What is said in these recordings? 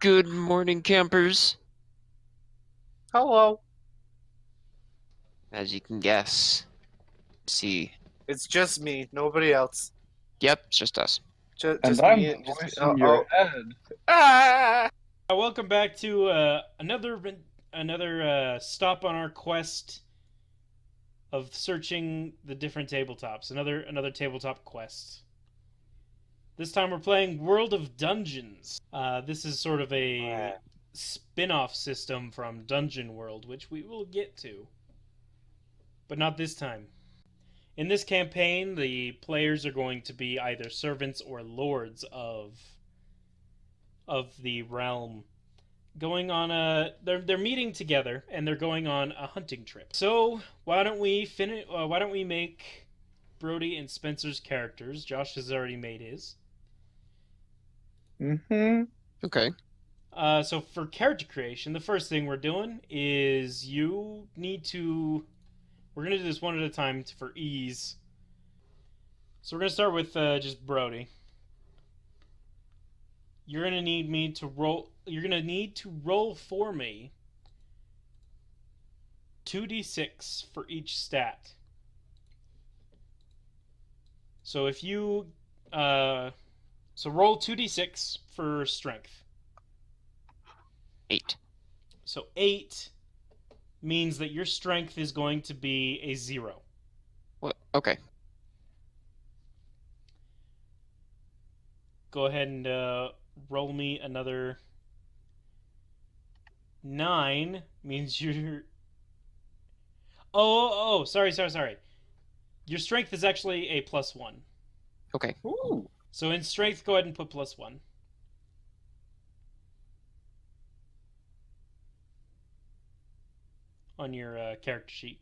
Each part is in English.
Good morning, campers. Hello. As you can guess, see, It's just me, nobody else. yep, it's just us. Just And I'm me. the Just me. voice in your head. Ah! Welcome back to another stop on our quest of searching the different tabletops. Another tabletop quest. This time we're playing World of Dungeons. This is sort of a spin-off system from Dungeon World, which we will get to, but not this time. In this campaign, the players are going to be either servants or lords of the realm, going on they're meeting together and they're going on a hunting trip. So why don't we make Brody and Spencer's characters? Josh has already made his. Okay. So for character creation, the first thing we're doing is we're gonna do this one at a time for ease. So we're gonna start with just Brody. You're gonna need to roll for me 2d6 for each stat. So if you roll 2d6 for strength. 8. So 8 means that your strength is going to be a 0. What? Okay. Go ahead and roll me another 9. Means you're... Sorry. Your strength is actually a +1. Okay. Ooh. So in strength, go ahead and put +1. On your character sheet,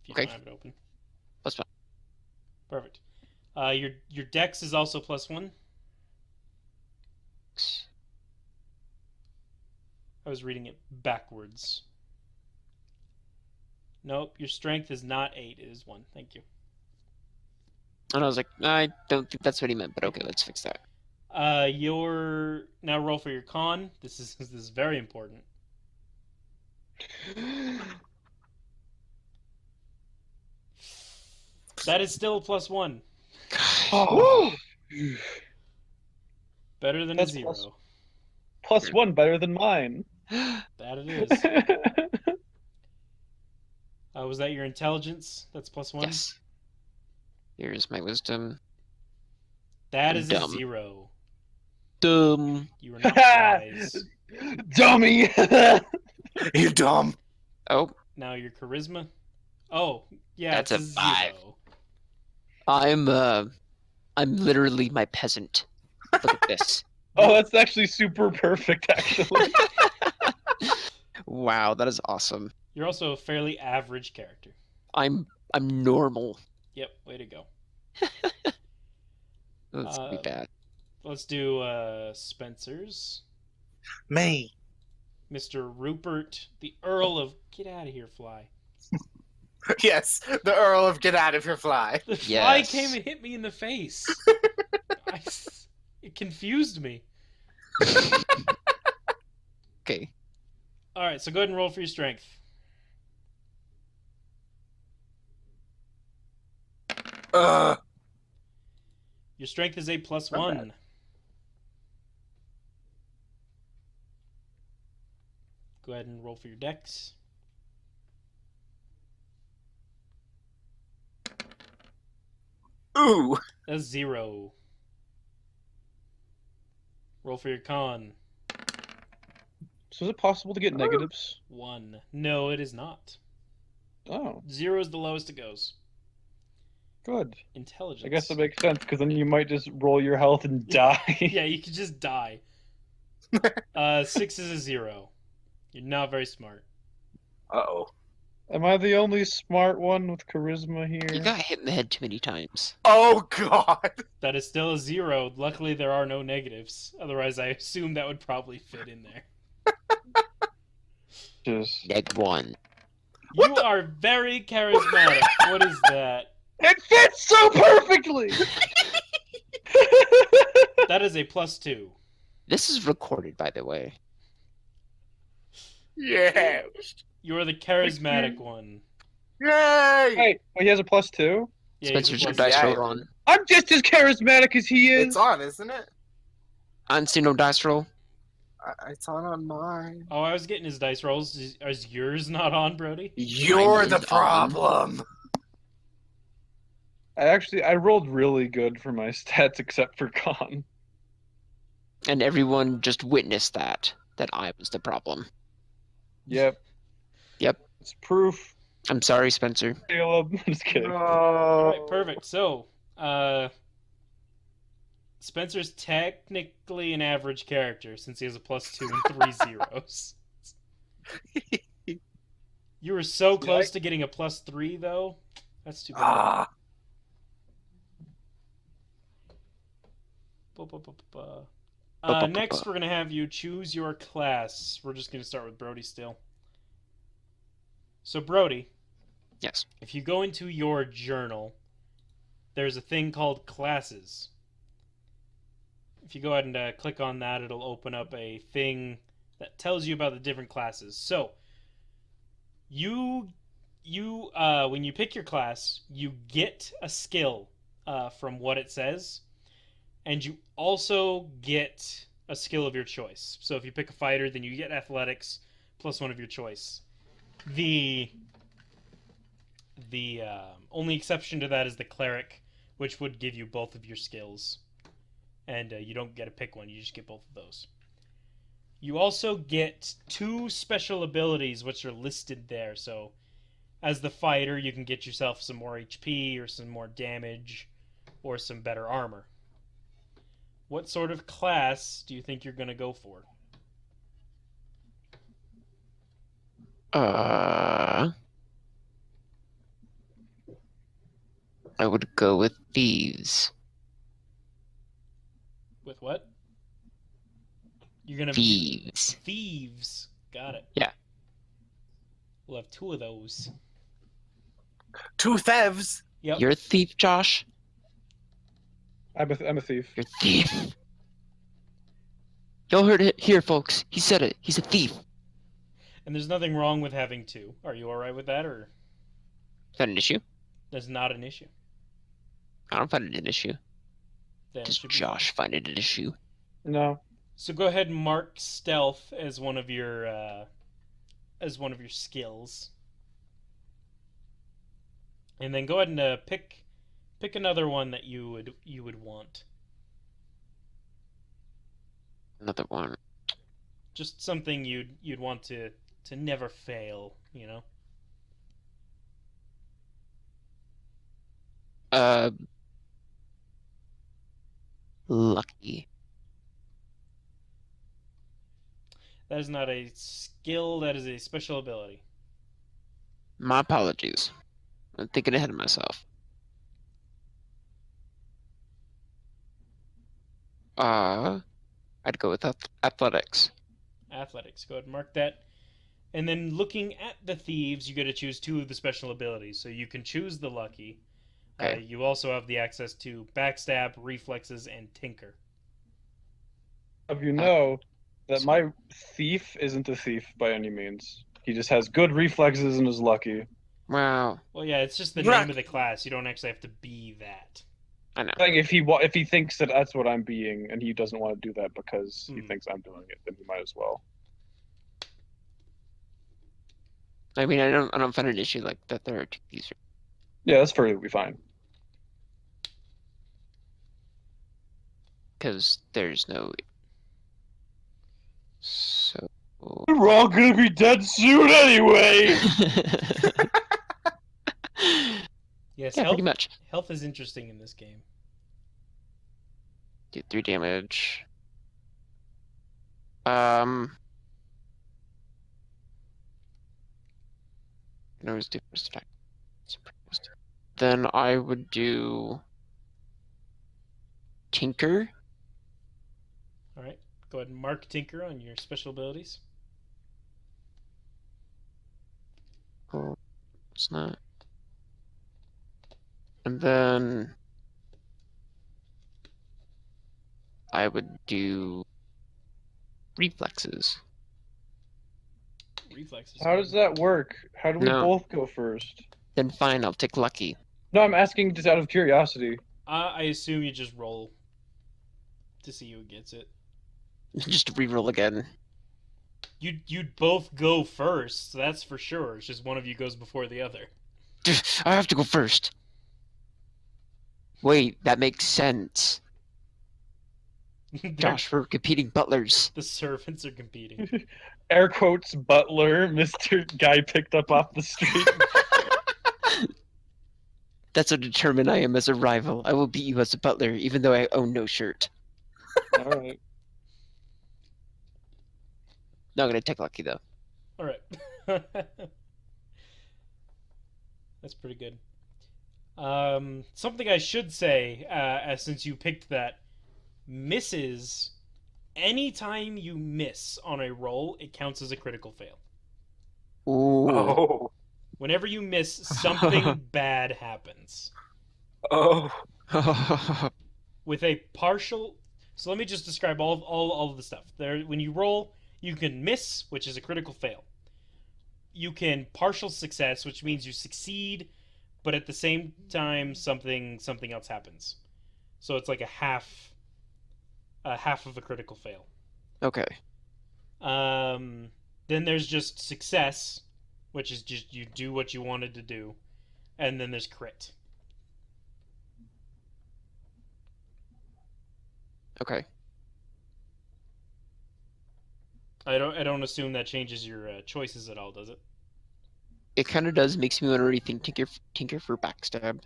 if you Okay. don't have it open. +1. Perfect. Your dex is also +1. I was reading it backwards. Nope, your strength is not 8, it is 1. Thank you. And I was like, I don't think that's what he meant, but okay, let's fix that. Now roll for your con. This is very important. That is still a +1. Oh, Better than That's a 0. +1 better than mine. That it is. Was that your intelligence? That's +1? Yes. Here's my wisdom. That I'm is dumb. a 0. Dumb. You are not wise. Dummy! You dumb. Oh, Now your charisma. Oh, yeah, That's it's a 5. 0. I'm literally my peasant. Look at this. Oh, that's actually super perfect, actually. Wow, that is awesome. You're also a fairly average character. I'm normal. Yep, way to go. That's gonna be bad. Let's do Spencer's. Me. Mr. Rupert, the Earl of... Get out of here, fly. Yes, the Earl of Get Out of Your Fly. The fly Yes. came and hit me in the face. It confused me. Okay. Alright, so go ahead and roll for your strength. Your strength is a +1. bad. Go ahead and roll for your dex. Ooh. That's 0. Roll for your con. So is it possible to get negatives? 1. No, it is not. Oh, 0 is the lowest it goes. good. Intelligence. I guess that makes sense, because then you might just roll your health and die. Yeah, you could just die. 6 is a 0. You're not very smart. Uh-oh. Am I the only smart one with charisma You here? got hit in the head too many times. Oh, God. That is still a 0. Luckily, there are no negatives. Otherwise, I assume that would probably fit in there. Just... -1. You are very charismatic. What is that? It fits so perfectly! That is a +2. This is recorded, by the way. Yeah. You're the charismatic one. Yay! Wait, he has a +2? Yeah, he's a Spencer's your plus dice Yeah, roll I on. I'm just as charismatic as he is! It's on, isn't it? I didn't see no dice roll. It's on mine. Oh, I was getting his dice rolls. Is yours not on, Brody? You're Mine the is on. problem. I rolled really good for my stats except for con. And everyone just witnessed that I was the problem. Yep. Yep. It's proof. I'm sorry, Spencer. Caleb. I'm just kidding. No. Alright, perfect. So, Spencer's technically an average character since he has a +2 and 3 zeros. You were so close to getting a +3, though. That's too bad. Ah. Next, we're going to have you choose your class. We're just going to start with Brody still. So, Brody, Yes. if you go into your journal, there's a thing called classes. If you go ahead and click on that, it'll open up a thing that tells you about the different classes. So, when you pick your class, you get a skill from what it says, and you also get a skill of your choice. So if you pick a fighter, then you get athletics plus one of your choice. The only exception to that is the cleric, which would give you both of your skills, and you don't get to pick one. You just get both of those. You also get 2 special abilities, which are listed there. So, as the fighter, you can get yourself some more HP, or some more damage, or some better armor. What sort of class do you think you're going to go for? I would go with thieves. With what? You're going to Thieves. Thieves. Got it. Yeah. We'll have 2 of those. 2 thieves. Yep. You're a thief, Josh? I'm a thief. You're a thief. Y'all heard it here, folks. He said it. He's a thief. And there's nothing wrong with having 2. Are you alright with that, or? Is that an issue? That's not an issue. I don't find it an issue. Then it Does should be Josh find it an issue? No. So go ahead and mark stealth as one of your skills, and then go ahead and pick another one that you would want. Another one. Just something you'd want to never fail, you know. Lucky. That is not a skill. That is a special ability. My apologies. I'm thinking ahead of myself. I'd go with athletics. Athletics. Go ahead and mark that. And then looking at the thieves, you get to choose 2 of the special abilities. So you can choose the lucky. Okay. You also have the access to backstab, reflexes, and tinker. Have you know that my thief isn't a thief by any means. He just has good reflexes and is lucky. Wow. Well, yeah, it's just the Right. name of the class. You don't actually have to be that. I know. Like if he thinks that that's what I'm being and he doesn't want to do that because he thinks I'm doing it, then he might as well. I mean, I don't find an issue like that. There are 2 thieves. Yeah, that's perfectly fine. Because there's no. So. We're all gonna be dead soon anyway. Yes, Yeah, health, pretty much. health is interesting in this game. Do 3 damage. You can always do first attack. Then I would do Tinker. All right, go ahead and mark Tinker on your special abilities. Oh, it's not. And then I would do reflexes. reflexes. How does that work? How do we No. both go first? Then fine, I'll take lucky. No, I'm asking just out of curiosity. I assume you just roll to see who gets it. Just reroll again. You'd both go first, so that's for sure. It's just one of you goes before the other. I have to go first. Wait, that makes sense. Josh, we're competing butlers. The servants are competing. Air quotes butler, Mr. Guy picked up off the street. That's how determined I am as a rival. I will beat you as a butler, even though I own no shirt. Alright. No, I'm gonna take lucky though. Alright. That's pretty good. Something I should say, since you picked that, misses. Anytime you miss on a roll, it counts as a critical fail. Ooh. Oh. Whenever you miss, something bad happens. Oh. With a partial... So let me just describe all of the stuff. There, when you roll, you can miss, which is a critical fail. You can partial success, which means you succeed, but at the same time, something else happens. So it's like a half of a critical fail. Okay. Then there's just success, which is just you do what you wanted to do, and then there's crit. Okay. I don't assume that changes your choices at all, does it? It kind of does. Makes me want to rethink Tinker for backstab.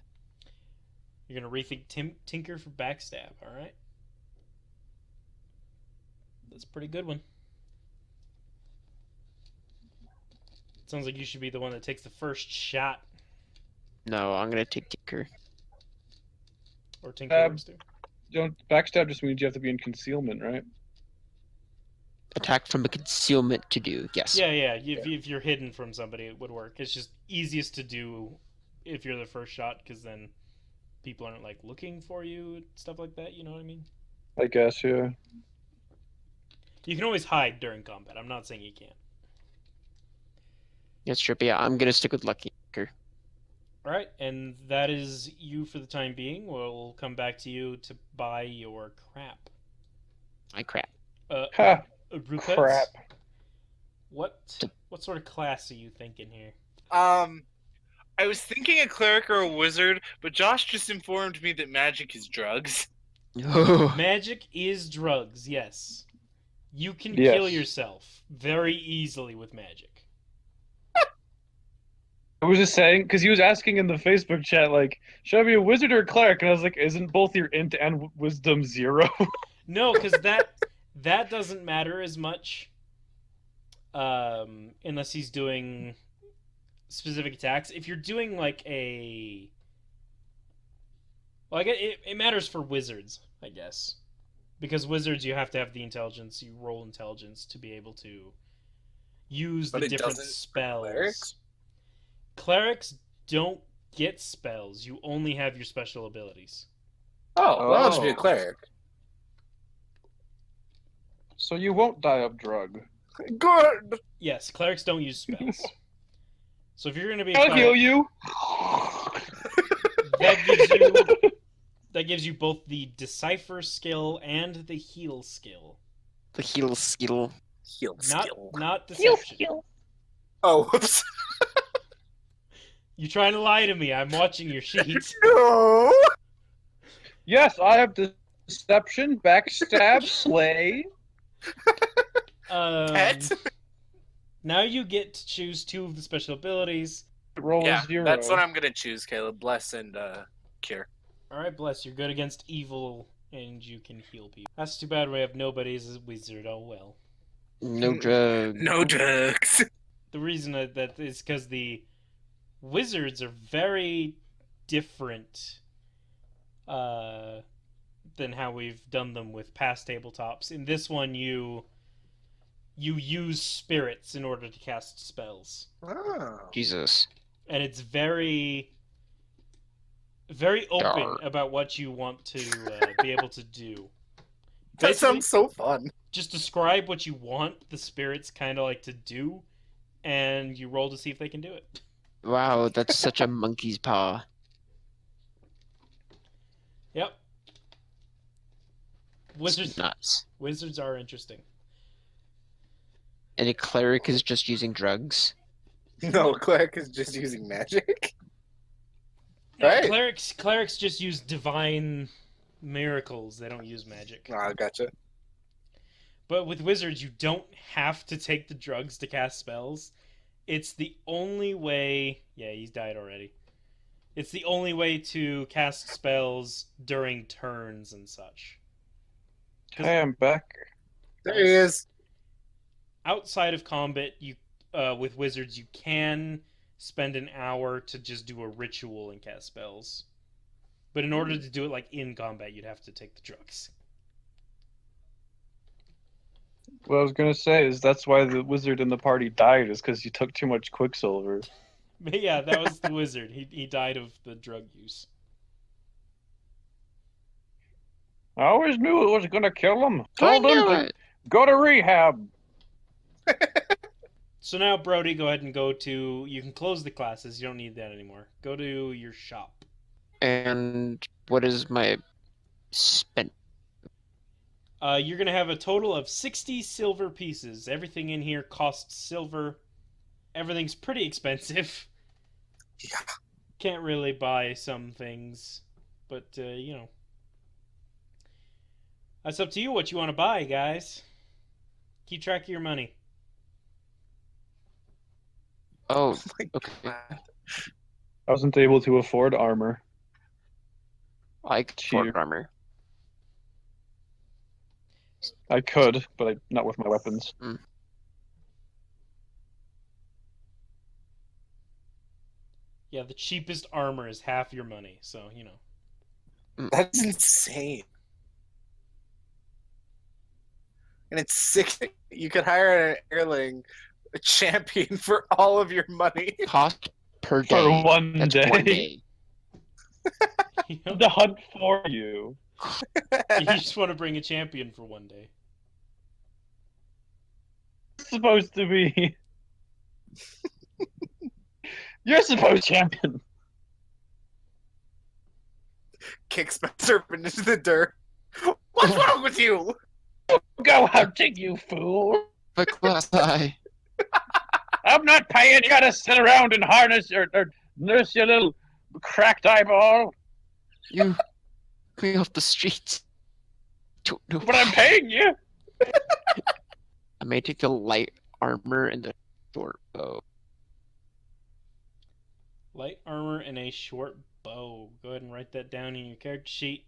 You're gonna rethink Tinker for backstab, all right? That's a pretty good one. Sounds like you should be the one that takes the first shot. No, I'm gonna take Tinker. Or Tinker works too. Don't backstab just means you have to be in concealment, right? Attack from a concealment to do. Yes. Yeah. If you're hidden from somebody, it would work. It's just easiest to do if you're the first shot, because then people aren't like looking for you and stuff like that. You know what I mean? I guess, yeah. You can always hide during combat. I'm not saying you can't. That's true. But yeah, I'm gonna stick with Lucky Tinker. All right, and that is you for the time being. We'll come back to you to buy your crap. My crap. Ha! Rupert, Crap. what sort of class are you thinking here? I was thinking a cleric or a wizard, but Josh just informed me that magic is drugs. Magic is drugs, yes. You can Yes. kill yourself very easily with magic. I was just saying, because he was asking in the Facebook chat, like, should I be a wizard or a cleric? And I was like, isn't both your int and wisdom 0? No, because that doesn't matter as much, unless he's doing specific attacks. If you're doing like a, well, I guess it matters for wizards, I guess, because wizards you have to have the intelligence. You roll intelligence to be able to use the But it different doesn't for spells. clerics? Clerics don't get spells. You only have your special abilities. Oh, well, I'll just be a Oh. cleric. So you won't die of drug. Good! Yes, clerics don't use spells. So if you're going to be a I'll heal cleric, you! that gives you both the decipher skill and the heal skill. The heal skill. Heal Not skill. not deception. Oh, whoops. You trying to lie to me? I'm watching your sheets. No! Yes, I have deception, backstab, slay. Pet? Now you get to choose 2 of the special abilities. Roll Yeah, a 0. that's what I'm gonna choose, Caleb. Bless and cure. All right, bless. You're good against evil, and you can heal people. That's too bad we have nobody as a wizard. Oh well. No drug. No drugs. The reason that is because the wizards are very different than how we've done them with past tabletops. In this one, you use spirits in order to cast spells, Oh. Jesus. and it's very open Darn. about what you want to be able to do. That sounds so fun. Just describe what you want the spirits kind of like to do, and you roll to see if they can do it. Wow, that's such a monkey's paw. Yep. It's nuts. Wizards are interesting. And a cleric is just using drugs. No, cleric is just using magic. No, Right. Clerics just use divine miracles. They don't use magic. Ah, gotcha. But with wizards, you don't have to take the drugs to cast spells. It's the only way... Yeah, he's died already. It's the only way to cast spells during turns and such. Hey, I'm back. There he is. Outside of combat, with wizards, you can spend an hour to just do a ritual and cast spells. But in order to do it like in combat, you'd have to take the drugs. What I was gonna say is that's why the wizard in the party died, is because he took too much quicksilver. But yeah, that was the wizard. He died of the drug use. I always knew it was gonna kill him. I Told him knew to it. go to rehab. So now, Brody, go ahead and go to... You can close the classes. You don't need that anymore. Go to your shop. And what is my spend? You're going to have a total of 60 silver pieces. Everything in here costs silver. Everything's pretty expensive. Yeah. Can't really buy some things. But, you know. That's up to you what you want to buy, guys. Keep track of your money. Oh, my okay. God. I wasn't able to afford armor. Like Cheater. sword armor. I could, but not with my weapons. Yeah, the cheapest armor is half your money, so, you know. That's insane. And it's sick. You could hire an airling, a champion for all of your money. Cost per day. For one That's day. 1 day. You know? The hunt for you. You just want to bring a champion for 1 day. It's supposed to be. You're supposed champion. Kicks my serpent into the dirt. What's wrong with you? Go hunting, you fool. But class I. I'm not paying you to sit around and harness or nurse your little cracked eyeball. You me off the streets. Don't know But I'm paying you. I may take the light armor and the short bow. Light armor and a short bow. Go ahead and write that down in your character sheet.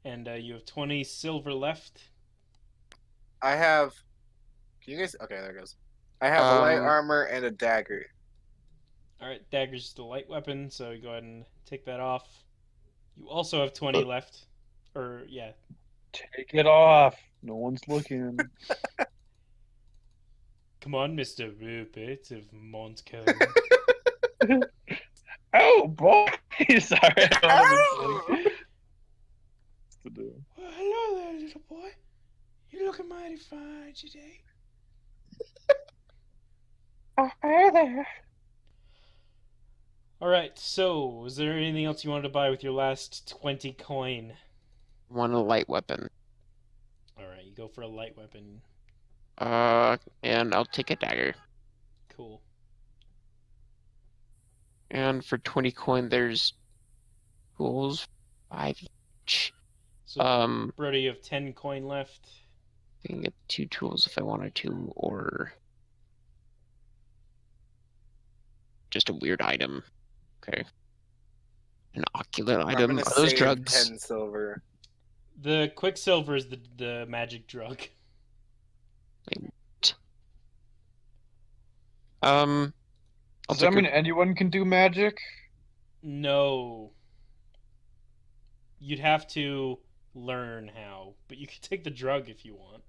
And you have 20 silver left. I have. Can you guys? Okay, there it goes. I have a light armor and a dagger. Alright, dagger's the light weapon, so you go ahead and take that off. You also have 20 left. Or, yeah. Take it off. No one's looking. Come on, Mr. Rupert of Montcalm. Oh boy! Sorry. I don't know what to do. Well, hello there, little boy. You're looking mighty fine today. Oh, hey there. Alright, so, was there anything else you wanted to buy with your last 20 coin? Want a light weapon. Alright, you go for a light weapon. And I'll take a dagger. Cool. And for 20 coin, there's tools, 5 each. So, Brody, you have 10 coin left. I can get 2 tools if I wanted to, or just a weird item. Okay. An ocular I'm item. gonna Are those save drugs? 10 silver. The quicksilver is the magic drug. I'll Does that take mean anyone can do magic? No. You'd have to learn how, but you can take the drug if you want.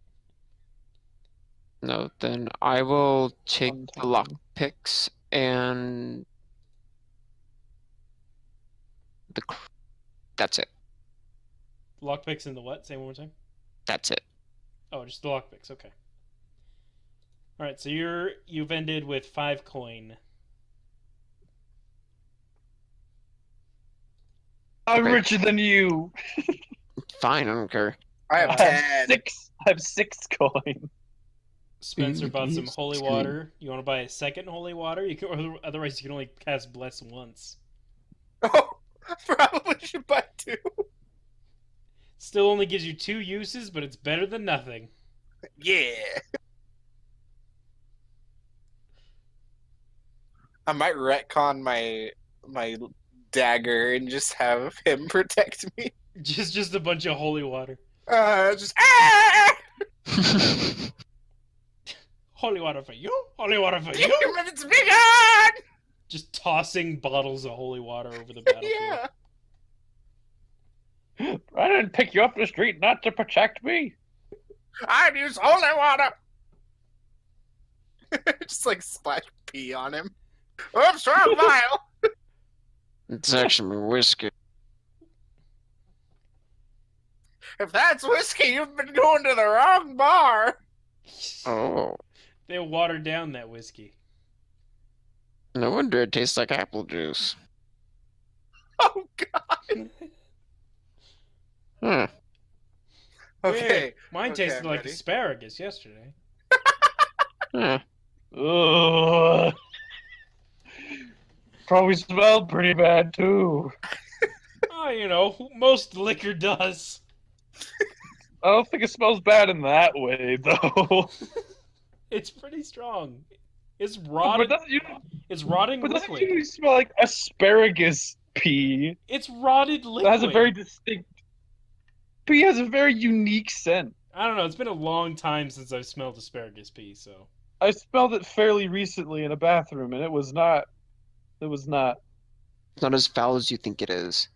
No, then I will take the Untitled. lock picks and that's it. Lockpicks in the what? Say one more time. That's it. Oh, just the lockpicks. Okay. All right, so you've ended with 5 coin. I'm Okay. richer than you. Fine, I don't care. I have Uh, I 10. have 6. I have 6 coin. Spencer bought some Yes, holy it's water. You want to buy a second holy water? You can, or otherwise you can only cast bless once. Oh, probably should buy 2. Still only gives you 2 uses, but it's better than nothing. Yeah. I might retcon my dagger and just have him protect me. Just a bunch of holy water. Just ah! Holy water for you. Holy water for you. Damn it, it's bigger! Just tossing bottles of holy water over the battlefield. Yeah. I didn't pick you up the street not to protect me. I'd use holy water. Just like splash pee on him. Oops, wrong vial. It's actually whiskey. If that's whiskey, you've been going to the wrong bar. Oh, They watered down that whiskey. no wonder it tastes like apple juice. Oh God. Huh. Okay. Weird. Mine Okay, tasted I'm like ready. asparagus yesterday. Huh. Ugh. Probably smelled pretty bad too. Oh, you know, most liquor does. I don't think it smells bad in that way though. It's pretty strong. It's but rotted. doesn't, It's rotting but doesn't liquid. usually smell like asparagus pee. It's rotted liquid. That has a very distinct. Pee has a very unique scent. I don't know. It's been a long time since I've smelled asparagus pea, so. I smelled it fairly recently in a bathroom, and it was not. It was not. It's not as foul as you think it is.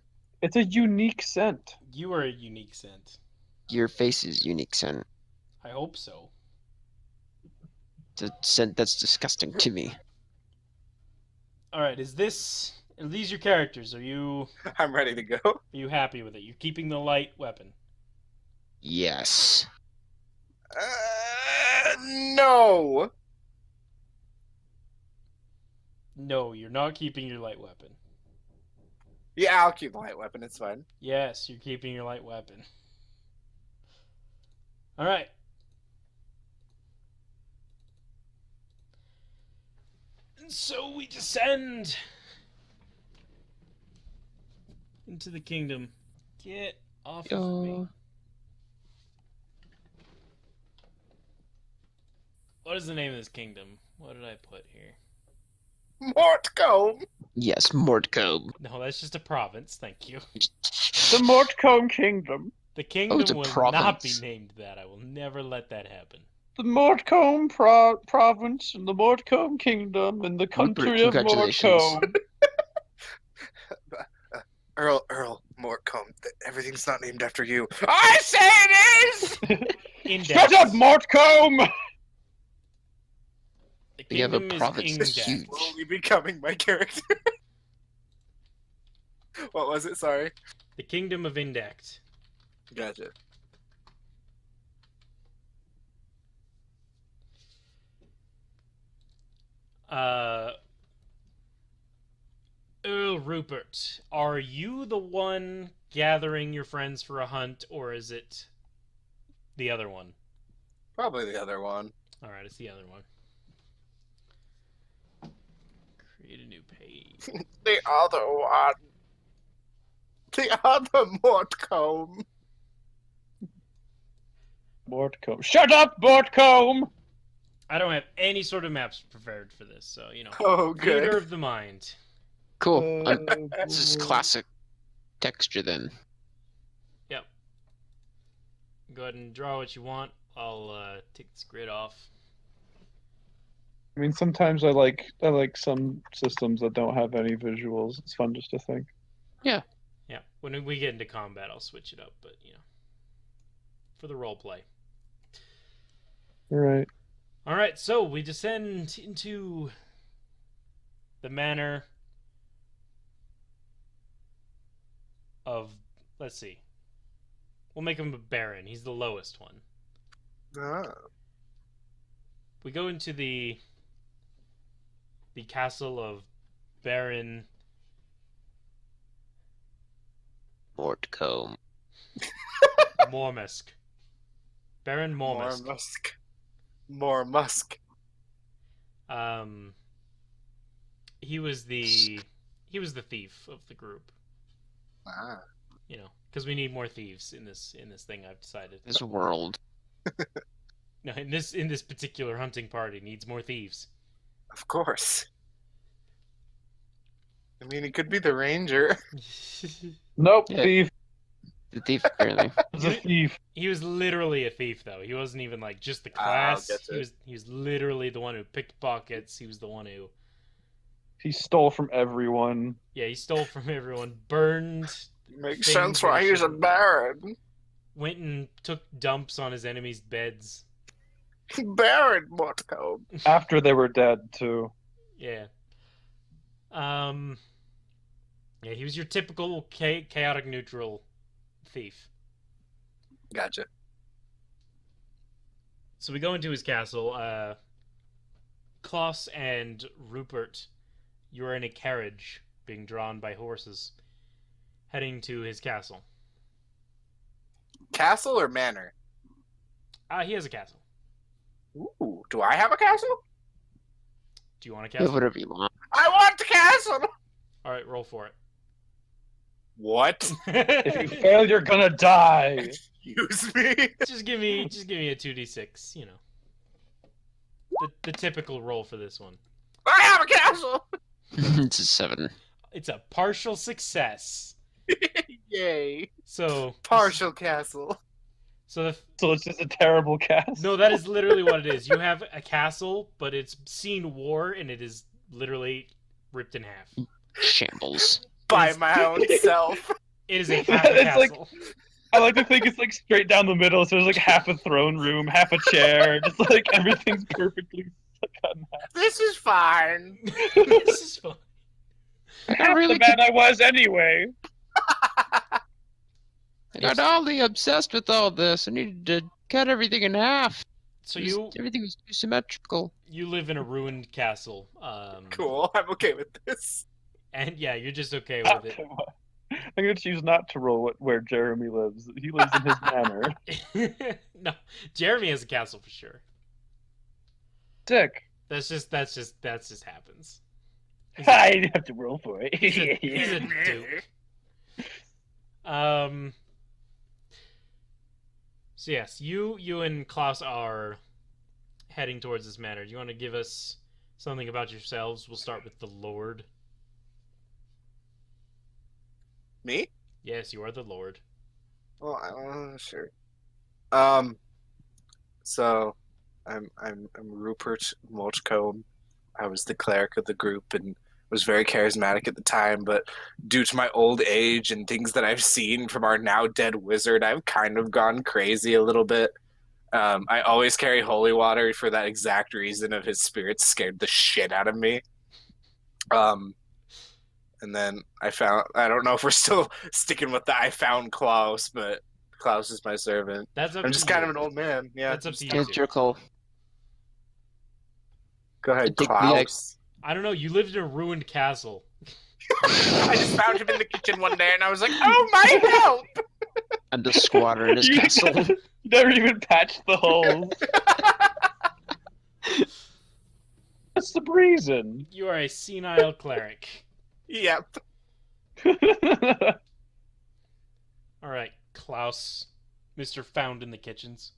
It's a unique scent. You are a unique scent. Your face is unique scent. I hope so. It's a scent that's disgusting to me. Alright, are these your characters? Are you I'm ready to go. happy with it? You're keeping the light weapon. Yes. No. No, you're not keeping your light weapon. Yeah, I'll keep the light weapon. It's fine. Yes, you're keeping your light weapon. Alright. And so we descend into the kingdom. Get off of me. What is the name of this kingdom? What did I put here? Mortcombe. Yes, Mordcobe. No, that's just a province, thank you. The Mortcombe Kingdom. The kingdom it's a will not be province. named that. I will never let that happen. The Mortcombe province and the Mortcombe Kingdom and the country of Congratulations. Mortcombe. Earl Mortcombe. Everything's not named after you. I say it is. Index. Shut up, Mortcombe! The You have a kingdom is province that's Index. huge. Slowly becoming my character. What was it? Sorry. The kingdom of Index. Gotcha. Earl Rupert, are you the one gathering your friends for a hunt, or is it the other one? Probably the other one. Alright, it's the other one. Create a new page. The other one. The other Mortcombe. Mortcombe. Shut up, Mortcombe! I don't have any sort of maps prepared for this, so, you know. Oh, Theater good. of the mind. Cool. Oh, This is boy. classic texture then. Yep. Go ahead and draw what you want. I'll take this grid off. I mean, sometimes I like some systems that don't have any visuals. It's fun just to think. Yeah, when we get into combat, I'll switch it up, but, you know, for the role play. Right. All right, so we descend into the manor of, let's see. We'll make him a baron. He's the lowest one. Ah. we go into the castle of Baron Mortcombe. Mormusk. Baron Mormusk. More Musk. He was the thief of the group. Ah. You know, because we need more thieves in this thing. I've decided. This world. No, in this particular hunting party needs more thieves. Of course. I mean, it could be the ranger. Nope, Yeah. thief. The thief, clearly. It's a thief. He was literally a thief, though. He wasn't even like just the I'll class. get to it. He was literally the one who picked pockets. He was the one who, He stole from everyone. yeah, he stole from everyone, burned, Makes Things sense why that he's a should- baron. went and took dumps on his enemies' beds. Baron Mortcombe. After they were dead, too. Yeah. Yeah, he was your typical chaotic neutral thief. Gotcha. So we go into his castle. Klaus and Rupert, you're in a carriage being drawn by horses, heading to his castle. Castle or manor? He has a castle. Ooh, do I have a castle? Do you want a Do castle? whatever you want. I want the castle! All right, roll for What? If you it. fail, you're gonna die. Excuse me? just give me a 2d6. You know, the typical roll for this one. I have a castle! It's a 7. It's a partial success. Yay. So Partial castle. So the So it's just a terrible cast. no, that is literally what it is. You have a castle, but it's seen war, and it is literally ripped in half. Shambles. By It's- my own self. It is a half a It's like- castle. I like to think it's like straight down the middle, so there's like half a throne room, half a chair, just like everything's perfectly cut in half. This is fine. This is fun. I really The man I was anyway. I got oddly obsessed with all this. I needed to cut everything in half. So you Everything was too symmetrical. live in a ruined castle. Cool. I'm okay with this. And yeah, you're just okay with it. I'm gonna choose not to roll where Jeremy lives. He lives in his manor. No, Jeremy has a castle for sure. Dick. That just happens. I didn't have to roll for it. He's a duke. So yes, you and Klaus are heading towards this manor. Do you want to give us something about yourselves? We'll start with the Lord. Me? Yes, you are the Lord. Well, I don't know. Sure. So, I'm Rupert Molchcombe. I was the cleric of the group and was very charismatic at the time, but due to my old age and things that I've seen from our now dead wizard, I've kind of gone crazy a little bit. I always carry holy water for that exact reason of his spirits scared the shit out of me. And then I don't know if we're still sticking with I found Klaus, but Klaus is my servant. That's up I'm to just you. kind of an old man. Yeah. That's up to you. It's your call. Go ahead, Take the Klaus. I don't know. You lived in a ruined castle. I just found him in the kitchen one day and I was like, oh, my help! And the squatter in his You castle. never even patched the holes. What's the reason? You are a senile cleric. Yep. All right, Klaus, Mr. Found in the Kitchens.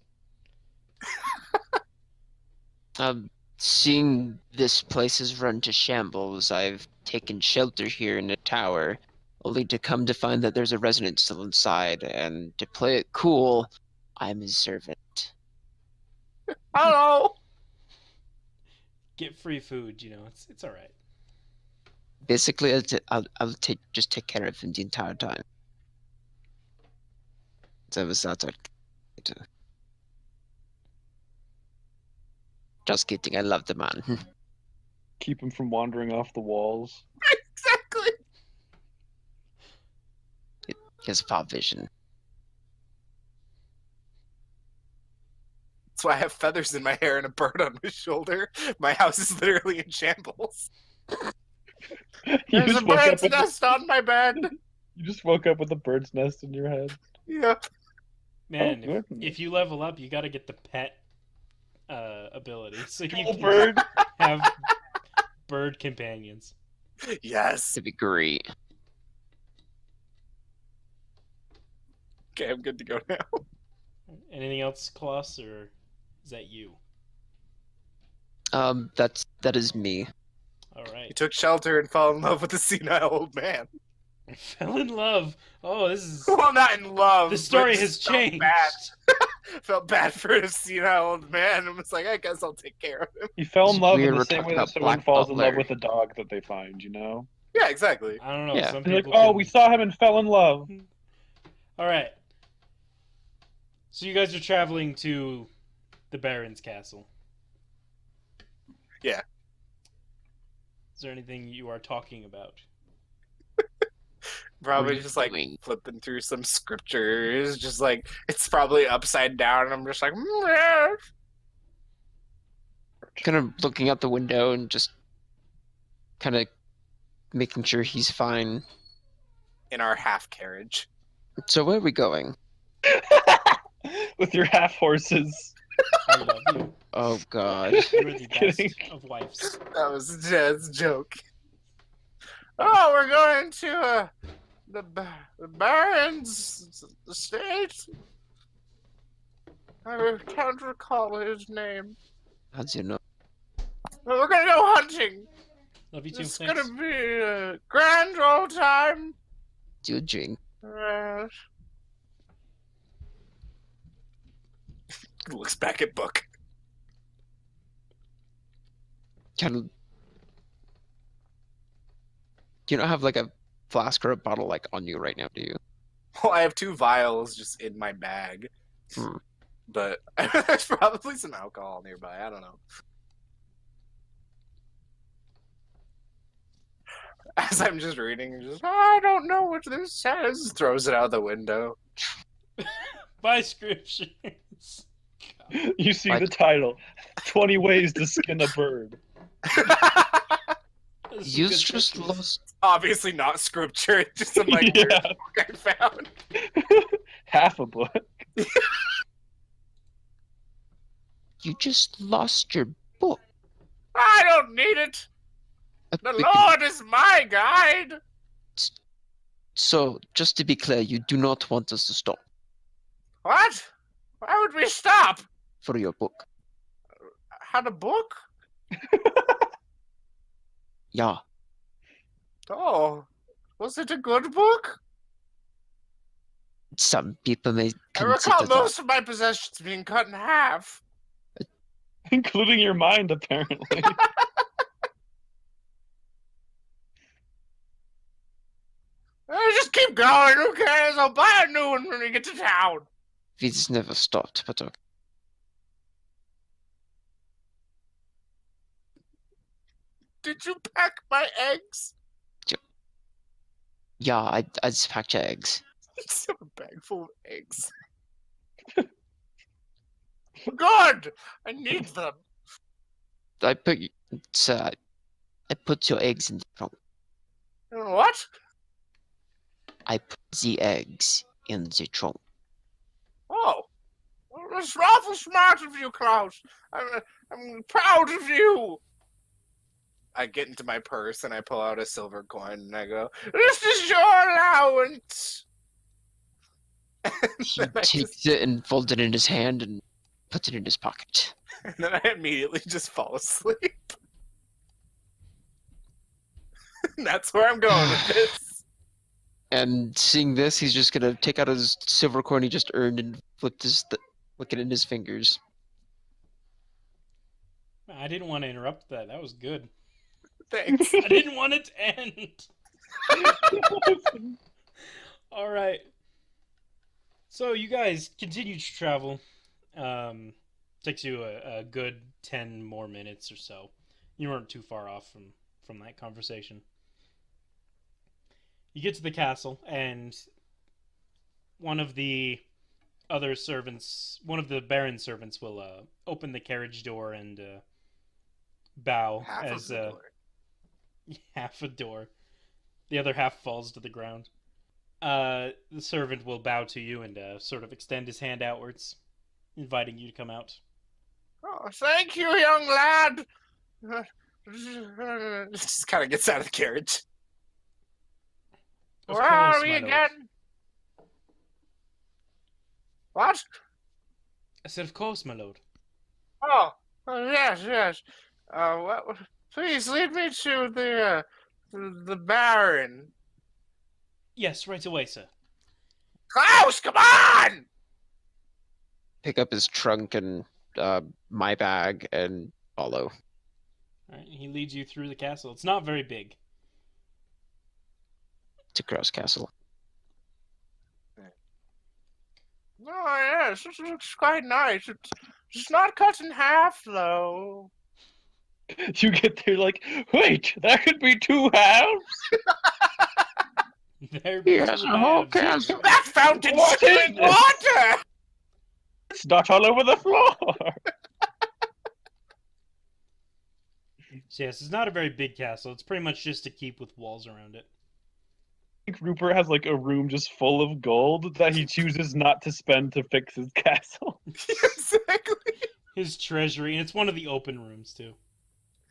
Seeing this place is run to shambles, I've taken shelter here in a tower, only to come to find that there's a resident still inside, and to play it cool, I'm his servant. Hello. Get free food, you know. It's all right. Basically, I'll just take care of him the entire time. That's what. Just kidding. I love the man. Keep him from wandering off the walls. Exactly. He has far vision. It's That's why I have feathers in my hair and a bird on my shoulder. My house is literally in shambles. You There's a just woke up bird's with nest on my bed. you just woke up with a bird's nest in your head. Yep. Man, Oh, goodness. if you level up, you got to get the pet ability, so you Cool can bird. have bird companions. Yes. That'd be great. Okay, I'm good to go now. Anything else, Kloss, or is that you? That is me. All He right. took shelter and fell in love with a senile old man. Fell in love. Oh, this is Well, not in love. the story but has just felt changed. Bad. Felt bad for a senile old man and was like, I guess I'll take care of him. He fell in It's love in weird the we're same talking way that about someone Black falls in love Butler. with a dog that they find, you know? Yeah, exactly. I don't know. Yeah. Some They're like, people. oh, can- we saw him and fell in love. All right. So you guys are traveling to the Baron's castle. Yeah. Is there anything you are talking about? Probably you just like doing? flipping through some scriptures, just like it's probably upside down. And I'm just like, yeah. Kind of looking out the window and just kind of making sure he's fine. In our half carriage. So where are we going? With your half horses. I love you. Oh God. You are the best Kidding. of wives. That was just a joke. Oh, we're going to the Baron's estate. I can't recall his name. How'd you know? But we're gonna go hunting. Love you too. It's Thanks. gonna be a grand old time. Do you drink? Looks back at book. Kind of. You don't have like a flask or a bottle like on you right now, do you? Well, I have 2 vials just in my bag. Hmm. But there's probably some alcohol nearby. I don't know. As I'm just reading, I don't know what this says. Throws it out the window. By scriptures. You see Like- the title 20 Ways to Skin a Bird. That's You good just scriptures. lost. Obviously not scripture. It's just some like Yeah. weird book I found. Half a book. You just lost your book. I don't need it. The We can- Lord is my guide. So, just to be clear, you do not want us to stop What? Why would we stop? for your book. Had a book? Yeah. Oh, was it a good book? Some people may I recall consider that. most of my possessions being cut in half. Including your mind, apparently. Just keep going. Who cares? I'll buy a new one when we get to town. It's never stopped, but okay. Did you pack my eggs? Yeah, I just packed your eggs. I just have a bag full of eggs. Good. I need them. I put I put your eggs in the trunk. What? I put the eggs in the trunk. Oh, well, that's awful smart of you, Klaus. I'm proud of you. I get into my purse and I pull out a silver coin and I go, "This is your allowance." He then I takes it and folds it in his hand and puts it in his pocket. And then I immediately just fall asleep. That's where I'm going with this. And seeing this, he's just gonna take out his silver coin he just earned and flip it in his fingers. I didn't want to interrupt that. That was good. Thanks. I didn't want it to end. All right. So you guys continue to travel. Takes you a good 10 more minutes or so. You weren't too far off from that conversation. You get to the castle, and one of the other servants, one of the Baron's servants, will open the carriage door and bow Half as of the door. half a door. The other half falls to the ground. The servant will bow to you and sort of extend his hand outwards, inviting you to come out. Oh, thank you, young lad. Just kind of gets out of the carriage. Of Where are course, we my lord. again? What? I said, of course, my lord. Oh, yes. Please lead me to the Baron. Yes, right away, sir. Klaus, come on! Pick up his trunk and my bag and follow. All right, he leads you through the castle. It's not very big. To Cross Castle. Oh, yes, this looks quite nice. It's not cut in half, though. You get there like, wait, that could be two halves? There be Yes, two a whole halves. castle. That fountain's What is spilling this? water! It's not all over the floor. So yes, it's not a very big castle. It's pretty much just to keep with walls around it. I think Rupert has like a room just full of gold that he chooses not to spend to fix his castle. Exactly. His treasury, and it's one of the open rooms too.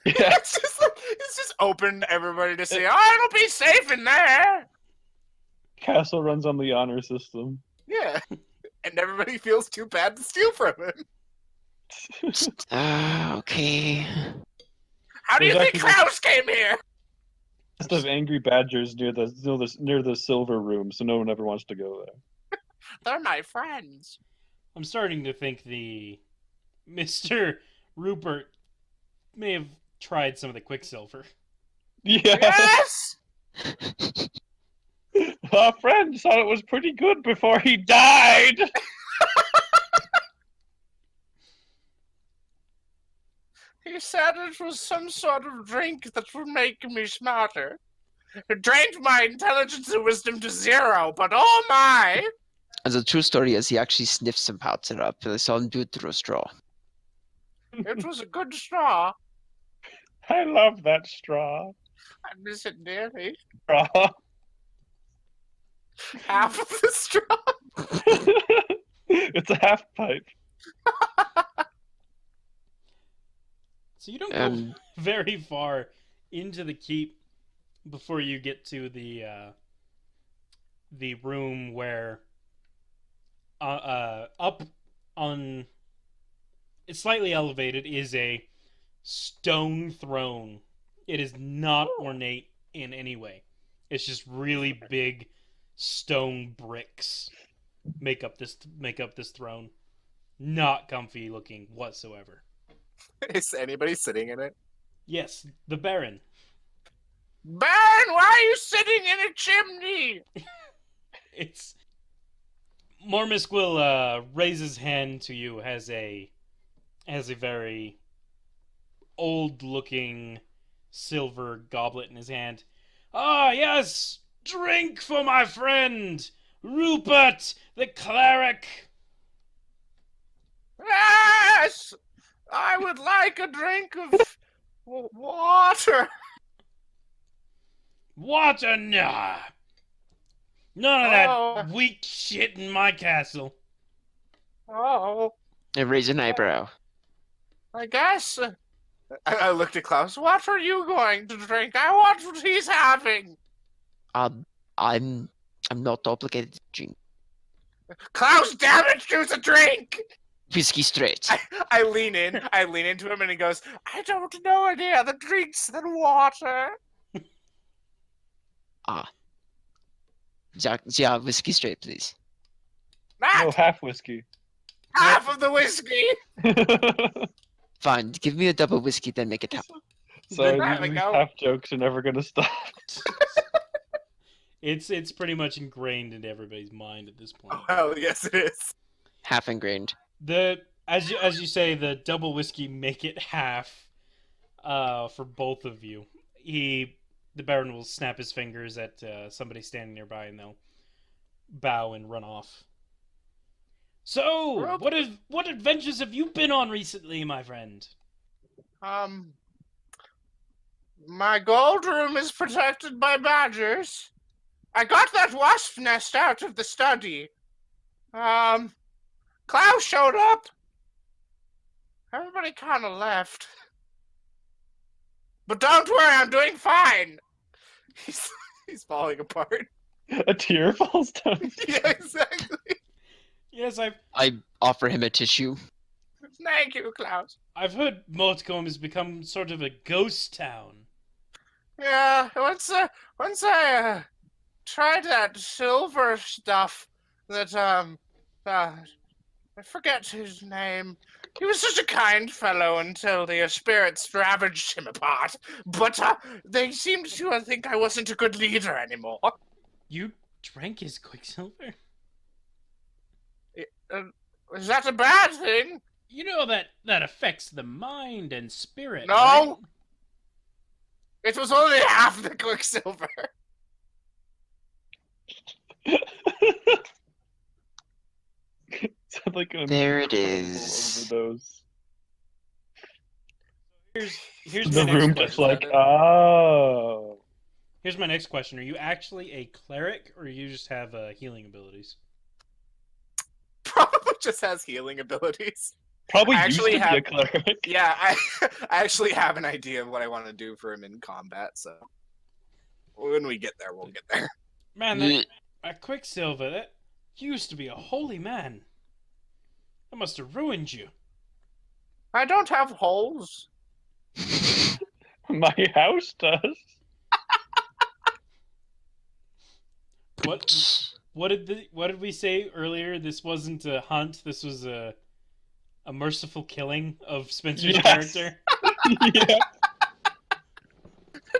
Yeah. It's just open to everybody to see. Oh, it'll be safe in there. Castle runs on the honor system. Yeah, and everybody feels too bad to steal from him. Okay. How do you There's think actually- Klaus came here? List of angry badgers near the silver room, so no one ever wants to go there. They're my friends. I'm starting to think the Mr. Rupert may have tried some of the Quicksilver. Yeah. Yes. Our friend thought it was pretty good before he died. He said it was some sort of drink that would make me smarter. It drained my intelligence and wisdom to 0, but oh my! And the true story is he actually sniffed some pouts it up, and I saw him do it through a straw. It was a good straw. I love that straw. I miss it dearly. Straw. Half of the straw. It's a half pipe. So you don't go And very far into the keep before you get to the room where up on it's slightly elevated is a stone throne. It is not ornate in any way. It's just really big stone bricks make up this throne. Not comfy looking whatsoever. Is anybody sitting in it? Yes, the Baron. Baron, why are you sitting in a chimney? It's Mormisk will raise his hand to you, has a very old looking silver goblet in his hand. Ah, yes! Drink for my friend Rupert the cleric. Yes! I would like a drink of water. Water, nah. None of Oh. that weak shit in my castle. Oh, I raise an eyebrow. I guess. I looked at Klaus. What are you going to drink? I want what he's having. I'm not obligated to drink Klaus, damn it, choose a drink. whiskey straight. I lean into him, and he goes, I don't know any other drinks than water. Yeah, whiskey straight, please. Matt, No, half whiskey. half of the whiskey. Fine, give me a double whiskey, then make it half. Sorry, There we these go. half jokes are never gonna stop. It's pretty much ingrained into everybody's mind at this point. Oh, hell yes, it is. Half ingrained. As you say, the double whiskey make it half for both of you. The Baron will snap his fingers at somebody standing nearby, and they'll bow and run off. So, what adventures have you been on recently, my friend? My gold room is protected by badgers. I got that wasp nest out of the study. Klaus showed up. Everybody kind of left. But don't worry, I'm doing fine. He's falling apart. A tear falls down. Yeah, exactly. Yes, I offer him a tissue. Thank you, Klaus. I've heard Moldcomb has become sort of a ghost town. Yeah, once I tried that silver stuff that I forget his name. He was such a kind fellow until the spirits ravaged him apart. But they seemed to think I wasn't a good leader anymore. You drank his quicksilver? Is that a bad thing? You know that affects the mind and spirit. No. Right? It was only half the quicksilver. Sounds like There it is. Overdose. Here's The my next room question. just like, oh. Here's my next question. Are you actually a cleric, or you just have healing abilities? Probably just has healing abilities. Probably I used actually to be a cleric. Yeah, I actually have an idea of what I want to do for him in combat, so when we get there, we'll get there. Man, that quicksilver, that used to be a holy man. That must have ruined you. I don't have holes. My house does. What did we say earlier? This wasn't a hunt. This was a merciful killing of Spencer's character. Yeah.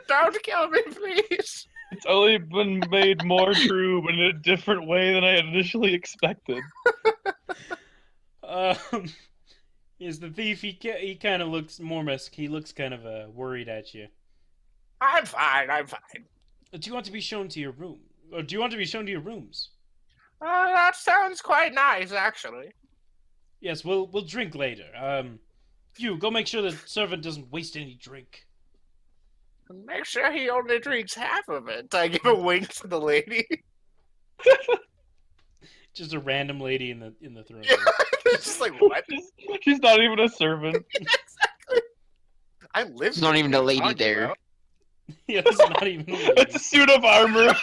Don't kill me, please. It's only been made more true, but in a different way than I had initially expected. Is the thief? He kind of looks more he looks kind of worried at you. I'm fine. Do you want to be shown to your room? Or do you want to be shown to your rooms? That sounds quite nice, actually. Yes, we'll drink later. Phew, go make sure the servant doesn't waste any drink. Make sure he only drinks half of it. I give a wink to the lady. Just a random lady in the throne. It's just like, what? She's not even a servant. Exactly. I live. There's not even a lady there. Yeah, it's not even a lady. It's a suit of armor.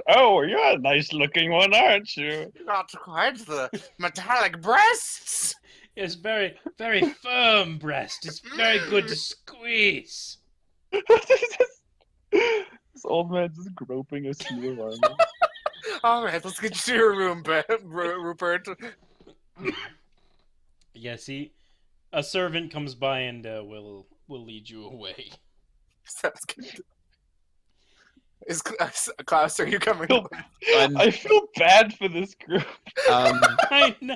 Oh, you're a nice looking one, aren't you? Not quite the metallic breasts. It's very, very firm breast. It's very good to squeeze. This old man just groping a suit of armor. All right, let's get you to your room, Rupert. Yes, a servant comes by and will lead you away. Sounds good. Is Klaus, are you coming? I feel bad for this group. I know.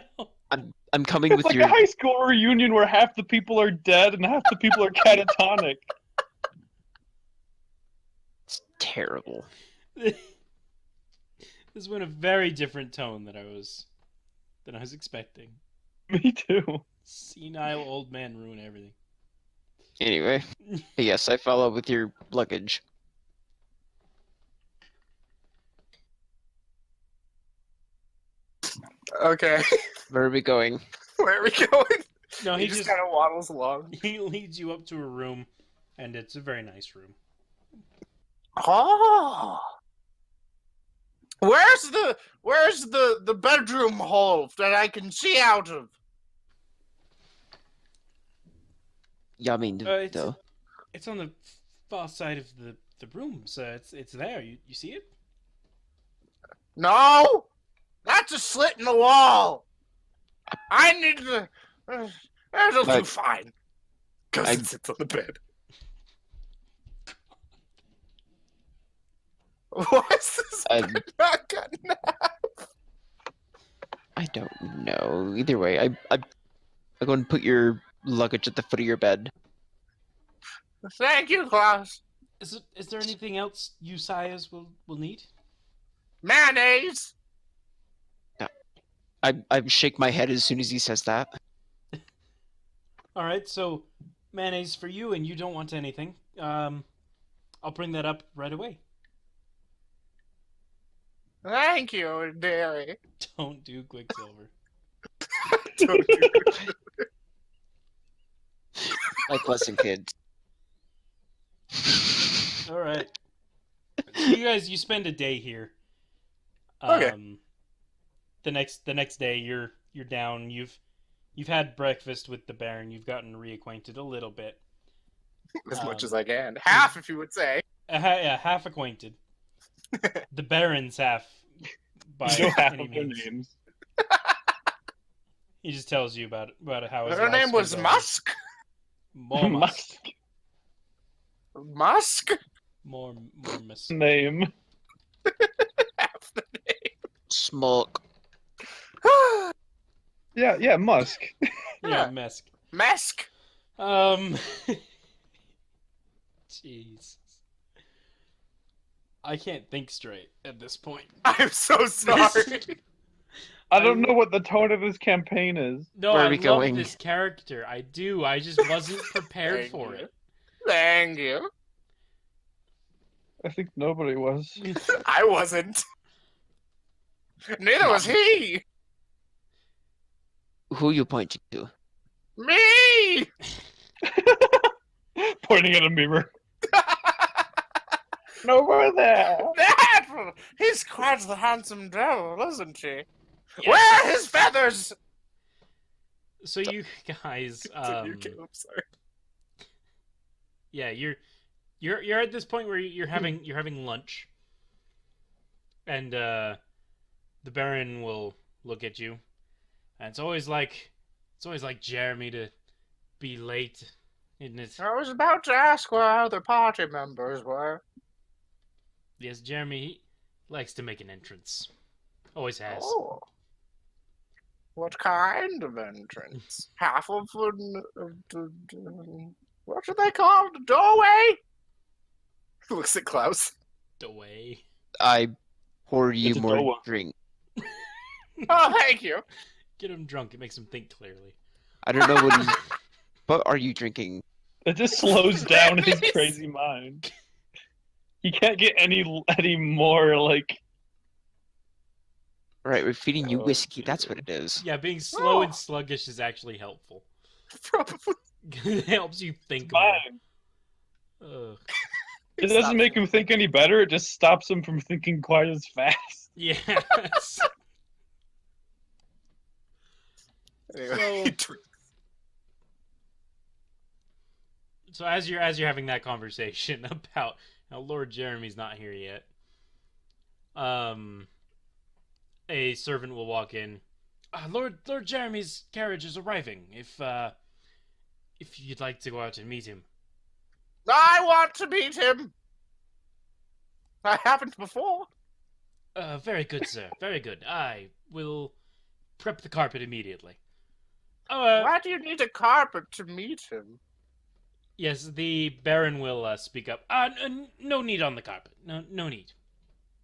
I'm coming It's with like your. a high school reunion where half the people are dead and half the people are catatonic. It's terrible. This went a very different tone than I was expecting. Me too. Senile old man ruin everything. Anyway, yes, I follow with your luggage. Okay. Where are we going? Where are we going? No, He just kind of waddles along. he leads you up to a room, and it's a very nice room. Oh. Where's the bedroom hole that I can see out of? Yeah, I mean, It's on the far side of the room, so it's there. You see it? No, that's a slit in the wall. I need to. That'll do fine. Because it sits on the bed. Why is this not cut in half? I don't know. Either way, I go and put your luggage at the foot of your bed. Thank you, Klaus. Is there anything else you sires will need? Mayonnaise! I shake my head as soon as he says that. All right, so mayonnaise for you, and you don't want anything. I'll bring that up right away. Thank you, dearie. Don't do Quicksilver. Don't do Like listen, kids. All right. So you spend a day here. Okay. The next day you're down. You've had breakfast with the Baron. You've gotten reacquainted a little bit. As much as I can. Half, if you would say. Yeah, half acquainted. The Baron's half by You know half any of their means. names. He just tells you about how his Her life's name been was going. Musk. More Musk. Musk? More Musk. Name. Half the Smoke. name. Yeah, Musk. Yeah, Musk. Musk. Jeez. I can't think straight at this point. I'm so sorry. I don't know what the tone of this campaign is. No, Where are I we love going? this character. I do. I just wasn't prepared Thank for you. it. Thank you. I think nobody was. I wasn't. Neither was he. Who you pointing to? Me. Pointing at a mirror. Over there. That. He's quite the handsome devil, isn't he? Yes. Where are his feathers? So you guys, I'm sorry. yeah, you're at this point where you're having lunch, and the Baron will look at you, and it's always like Jeremy to be late, isn't it? I was about to ask where other party members were. Yes, Jeremy he likes to make an entrance, always has. Oh. What kind of entrance? Half of what do they call it? Doorway? Looks at Klaus. The way. I pour you It's a more Doa. drink. Oh, thank you. Get him drunk. It makes him think clearly. I don't know what. What are you drinking? It just slows down his crazy mind. He can't get any more like. Right, we're feeding you Oh, whiskey. That's what it is. Yeah, being slow Oh. and sluggish is actually helpful. Probably. It helps you think Fine. more. Ugh. It doesn't make him think any better. It just stops him from thinking quite as fast. Yes. Anyway, So as you're having that conversation about how Lord Jeremy's not here yet, a servant will walk in. Lord Jeremy's carriage is arriving. If you'd like to go out and meet him. I want to meet him. That happened before. Very good, sir. Very good. I will prep the carpet immediately. Why do you need a carpet to meet him? Yes, the Baron will speak up. No need on the carpet. No need.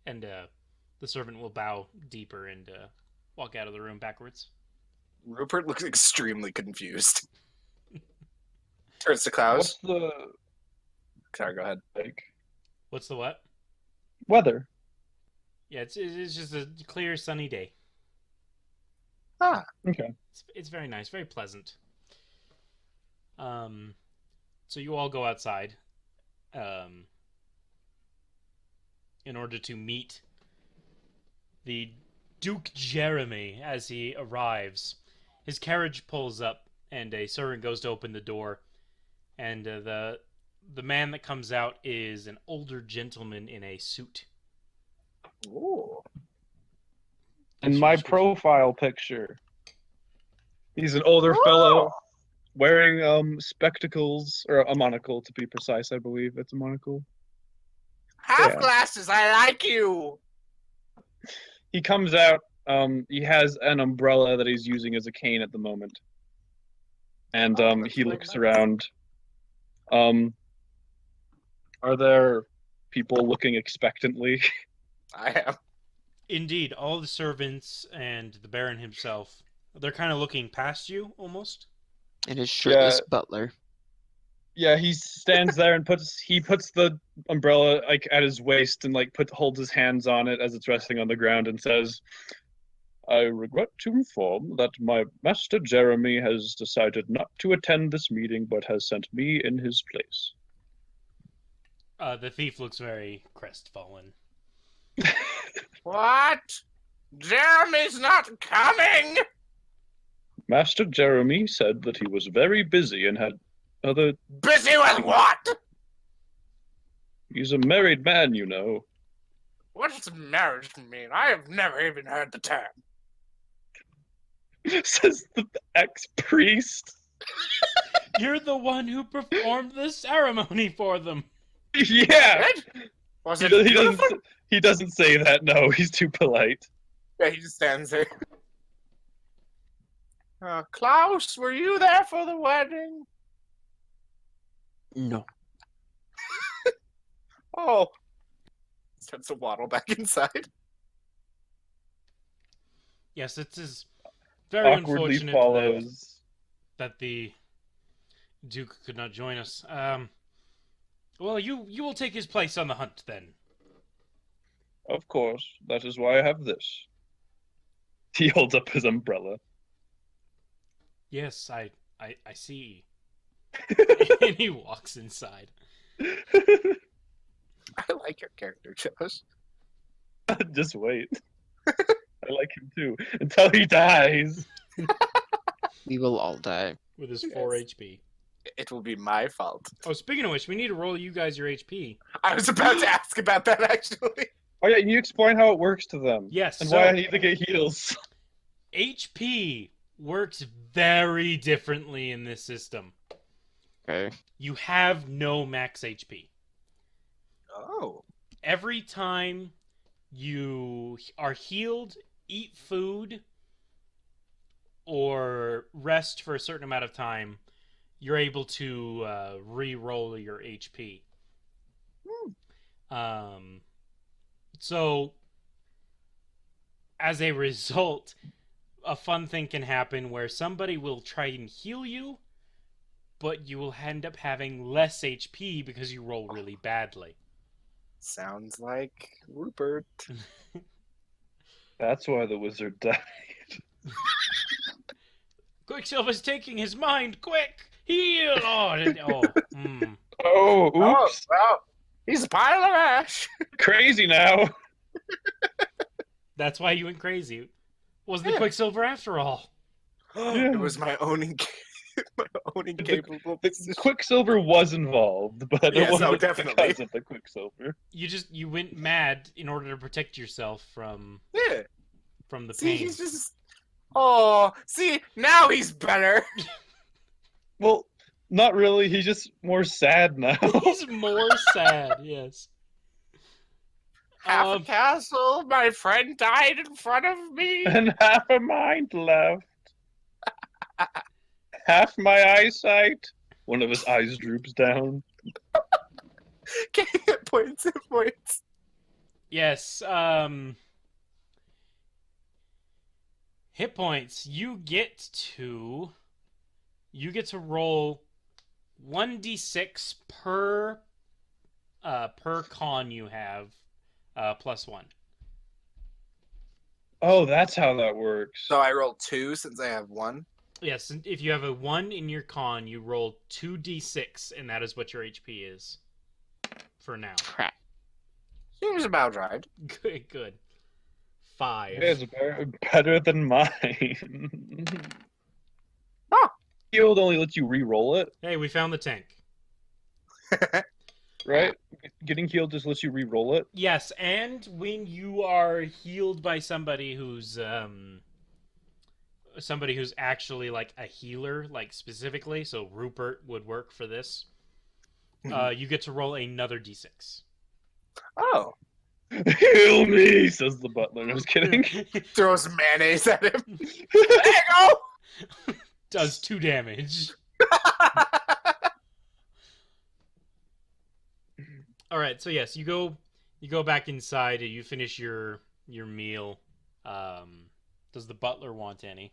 And the servant will bow deeper and walk out of the room backwards. Rupert looks extremely confused. Turns to Klaus. What's the Sorry, go ahead. like What's the what? weather? Yeah, it's just a clear, sunny day. Ah, Okay. It's very nice, very pleasant. So you all go outside, in order to meet the Duke Jeremy as he arrives. His carriage pulls up, and a servant goes to open the door, and the man that comes out is an older gentleman in a suit. ooh. In my profile picture, he's an older fellow wearing spectacles, or a monocle to be precise. I believe it's a monocle. Half Yeah. glasses, I like you. He comes out. He has an umbrella that he's using as a cane at the moment, and that's he very looks nice. around. Are there people looking expectantly? I am. Indeed, all the servants and the Baron himself, they're kind of looking past you, almost. And his shirtless butler. Yeah, he stands there and puts the umbrella like at his waist and like holds his hands on it as it's resting on the ground and says, "I regret to inform that my master Jeremy has decided not to attend this meeting, but has sent me in his place." The thief looks very crestfallen. What? Jeremy's not coming! Master Jeremy said that he was very busy and had other... Busy with what? He's a married man, you know. What does marriage mean? I have never even heard the term. Says the ex-priest. You're the one who performed the ceremony for them. Yeah! Was He, it he beautiful? doesn't, he doesn't say that, no. He's too polite. Yeah, he just stands there. Klaus, were you there for the wedding? No. Oh. Starts to waddle back inside. Yes, it is very Awkwardly unfortunate follows. that the Duke could not join us. Well, you will take his place on the hunt, then. Of course, that is why I have this. He holds up his umbrella. Yes, I see. And he walks inside. I like your character, Josh. Just wait. I like him too. Until he dies. We will all die. With his 4 HP. It will be my fault. Oh, speaking of which, we need to roll you guys your HP. I was about to ask about that, actually. Oh yeah, can you explain how it works to them? Yes, And so why I need to get heals. HP works very differently in this system. Okay. You have no max HP. Oh. Every time you are healed, eat food, or rest for a certain amount of time, you're able to re-roll your HP. So, as a result, a fun thing can happen where somebody will try and heal you, but you will end up having less HP because you roll really badly. Sounds like Rupert. That's why the wizard died. Quicksilver's taking his mind, quick! Heal! Oh. Oh, oops. Oh, well, he's a pile of ash. Crazy now. That's why you went crazy. Was the Yeah. Quicksilver after all? Yeah. It was my own, my own incapable decision. Quicksilver was involved, but Yes, it wasn't no, definitely. because of the Quicksilver. You went mad in order to protect yourself from Yeah. the See, pain. he's just. Oh, see, now he's better. Well, not really. He's just more sad now. He's more sad, yes. Half a castle, my friend died in front of me. And half a mind left. Half my eyesight. One of his eyes droops down. Hit points, hit points. Yes, hit points. You get to roll 1d6 per con you have, +1. Oh, that's how that works. So I rolled 2 since I have 1. Yes, and if you have a 1 in your con, you roll 2d6, and that is what your HP is. For now. Crap. Seems about right. Good. 5. It's better than mine. Huh. Healed only lets you re-roll it, Hey, we found the tank. right? Getting healed just lets you re-roll it. Yes, and when you are healed by somebody who's actually like a healer, like specifically, so Rupert would work for this. You get to roll another d6. Oh. Heal me, says the butler. I was kidding. Throws mayonnaise at him. There you go! Does 2 damage. All right, so yes, you go back inside and you finish your your meal. Does the butler want any?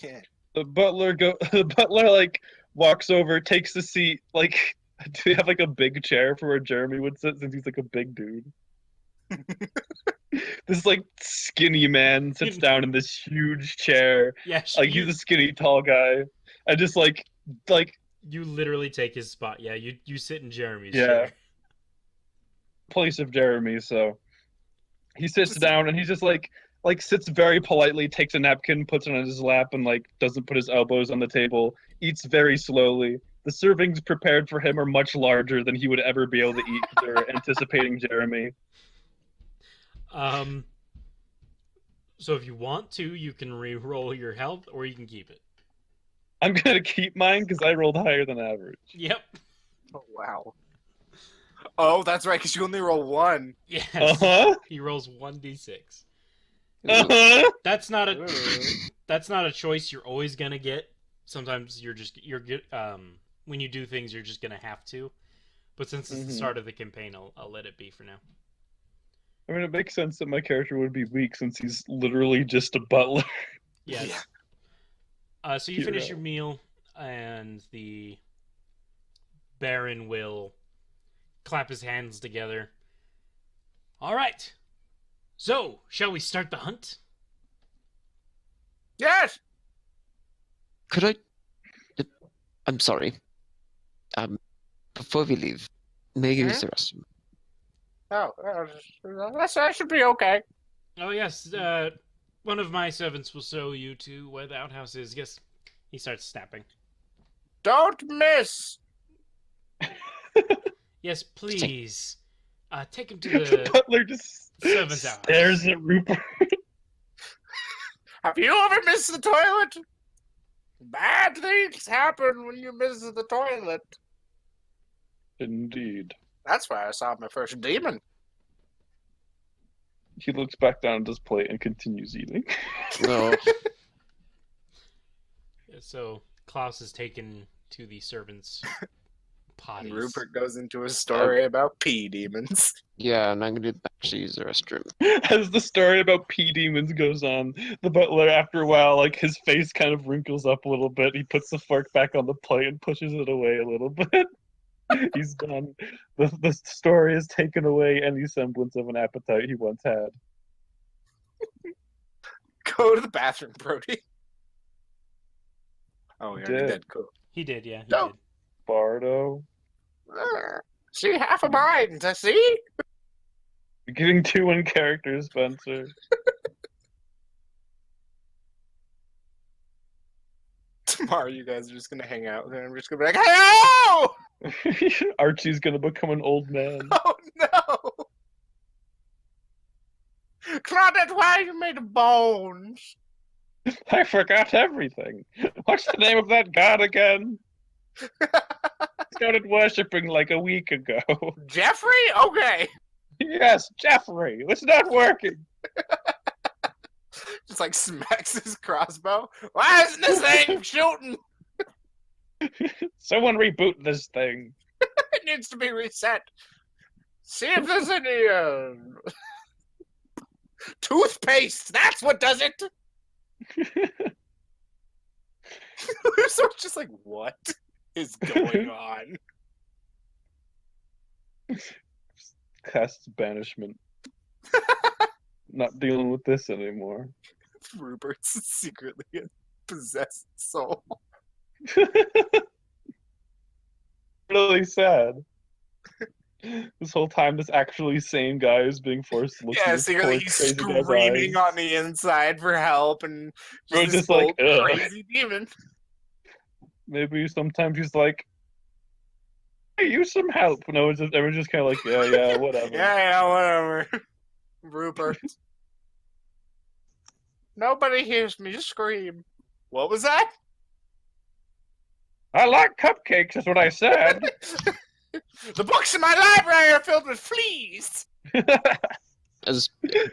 Yeah. The butler like walks over, takes the seat. Like, do we have like a big chair for where Jeremy would sit since he's like a big dude? This like skinny man sits down in this huge chair. Yeah, Like he's a skinny tall guy. I just like you literally take his spot. Yeah, you sit in Jeremy's yeah. chair. Place of Jeremy, so he sits down and he's just like sits very politely, takes a napkin, puts it on his lap, and like doesn't put his elbows on the table, eats very slowly. The servings prepared for him are much larger than he would ever be able to eat. They're anticipating Jeremy. So if you want to, you can re-roll your health, or you can keep it. I'm gonna keep mine because I rolled higher than average. Yep. Oh, wow. Oh, that's right, because you only roll 1. Yes. Uh-huh. He rolls 1d6. Uh-huh. That's not a choice you're always gonna get. Sometimes you're good. When you do things, you're just gonna have to. But since it's the start of the campaign, I'll let it be for now. I mean, it makes sense that my character would be weak since he's literally just a butler. Yes. So you finish your meal, and the Baron will clap his hands together. All right. So, shall we start the hunt? Yes. Could I? I'm sorry. Before we leave, may I use the restroom? Oh, that should be okay. Oh, yes. One of my servants will show you to where the outhouse is. Yes. He starts snapping. Don't miss. Yes, please. Take him to the butler just servant's house. Stares at Rupert. Have you ever missed the toilet? Bad things happen when you miss the toilet. Indeed. That's why I saw my first demon. He looks back down at his plate and continues eating. No. So Klaus is taken to the servants' potties. And Rupert goes into a story about pea demons. Yeah, and I'm gonna actually use the restroom. As the story about pea demons goes on, the butler, after a while, like his face kind of wrinkles up a little bit. He puts the fork back on the plate and pushes it away a little bit. He's done. The story has taken away any semblance of an appetite he once had. Go to the bathroom, Brody. Oh, he already Did. did. Cool. He did, yeah. He No. did. Bardo. See, half of mine. See? You're getting too in character, Spencer. Tomorrow, you guys are just gonna hang out, and I'm just gonna be like, "Hello!" Archie's gonna become an old man. Oh no! Claudette, why you made of bones? I forgot everything. What's the name of that god again? Started worshipping like a week ago. Jeffrey? Okay. Yes, Jeffrey. It's not working. Just like smacks his crossbow. Why isn't this thing shooting? Someone reboot this thing. It needs to be reset. See if there's any toothpaste. That's what does it. So it's just like, what is going on? Casts banishment. Not dealing with this anymore. Rupert's secretly a possessed soul. Really sad. This whole time, this actually sane guy is being forced to look Yeah, at his secretly poor, he's crazy guy's screaming eyes. on the inside for help, and We're just just this like, old ugh. crazy demon. Maybe sometimes he's like, hey, use some help. No, everyone's just kind of like, yeah, whatever. Yeah, whatever. Rupert. Nobody hears me scream. What was that? I like cupcakes, is what I said. The books in my library are filled with fleas. As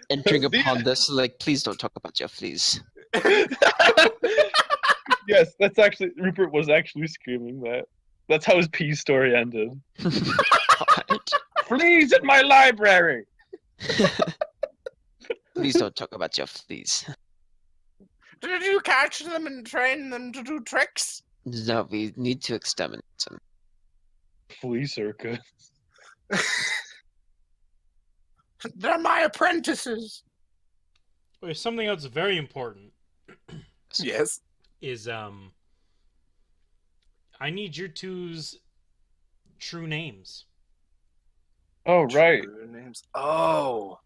entering upon this, like, please don't talk about your fleas. Yes, that's actually, Rupert was actually screaming that. That's how his pea story ended. God. Fleas in my library! Please don't talk about your fleas. Did you catch them and train them to do tricks? No, we need to exterminate them. Flea circus. They're my apprentices. There's something else very important. Yes. Is I need your two's true names. Oh, right. True names. Oh.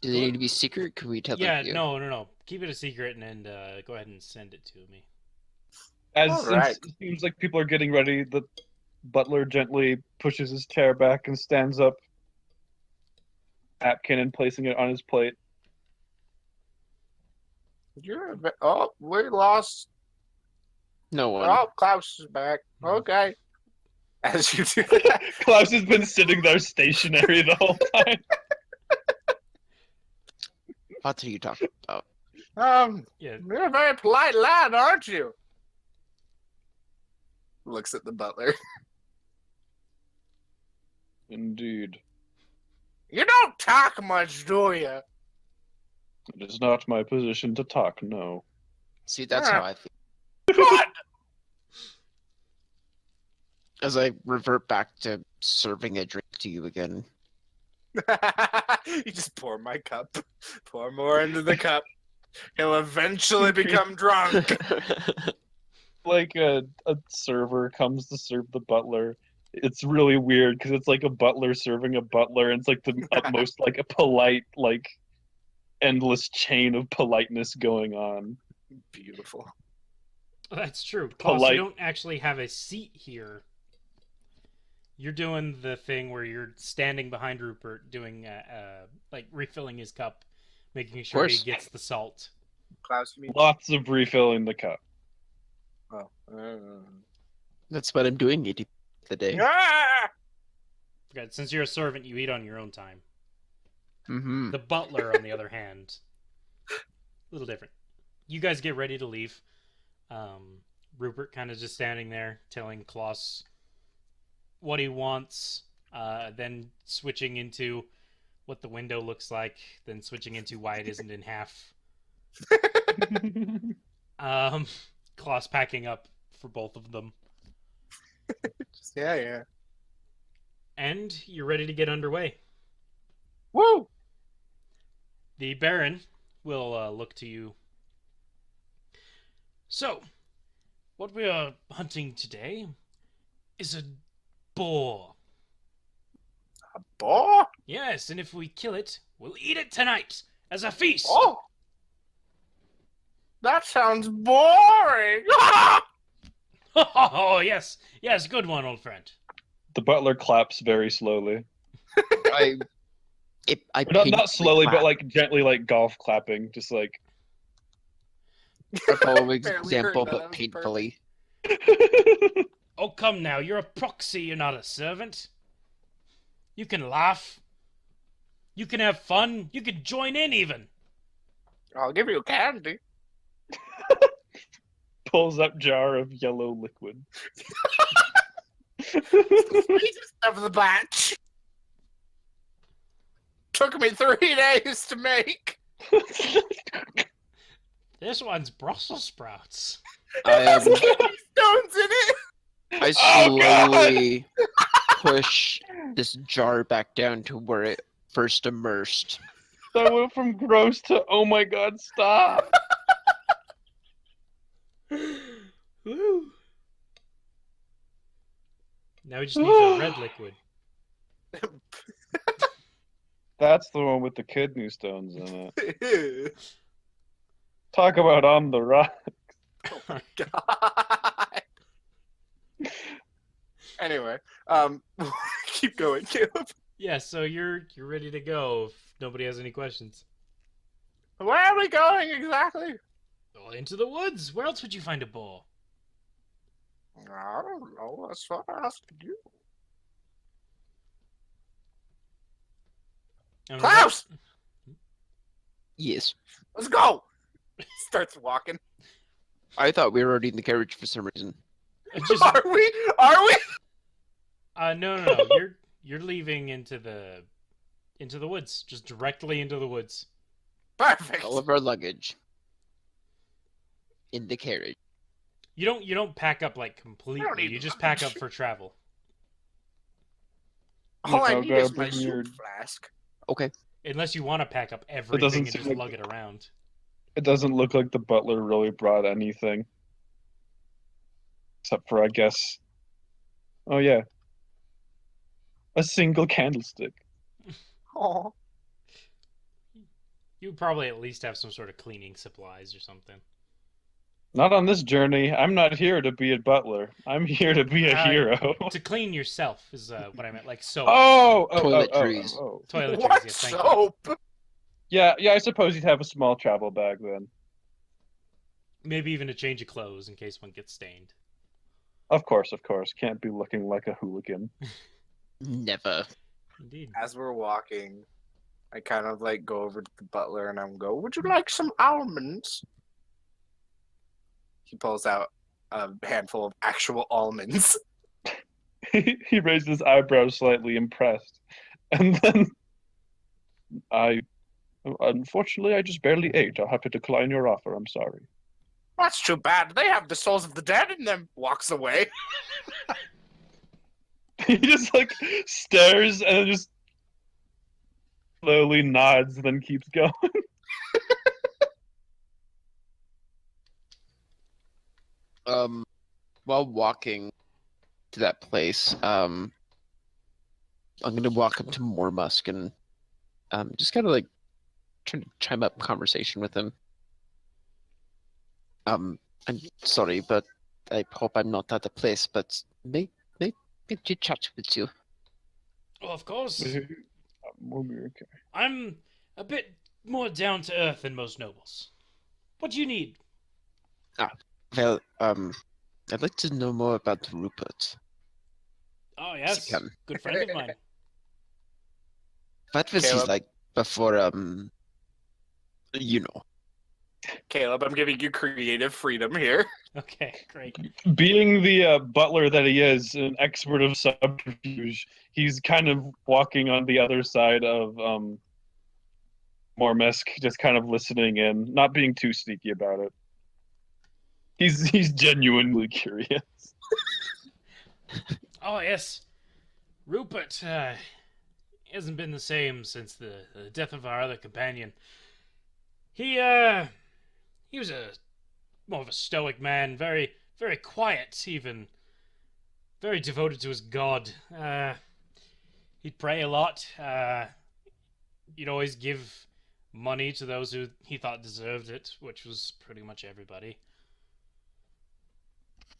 Do they need to be secret? Can we tell Yeah, them? no. Keep it a secret and go ahead and send it to me. As Alright. it seems like people are getting ready, the butler gently pushes his chair back and stands up napkin and placing it on his plate. Oh, we lost. No one. Oh, Klaus is back. Okay. As you do that. Klaus has been sitting there stationary the whole time. What are you talking about? Yeah. You're a very polite lad, aren't you? Looks at the butler. Indeed. You don't talk much, do you? It is not my position to talk, no. See, that's how I feel. What? As I revert back to serving a drink to you again. You just pour my cup. Pour more into the cup. He'll eventually become drunk. Like a server comes to serve the butler. It's really weird because it's like a butler serving a butler, and it's like the utmost like a polite, like endless chain of politeness going on. Beautiful. That's true. Klaus, Polite. you don't actually have a seat here. You're doing the thing where you're standing behind Rupert, doing like refilling his cup, making sure he course. gets the salt. Klaus, you mean? Lots of refilling the cup. Oh. That's what I'm doing 80% of the day. Ah! Forgot, since you're a servant, you eat on your own time. Mm-hmm. The butler, on the other hand, a little different. You guys get ready to leave. Rupert kind of just standing there, telling Klaus what he wants, then switching into what the window looks like, then switching into why it isn't in half. Klaus packing up for both of them. Yeah. And you're ready to get underway. Woo! The Baron will look to you. So, what we are hunting today is a boar. A boar? Yes, and if we kill it, we'll eat it tonight as a feast. Oh! That sounds boring! Oh, yes, good one, old friend. The butler claps very slowly. I Not slowly, but like gently, like golf clapping, just like. I follow Barely example, heard that. but That was painfully. Oh, come now, you're a proxy, you're not a servant. You can laugh. You can have fun. You can join in, even. I'll give you candy. Pulls up jar of yellow liquid. Sweetest of the batch. Took me 3 days to make. This one's Brussels sprouts. I There's kidney stones in it. Oh, slowly push this jar back down to where it first immersed. That went from gross to oh my god, stop! Woo. Now we just need the red liquid. That's the one with the kidney stones in it. Oh Talk about on the rock. my god. Anyway, keep going, Caleb. Yeah, so you're ready to go if nobody has any questions. Where are we going exactly? Well, into the woods. Where else would you find a boar? I don't know. That's what I asked you. And Klaus! Yes. Let's go! Starts walking. I thought we were already in the carriage for some reason. Just, Are we? Are we? no. You're leaving into the woods, just directly into the woods. Perfect. All of our luggage in the carriage. You don't pack up like completely. need You just pack up luggage. for travel. All I No, need gotta is my bring your- soup flask. Okay. Unless you want to pack up everything doesn't and seem just like- lug it around. It doesn't look like the butler really brought anything. Except for, I guess... Oh, yeah. A single candlestick. Oh. You probably at least have some sort of cleaning supplies or something. Not on this journey. I'm not here to be a butler. I'm here to be a hero. To clean yourself is what I meant, like soap. Toiletries. Toiletries, What yes, thank you. soap? Yeah, I suppose you'd have a small travel bag then. Maybe even a change of clothes in case one gets stained. Of course. Can't be looking like a hooligan. Never. Indeed. As we're walking, I kind of like go over to the butler and I'm go, "Would you like some almonds?" He pulls out a handful of actual almonds. He raised his eyebrows slightly impressed. And then unfortunately I just barely ate. I'll have to decline your offer. I'm sorry. That's too bad. They have the souls of the dead in them. Walks away. He just like stares and then just slowly nods and then keeps going. While walking to that place, I'm gonna walk up to Mormusk and just kind of like try to chime up conversation with him. I'm sorry, but I hope I'm not at the place, but may chat with you. Well, of course. We'll be okay. I'm a bit more down to earth than most nobles. What do you need? Well, I'd like to know more about Rupert. Oh, If yes. you can. Good friend of mine. What was he Caleb? like before, you know? Caleb, I'm giving you creative freedom here. Okay, great. Being the butler that he is, an expert of subterfuge, he's kind of walking on the other side of Mormusk, just kind of listening in, not being too sneaky about it. He's genuinely curious. Oh, yes. Rupert hasn't been the same since the death of our other companion. He was more of a stoic man, very, very quiet, even. Very devoted to his god. He'd pray a lot. He'd always give money to those who he thought deserved it, which was pretty much everybody.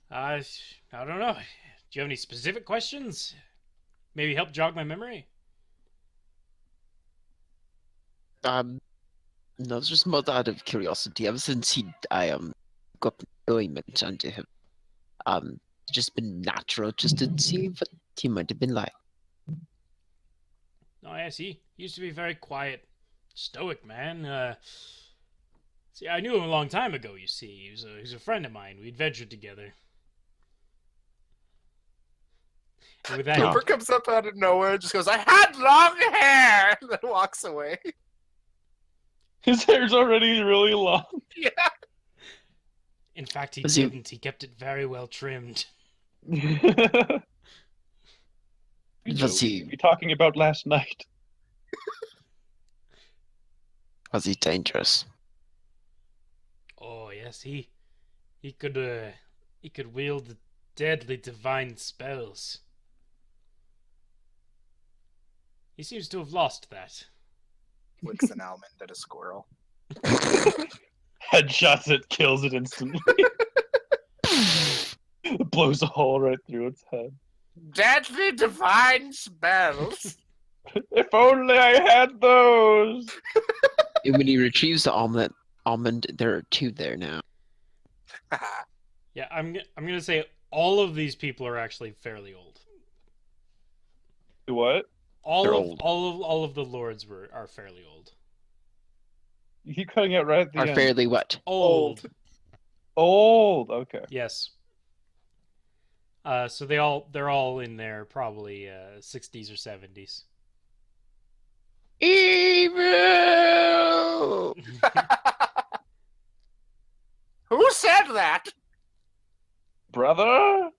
I don't know. Do you have any specific questions? Maybe help jog my memory? No, it's just more out of curiosity. Ever since I got employment under him, it's just been natural just to see what he might have been like. Oh, yes, he used to be a very quiet, stoic man. See, I knew him a long time ago, you see. He was a friend of mine. We adventured together. And with that, Cooper comes up out of nowhere and just goes, "I had long hair!" And then walks away. His hair's already really long. Yeah. in fact, he Was he- didn't. He kept it very well trimmed. Was he You talking about last night? dangerous? Oh, yes, he could wield deadly divine spells. He seems to have lost that. Flicks an almond at a squirrel. Headshots it, kills it instantly. Blows a hole right through its head. Deadly divine spells. If only I had those! And when he retrieves the almond, there are two there now. Yeah, I'm gonna say all of these people are actually fairly old. What? They're old. All of the lords are fairly old. You keep cutting out right at the Are end. fairly what? Old. Old. Okay. Yes. So they're all in their probably 60s or 70s. Evil! Who said that? Brother?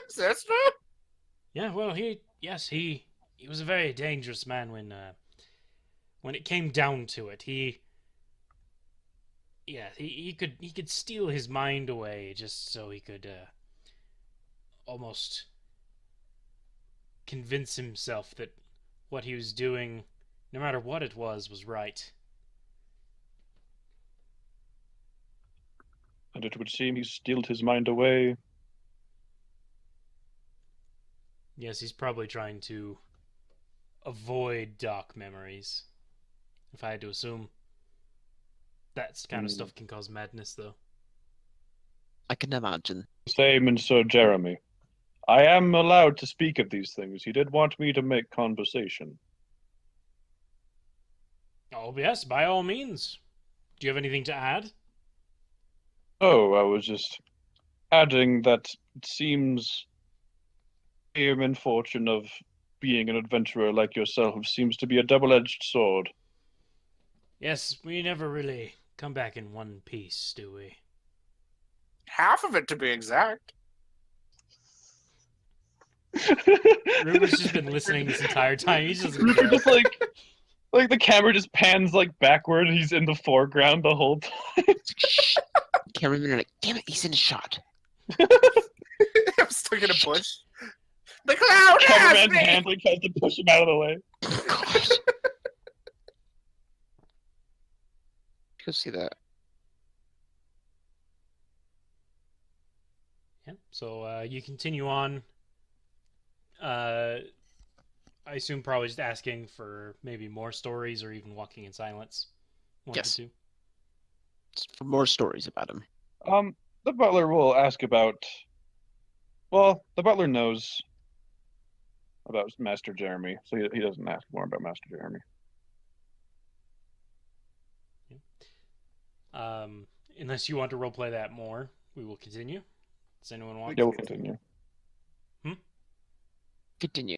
Sister? Yeah, well, he was a very dangerous man when it came down to it. He could steal his mind away just so he could almost convince himself that what he was doing, no matter what it was right. And it would seem he stealed his mind away. Yes, he's probably trying to avoid dark memories. If I had to assume. That kind of stuff can cause madness, though. I can imagine. Same in Sir Jeremy. I am allowed to speak of these things. He did want me to make conversation. Oh, yes, by all means. Do you have anything to add? Oh, I was just adding that it seems fame and fortune of being an adventurer like yourself seems to be a double-edged sword. Yes, we never really come back in one piece, do we? Half of it, to be exact. Rupert's just been listening this entire time. He's just Rupert just like the camera just pans like backward. He's in the foreground the whole time. Shh. Cameraman, like, damn it, he's in a shot. I'm stuck in a bush. The cloud has Cameraman's me! hand like tries to push him out of the way. God. Go see that. Yeah. So you continue on. I assume probably just asking for maybe more stories or even walking in silence. One Yes. to two. Just for more stories about him. The butler will ask about. Well, the butler knows about Master Jeremy, so he doesn't ask more about Master Jeremy. Unless you want to roleplay that more, we will continue. Does anyone want? Yeah, we'll continue. Continue.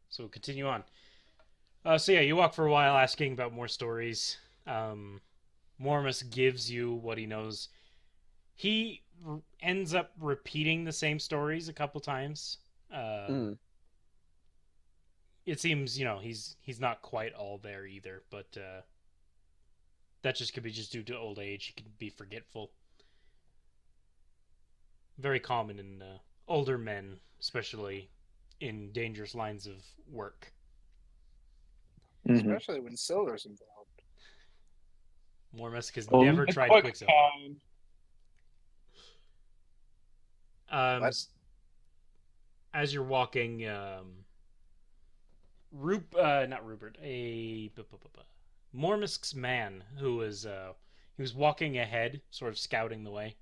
So we'll continue on. So yeah, you walk for a while asking about more stories. Mormus gives you what he knows. He ends up repeating the same stories a couple times. It seems, he's not quite all there either, but that just could be just due to old age. He can be forgetful. Very common in older men, especially in dangerous lines of work. Especially when Silver's involved. Mormusk has never tried Quicksilver. As you're walking, not Rupert, Mormusk's man, who was he was walking ahead, sort of scouting the way,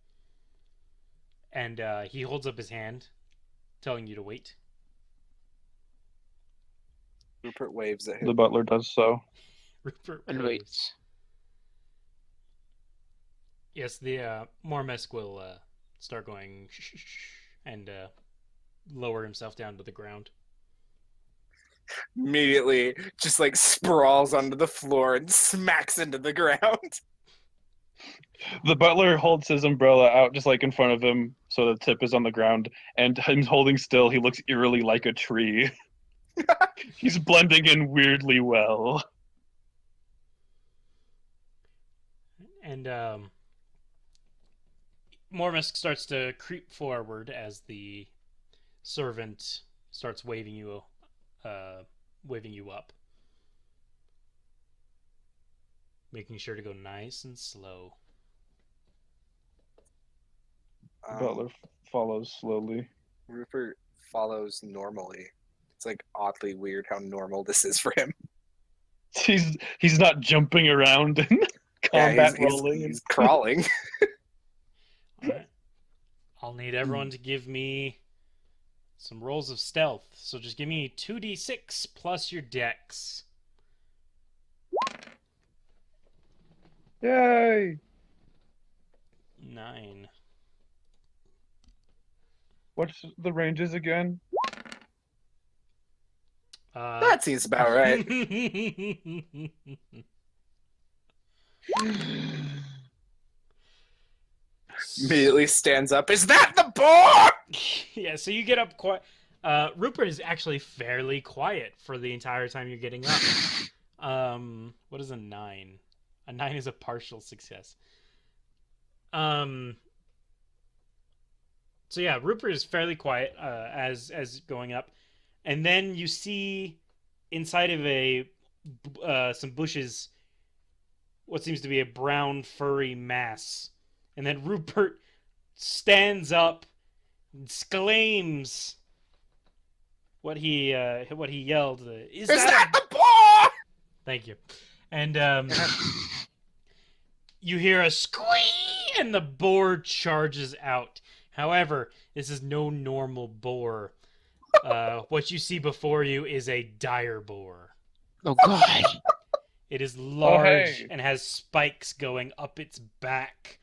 and he holds up his hand, telling you to wait. Rupert waves at him. The butler does so. Rupert And waves. waits. Yes, the Mormusk will start going shh, shh, shh, and lower himself down to the ground. Immediately, just like sprawls onto the floor and smacks into the ground. The butler holds his umbrella out just like in front of him, so the tip is on the ground, and him holding still, he looks eerily like a tree. He's blending in weirdly well. And Mormusk starts to creep forward as the servant starts waving you up, making sure to go nice and slow. The butler follows slowly. Rupert follows normally. It's like oddly weird how normal this is for him. He's not jumping around and combat rolling. He's crawling. All right. I'll need everyone to give me some rolls of stealth. So just give me 2d6 plus your dex. Yay! 9. What's the ranges again? That seems about right. Immediately stands up. Is that the boar? Yeah, so you get up quite. Rupert is actually fairly quiet for the entire time you're getting up. What is a 9? A 9 is a partial success. So yeah, Rupert is fairly quiet as going up, and then you see inside of some bushes what seems to be a brown furry mass, and then Rupert stands up, exclaims what he yelled. Is that the boar? Thank you. And you hear a squee, and the boar charges out. However, this is no normal boar. What you see before you is a dire boar. Oh God! It is large hey. and has spikes going up its back.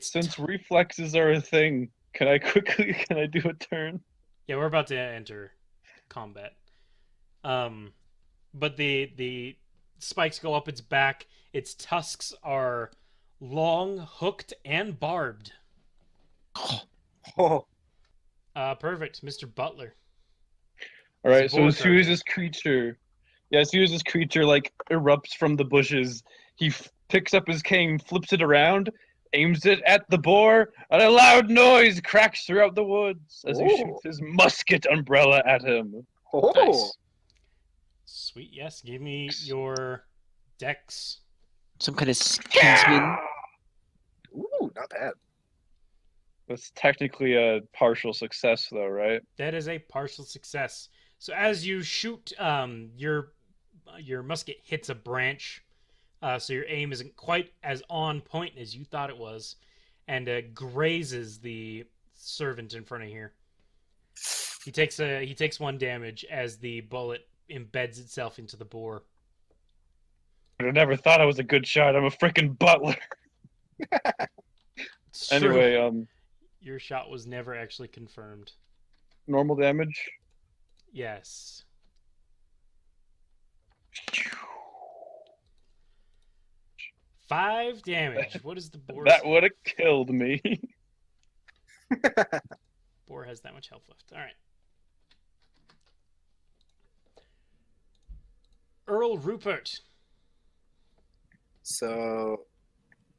Since reflexes are a thing, can I do a turn? Yeah, we're about to enter combat. But the spikes go up its back. Its tusks are long, hooked, and barbed. Oh, Perfect, Mr. Butler. All right, It's a so boar as soon as charger. this creature like erupts from the bushes, he picks up his cane, flips it around, aims it at the boar, and a loud noise cracks throughout the woods as he Oh. shoots his musket umbrella at him. oh. Nice. Sweet, yes. Give me your dex. Some kind of skins. Ooh, not bad. That's technically a partial success, though, right? That is a partial success. So as you shoot, your musket hits a branch, so your aim isn't quite as on point as you thought it was, and grazes the servant in front of here. He takes 1 damage as the bullet embeds itself into the boar. I never thought I was a good shot. I'm a freaking butler. It's true. Anyway, Your shot was never actually confirmed. normal damage. Yes. Five damage. What is the boar? That would have killed me. Boar has that much health left. All right. Earl Rupert. So,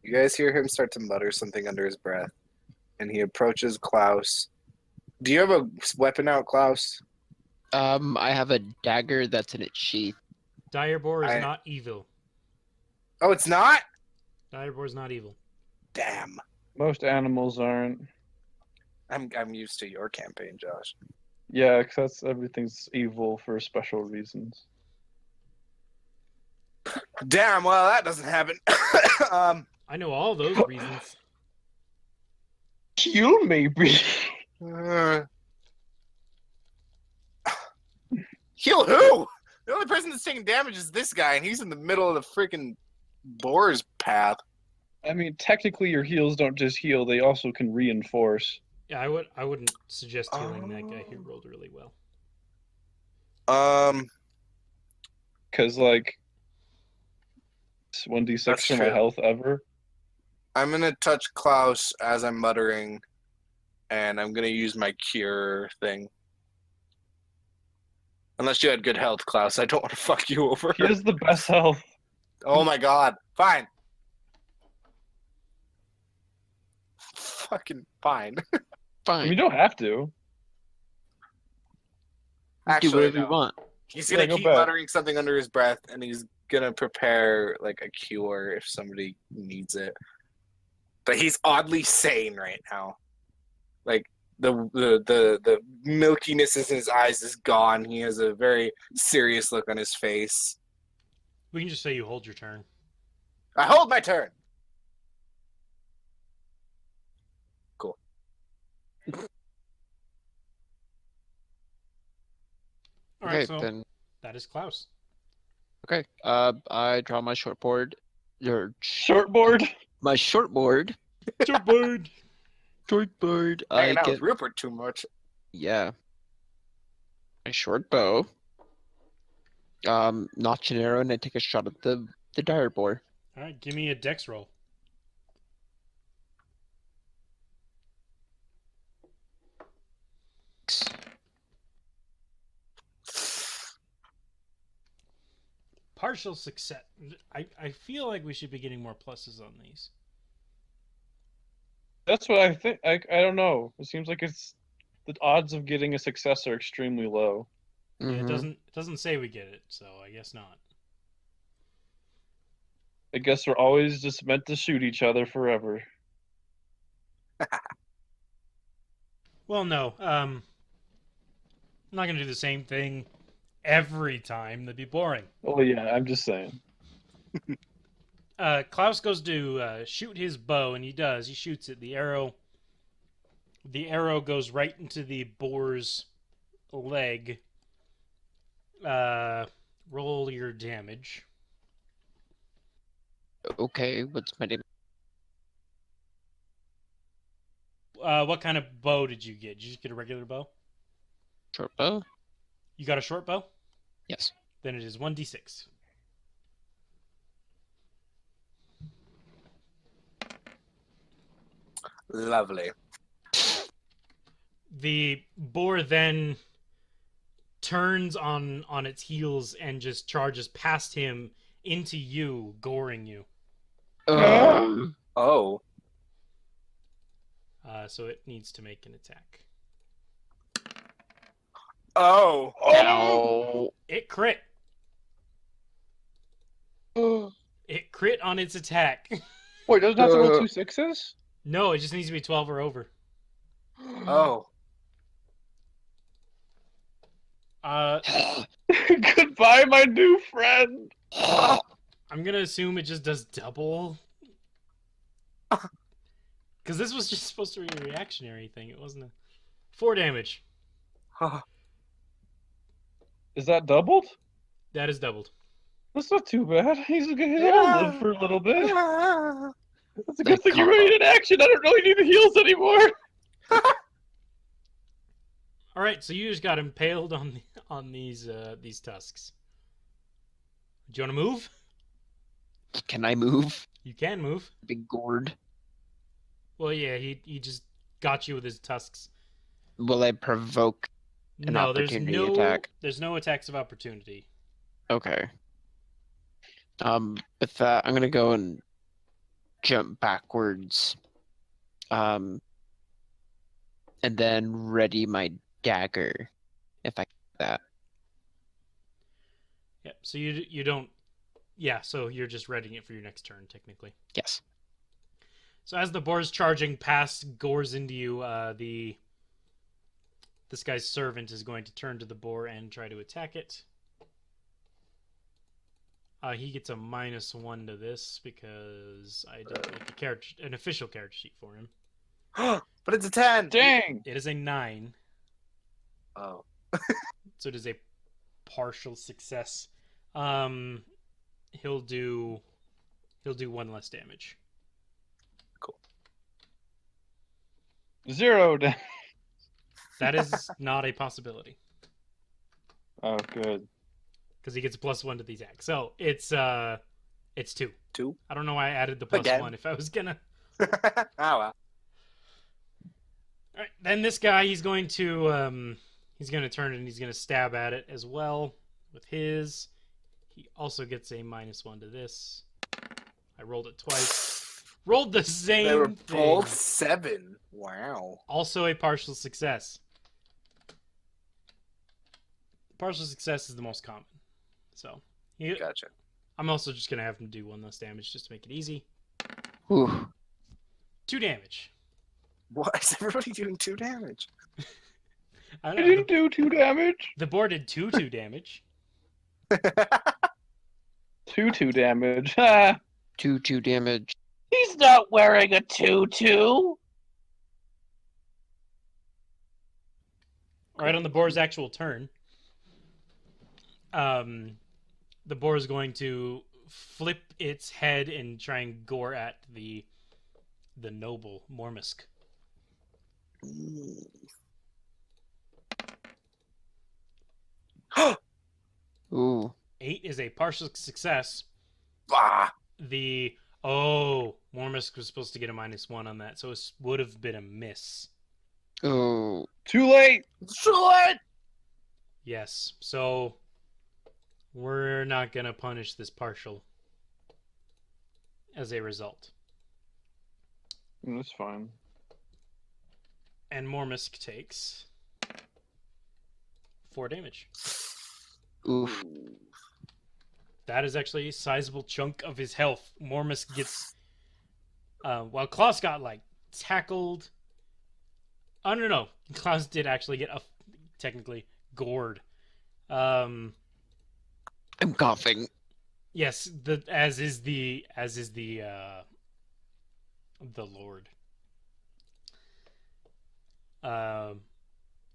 you guys hear him start to mutter something under his breath, and he approaches Klaus. Do you have a weapon out, Klaus? I have a dagger that's in its sheath. Dire boar is not evil. Oh, it's not? Dire boar is not evil. Damn. Most animals aren't. I'm used to your campaign, Josh. Yeah, because everything's evil for special reasons. Damn, well, that doesn't happen. I know all those reasons. Kill me, Heal who? The only person that's taking damage is this guy, and he's in the middle of the freaking boar's path. I mean, technically, your heals don't just heal; they also can reinforce. Yeah, I wouldn't suggest healing that guy who rolled really well. Because like, it's 1d6 That's for my true. health ever. I'm gonna touch Klaus as I'm muttering, and I'm gonna use my cure thing. Unless you had good health, Klaus, I don't want to fuck you over. He has the best health. Oh my god. Fine. Fucking fine. I mean, you Fine. don't have to. Do Actually, whatever you no. want. He's gonna Yeah, go keep back. muttering something under his breath, and he's gonna prepare like a cure if somebody needs it. But he's oddly sane right now. Like the milkiness in his eyes is gone. He has a very serious look on his face. We can just say you hold your turn. I hold my turn. Cool. All right, Okay, so then. that is Klaus. Okay. I draw my shortboard. Or Shortboard. my shortboard. Shortboard. Shortboard. I Hanging out get with Rupert too much. yeah. My short bow. Notch an arrow and I take a shot at the dire boar. All right, give me a dex roll. Partial success. I feel like we should be getting more pluses on these. That's what I think. I don't know. It seems like it's the odds of getting a success are extremely low. Yeah, it Mhm. doesn't say we get it, so I guess not. I guess we're always just meant to shoot each other forever. Well, no. I'm not gonna do the same thing every time. That'd be boring. Oh yeah, I'm just saying. Klaus goes to shoot his bow, and he does. He shoots it. The arrow goes right into the boar's leg. Roll your damage. Okay, what's my damage? What kind of bow did you get? Did you just get a regular bow? Short bow? You got a short bow? Yes. Then it is 1d6. Lovely. The boar then turns on its heels and just charges past him into you, goring you. Oh. So it needs to make an attack. Oh. Ow. It crit. It crit on its attack. Wait, doesn't have to roll 2 6s? No, it just needs to be 12 or over. Oh. Goodbye, my new friend. I'm gonna assume it just does double. Because this was just supposed to be a reactionary thing. It wasn't a... 4 damage. Is that doubled? That is doubled. That's not too bad. He's gonna live for a little bit. That's a good thing you're ready in action. I don't really need the heals anymore. All right, so you just got impaled on these tusks. Do you want to move? Can I move? You can move. Big gourd. Well, yeah, he just got you with his tusks. Will I provoke an opportunity attack? There's no attacks of opportunity. Okay. With that, I'm gonna go and jump backwards. And then ready my dagger, if I get that. Yep. So you don't. Yeah. So you're just readying it for your next turn, technically. Yes. So as the boar's charging past, gores into you, this guy's servant is going to turn to the boar and try to attack it. He gets a -1 to this because I didn't make an official character sheet for him. But it's a 10. Dang. It is a 9, Oh. so it is a partial success. He'll do 1 less damage. 0 damage. That is not a possibility Oh, good. because he gets a +1 to the attack. So it's 2. 2. I don't know why I added the +1 Again. if I was gonna. Oh well. All right, then this guy, he's going to turn and he's going to stab at it as well with his. He also gets a -1 to this. I rolled it twice. Rolled the same They were thing. both 7. Wow. Also a partial success. Partial success is the most common. So Gotcha. I'm also just going to have him do 1 less damage just to make it easy. Whew. 2 damage. What is everybody doing 2 damage? I I don't know. didn't do 2 damage. The boar did 2 damage. 2 damage. Ha. 2 damage. He's not wearing a tutu. Right on the boar's actual turn, the boar is going to flip its head and try and gore at the noble Mormusk. Ooh. 8 is a partial success. Bah! Mormisk was supposed to get a -1 on that, so it would have been a miss. Oh, Too late. Too late. Yes, so we're not gonna punish this partial as a result. That's fine. And Mormisk takes 4 damage. oof. That is actually a sizable chunk of his health. Mormisk gets... while Klaus got, like, tackled... Oh, no. Klaus did actually get, technically, gored. I'm coughing. Yes, as is the Lord.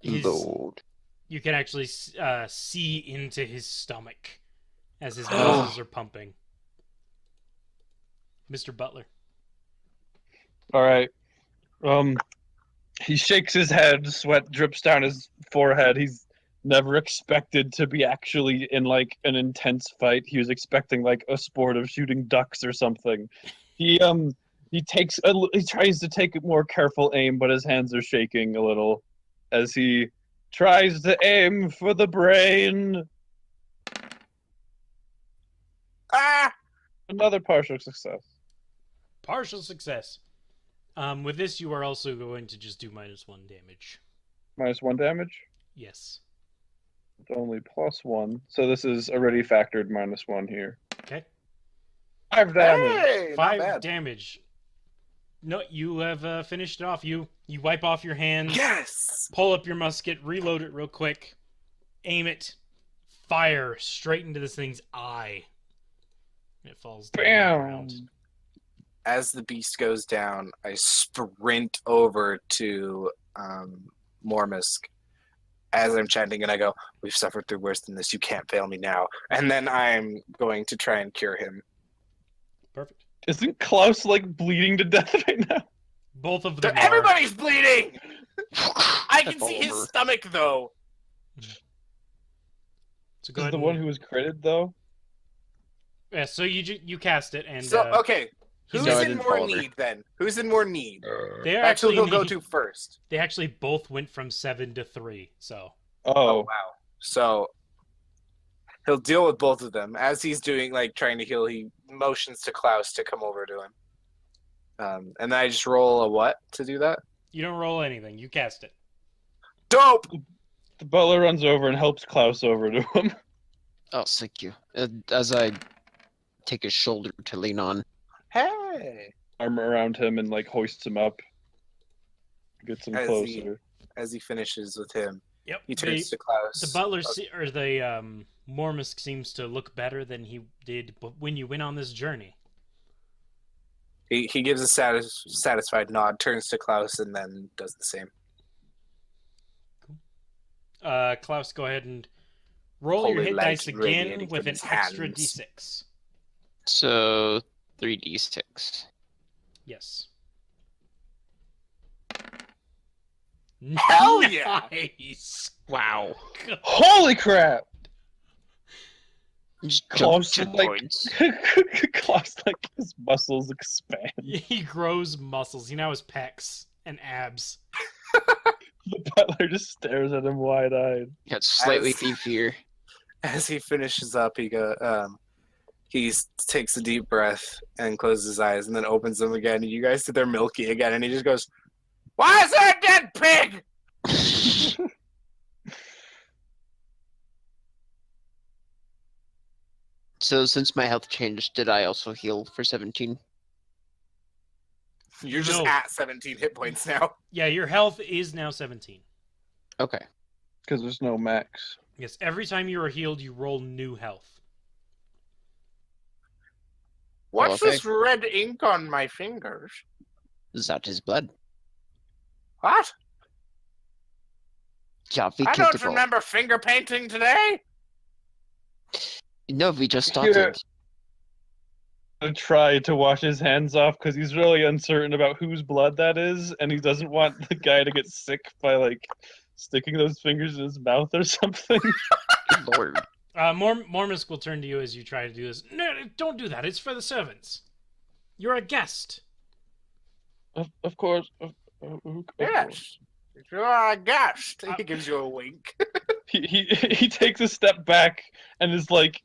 Lord. You can actually see into his stomach as his muscles are pumping. Mr. Butler. All right. He shakes his head. Sweat drips down his forehead. He's never expected to be actually in like an intense fight. He was expecting like a sport of shooting ducks or something. He tries to take a more careful aim, but his hands are shaking a little as he tries to aim for the brain. Ah! Another partial success. Partial success. With this, you are also going to just do -1 damage. -1 damage. Yes. It's only +1, so this is already factored -1 here. Okay. 5 damage. Hey, not 5 bad. damage. No, you have finished it off. You wipe off your hands. Yes! Pull up your musket, reload it real quick, aim it, fire straight into this thing's eye. And it falls down on the ground. Bam. As the beast goes down, I sprint over to Mormisk as I'm chanting, and I go, "We've suffered through worse than this. You can't fail me now." And then I'm going to try and cure him. Perfect. Isn't Klaus like bleeding to death right now? Both of them are. Everybody's bleeding. I can see his Bummer. stomach though. So go Is ahead the and... one who was critted though? Yeah, so you cast it, and So, okay. Who's No, I in didn't more follow her. need then? Who's in more need? they That's who actually he'll go need- to first. They actually both went from 7 to 3. So Oh, Oh, wow. So he'll deal with both of them. As he's doing, like, trying to heal, he motions to Klaus to come over to him. And then I just roll a what to do that? you don't roll anything. You cast it. Dope! the butler runs over and helps Klaus over to him. Oh, thank you. As I take his shoulder to lean on. Hey! Arm around him and like hoists him up. Gets him As closer. As he finishes with him, Yep. he turns to Klaus. The butler or the Mormisk seems to look better than he did when you went on this journey. He gives a satisfied nod, turns to Klaus, and then does the same. Klaus, go ahead and roll Holy your hit light dice again radiating with from an his extra hands. d6. So 3d6. Yes. Hell yeah! Nice. Wow. Holy crap! Just Klaus jump 2 like points. Klaus like his muscles expand. He grows muscles. He now has pecs and abs. The butler just stares at him wide-eyed. Got slightly As- beefier. As he finishes up, he takes a deep breath and closes his eyes, and then opens them again. And you guys see they're milky again, and he just goes, "Why is there a dead pig?" So since my health changed, did I also heal for 17? You're just No. at 17 hit points now. Yeah, your health is now 17. Okay. Because there's no max. Yes, every time you are healed, you roll new health. What's okay. this red ink on my fingers? Is that his blood? What? Yeah, we I killed don't the ball. remember finger painting today. No, we just Yeah. started. To try to wash his hands off because he's really uncertain about whose blood that is, and he doesn't want the guy to get sick by like sticking those fingers in his mouth or something. Good lord. Mormisk will turn to you as you try to do this. No, don't do that. It's for the servants. You're a guest. Of course. Yes. You are a guest. He gives you a wink. He takes a step back and is like,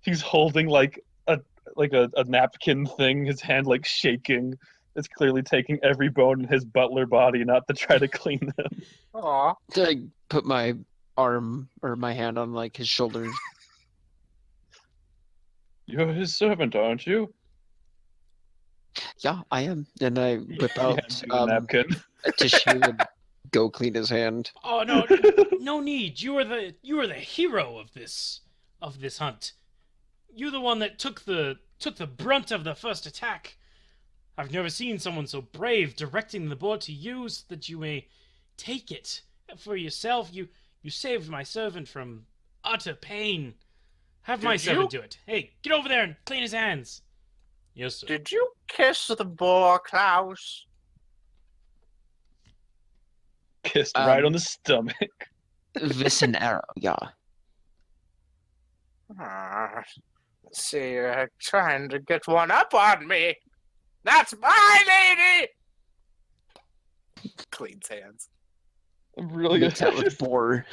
he's holding like a napkin thing. His hand like shaking. It's clearly taking every bone in his butler body not to try to clean them. Aw. I put my arm or my hand on like his shoulder. You're his servant, aren't you? Yeah, I am. And I whip out Hands you the napkin. a tissue and go clean his hand. Oh no, no need. You are the hero of this hunt. You're the one that took the brunt of the first attack. I've never seen someone so brave, directing the boar to you so that you may take it for yourself. You saved my servant from utter pain. Have my servant do it. Hey, get over there and clean his hands. Yes, sir. Did you kiss the boar, Klaus? Kissed right on the stomach. With an arrow, yeah. Let's see, you're trying to get one up on me. That's my lady! Cleans hands. I'm really Makes out with boar.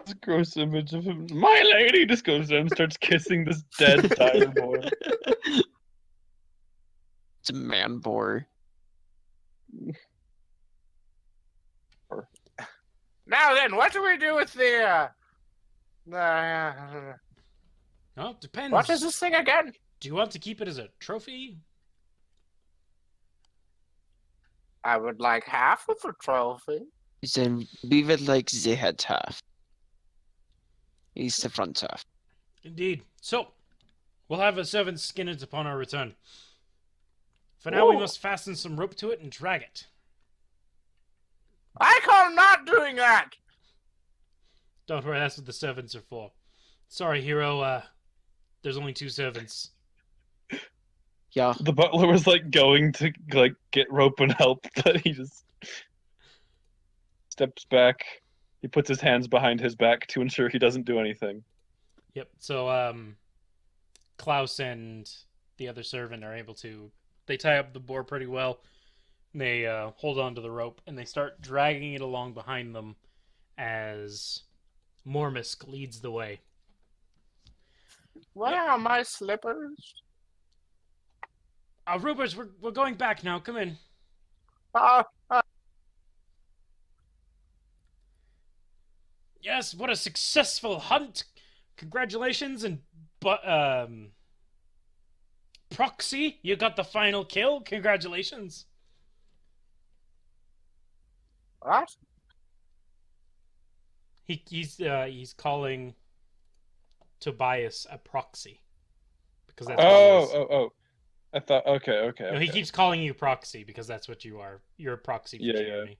This gross image of him. My lady just goes down and starts kissing this dead tiger boy. It's a man boar. Now then, what do we do with the Well, it depends. what is this thing again? Do you want to keep it as a trophy? I would like half of a trophy. Then leave it like the head half. He's the front half. Indeed. So, we'll have a servant skin it upon our return. For now, we Ooh. must fasten some rope to it and drag it. I call not doing that! Don't worry, that's what the servants are for. Sorry, hero, there's only 2 servants. Yeah. The butler was like going to like get rope and help, but he just steps back. He puts his hands behind his back to ensure he doesn't do anything. Yep, so, Klaus and the other servant are able to... They tie up the boar pretty well. They hold on to the rope, and they start dragging it along behind them as Mormisk leads the way. Where are my slippers? Rupert, we're going back now. Come in. Yes, what a successful hunt! Congratulations, and Proxy, you got the final kill. Congratulations. What? He's calling Tobias a proxy because that's what he is. Oh. I thought okay. No, he keeps calling you proxy because that's what you are. You're a proxy for Jeremy.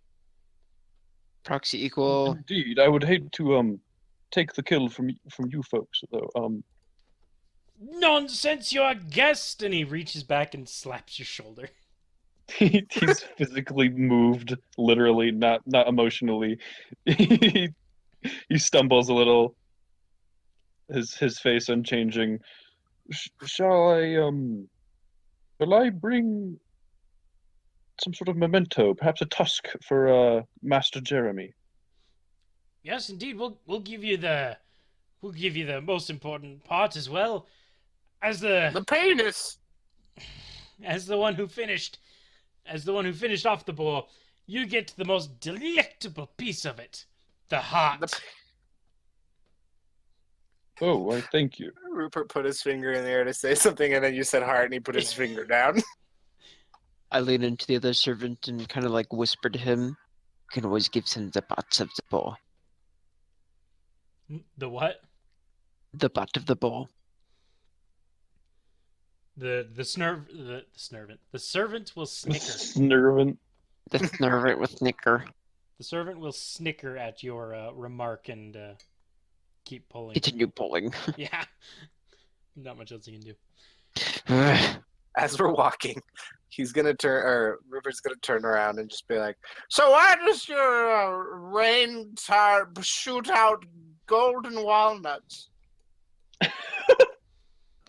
Proxy equal. Indeed, I would hate to take the kill from you folks though. Nonsense, you're a guest! And he reaches back and slaps your shoulder. He's physically moved, literally, not emotionally. He stumbles a little, his face unchanging. Shall I bring some sort of memento, perhaps a tusk for Master Jeremy? Yes, indeed. We'll give you the most important part as well, as The penis! as the one who finished off the boar. You get the most delectable piece of it, the heart. Oh, why, thank you. Rupert put his finger in the air to say something, and then you said heart, and he put his finger down. I lean into the other servant and kind of like whisper to him. You can always give him the butts of the boar. The what? The butt of the boar. The servant will snicker. Snervant. The servant with snicker. The servant will snicker at your remark and keep pulling. Continue pulling. Yeah. Not much else you can do. As we're walking, Rupert's gonna turn around and just be like, So why does your rain tarp shoot out golden walnuts.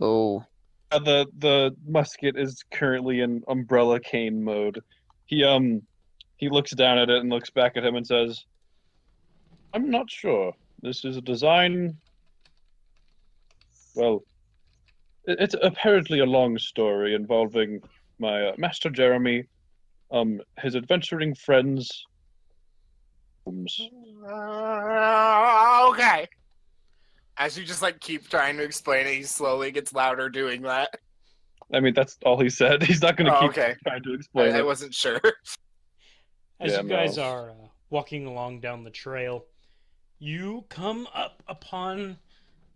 Oh, The musket is currently in umbrella cane mode. He looks down at it and looks back at him and says, "I'm not sure. This is a design. Well, it's apparently a long story involving my Master Jeremy, his adventuring friends. Okay. As you just like keep trying to explain it, he slowly gets louder doing that. I mean, that's all he said. He's not going to keep Okay. trying to explain I it. wasn't sure. As Yeah, you guys no. are walking along down the trail, you come up upon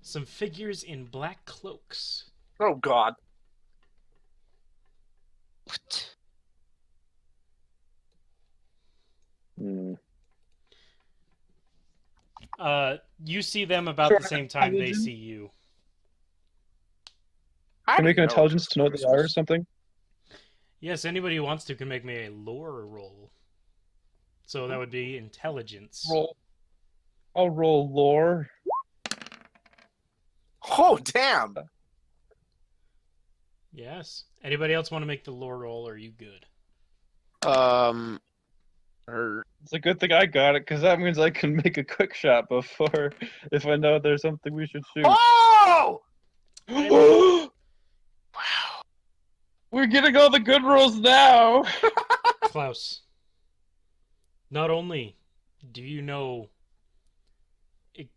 some figures in black cloaks. Oh God. what? Hmm. You see them about Sure, the same time they intelligence? see you. I Can we make an didn't know intelligence it to know what was they are or Christmas. something? Yes, anybody who wants to can make me a lore roll. So that would be intelligence. Roll. I'll roll lore. Oh damn. Yes. Anybody else want to make the lore roll, or are you good? It's a good thing I got it, because that means I can make a quick shot before, if I know there's something we should shoot. Oh! Wow. We're getting all the good rolls now! Klaus, not only do you know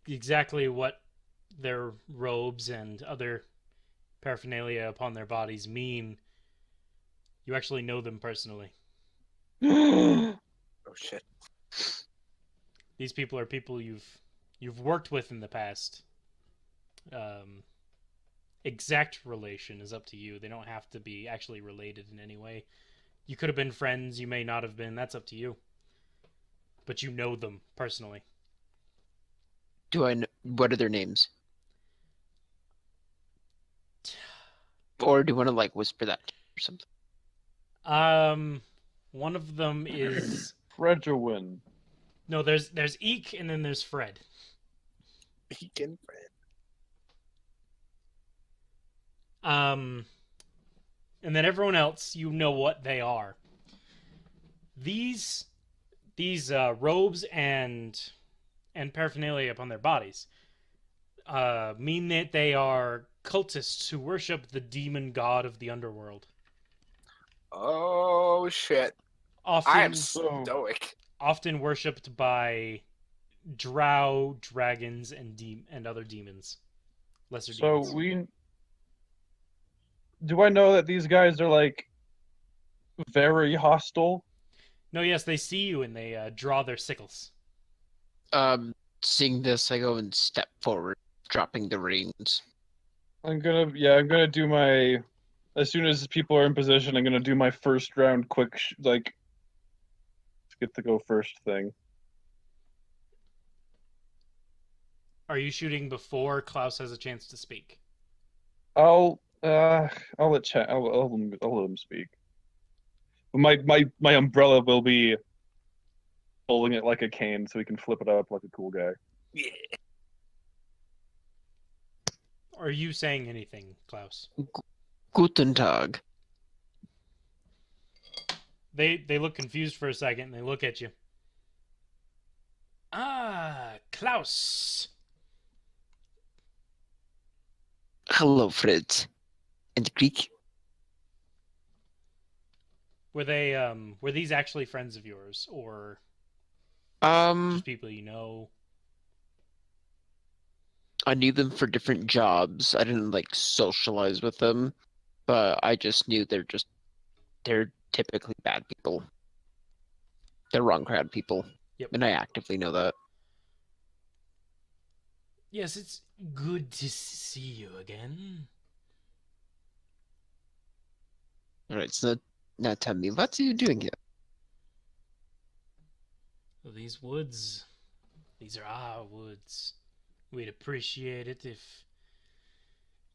exactly what their robes and other paraphernalia upon their bodies mean, you actually know them personally. Oh shit. These people are people you've worked with in the past. Exact relation is up to you. They don't have to be actually related in any way. You could have been friends, you may not have been. That's up to you. But you know them personally. What are their names? Or do you want to like whisper that or something? One of them is Fredgerwin. no. There's Eek, and then there's Fred. He can friend. And then everyone else, you know what they are. These robes and paraphernalia upon their bodies mean that they are cultists who worship the demon god of the underworld. Oh shit. I Often, am stoic. often worshipped by drow, dragons, and other demons, lesser So demons. do I know that these guys are like very hostile? No, yes, they see you and they draw their sickles. Seeing this, I go and step forward, dropping the reins. I'm gonna do my, as soon as people are in position, I'm gonna do my first round quick, get to go first thing. Are you shooting before Klaus has a chance to speak? I'll let chat. I'll let him speak. My umbrella will be holding it like a cane, so he can flip it up like a cool guy. Yeah. Are you saying anything, Klaus? Guten Tag. They look confused for a second and they look at you. Ah, Klaus. Hello, Fred. And Greek. Were these actually friends of yours or just people you know? I knew them for different jobs. I didn't like socialize with them, but I just knew they're typically bad people. They're wrong crowd people. Yep. And I actively know that. Yes, it's good to see you again. Alright, so now tell me, what are you doing here? These woods, these are our woods. We'd appreciate it if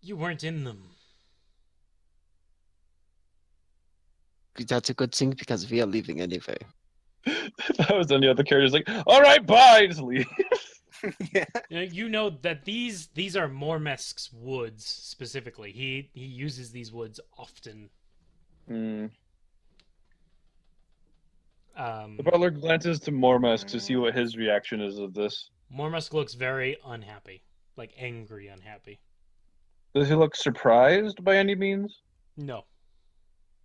you weren't in them. That's a good thing because we are leaving anyway. If I was any other characters, like, all right, bye, just leave. Yeah. You know that these are Mormesk's woods specifically. He uses these woods often. Hmm. Um, The butler glances to Mormusk to see what his reaction is of this. Mormesk looks very unhappy, like angry unhappy. Does he look surprised by any means? No,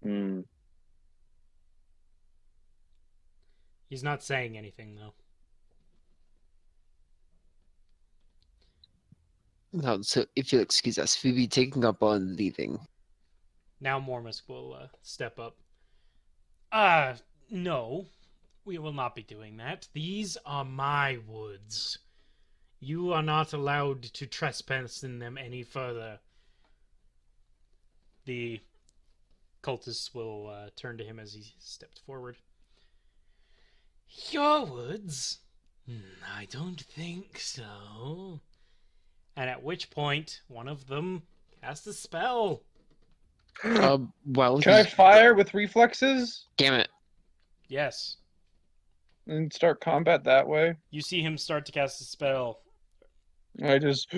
Hmm. he's not saying anything though. No, so if you'll excuse us, we'll be taking up on leaving. Now Mormesk will step up. No, we will not be doing that. These are my woods. You are not allowed to trespass in them any further. The cultists will turn to him as he stepped forward. Your woods? I don't think so. And at which point, one of them cast a spell. Well, Can I fire with reflexes damn it. Yes. and start combat that way? You see him start to cast a spell. I just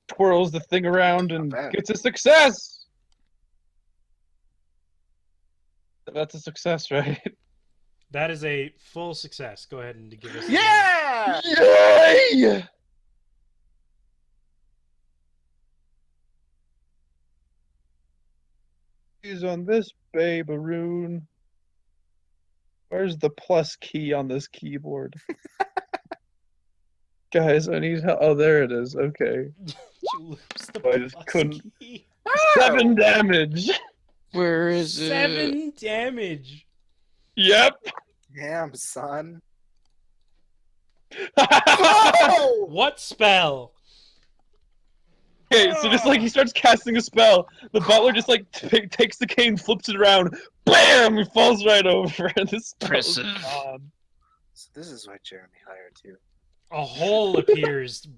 twirls the thing around and Not bad. gets a success. That's a success, right? That is a full success. Go ahead and give us. Yeah! Yay! He's on this babaroon. Where's the plus key on this keyboard? Guys, I need help. Oh, there it is. Okay. You lose the I just plus couldn't- key. 7 damage. Where is it? 7 damage. Yep. Damn, son. Oh! What spell? Okay, so just like he starts casting a spell, the butler just like takes the cane, flips it around, bam! He falls right over, and the spell's Impressive. gone. So this is why Jeremy hired you. A hole appears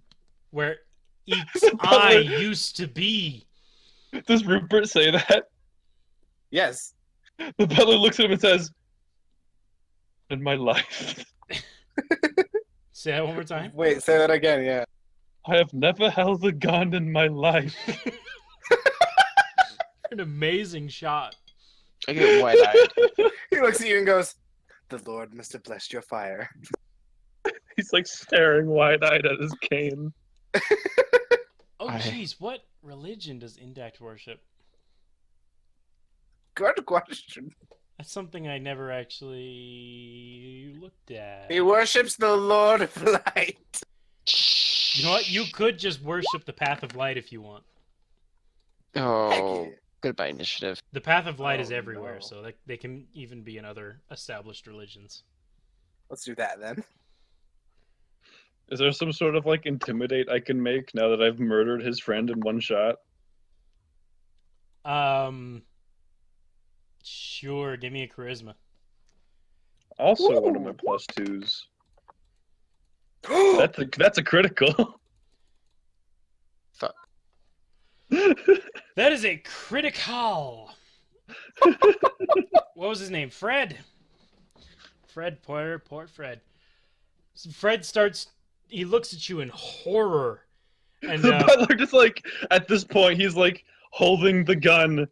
where Eek's The butler- eye used to be. Does Rupert say that? Yes. The butler looks at him and says, "In my life, Say that one more time. Wait, say that again, yeah. I have never held a gun in my life." An amazing shot. I get wide-eyed. He looks at you and goes, "The Lord must have blessed your fire." He's like staring wide-eyed at his cane. Oh, I- jeez, what religion does Indact worship? Good question. That's something I never actually looked at. He worships the Lord of Light. You know what? You could just worship the Path of Light if you want. Oh, Heck yeah. goodbye, initiative. The Path of Light is Oh, everywhere, no. so they can even be in other established religions. Let's do that then. Is there some sort of like intimidate I can make now that I've murdered his friend in one shot? Sure. Give me a charisma. Also one of my plus twos. That's a critical. Fuck. That is a critical. What was his name? Fred. Fred Poirier, poor Fred. So Fred starts. He looks at you in horror, and The butler just like at this point he's like holding the gun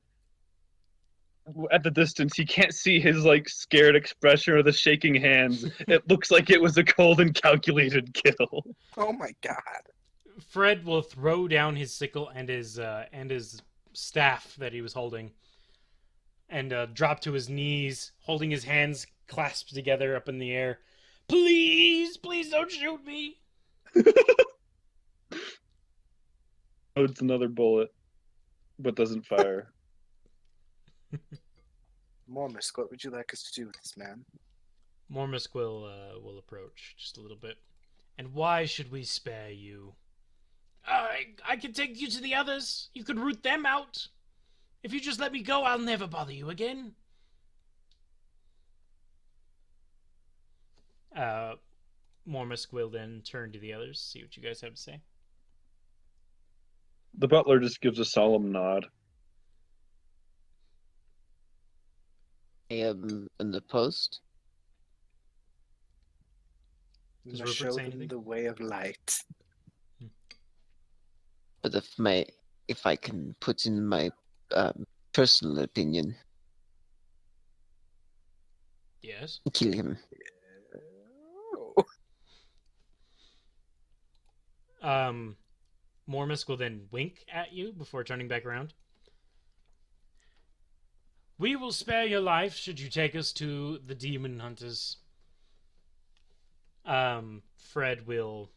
at the distance. He can't see his like scared expression or the shaking hands. It looks like it was a cold and calculated kill. Oh my god. Fred will throw down his sickle and his staff that he was holding, and drop to his knees, holding his hands clasped together up in the air. Please, please don't shoot me. Oh, it's another bullet, but doesn't fire. Mormisk, what would you like us to do with this man? Mormisk will approach just a little bit. And why should we spare you? I can take you to the others. You could root them out. If you just let me go, I'll never bother you again. Mormisk will then turn to the others, see what you guys have to say. The butler just gives a solemn nod. I am in the post. Does Must Rupert show say them anything? the way of light. But if I can put in my personal opinion, Yes. kill him. Mormisk will then wink at you before turning back around. We will spare your life should you take us to the demon hunters. Fred will.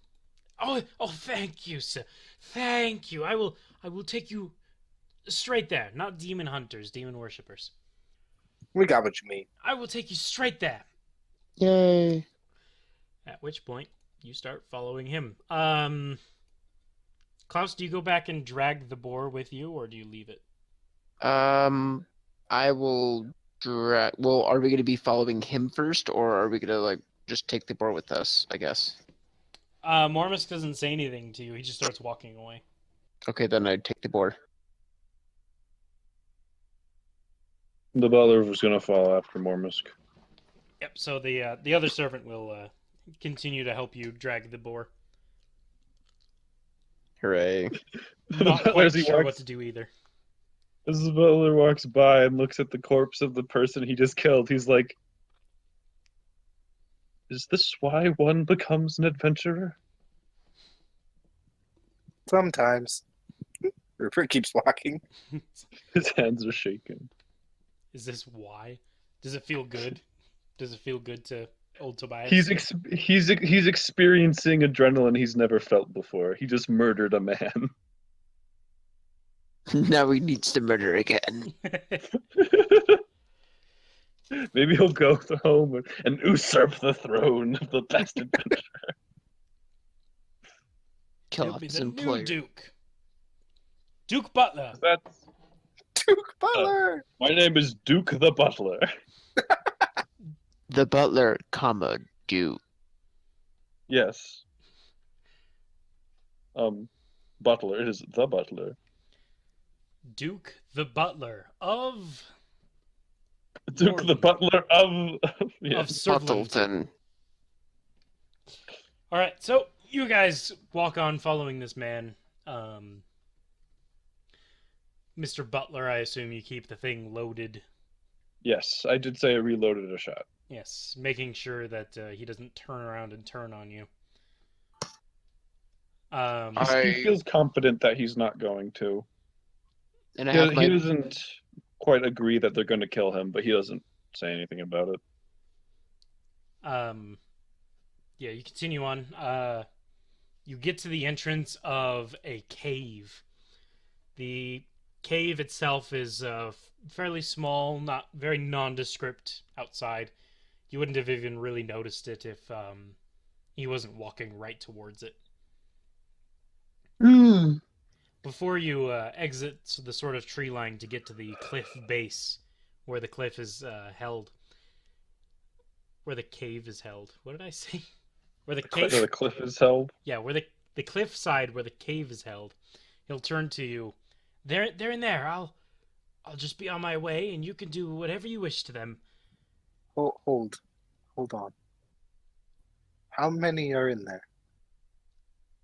Oh, thank you, sir. Thank you. I will take you straight there. Not demon hunters, demon worshippers. We got what you mean. I will take you straight there. Yay! At which point, you start following him. Klaus, do you go back and drag the boar with you, or do you leave it? I will drag. Well, are we going to be following him first, or are we going to like just take the boar with us? I guess. Mormisk doesn't say anything to you. He just starts walking away. Okay, then I'd take the boar. The butler was gonna follow after Mormisk. Yep. So the other servant will continue to help you drag the boar. Hooray! Not As quite he sure walks- what to do either. As the butler walks by and looks at the corpse of the person he just killed, he's like, "Is this why one becomes an adventurer?" Sometimes. Rupert keeps walking. His hands are shaking. Is this why? Does it feel good? Does it feel good to old Tobias? He's experiencing adrenaline he's never felt before. He just murdered a man. Now he needs to murder again. Maybe he'll go home and usurp the throne of the best adventurer. Kill He'll off be his the employer. new Duke. Duke Butler. That's Duke Butler! my name is Duke the Butler. The butler, comma, Duke. Yes. Butler. It is the Butler. Duke the Butler of Duke the Moldlen. Butler of yeah. of Servland. Bottleton. All right, so you guys walk on following this man. Mr. Butler, I assume you keep the thing loaded. Yes, I did say I reloaded a shot. Yes, making sure that he doesn't turn around and turn on you. He feels confident that he's not going to. And I have He my doesn't quite agree that they're going to kill him, but he doesn't say anything about it. Yeah, you continue on. You get to the entrance of a cave. The cave itself is fairly small, not very nondescript outside. You wouldn't have even really noticed it if he wasn't walking right towards it. Before you exit the sort of tree line to get to the cliff base, where the cliff is held, where the cave is held. What did I say? Where the cave? Where the cliff is held. Yeah, where the cliff side where the cave is held. He'll turn to you. They're in there. I'll just be on my way, and you can do whatever you wish to them. Hold on. How many are in there?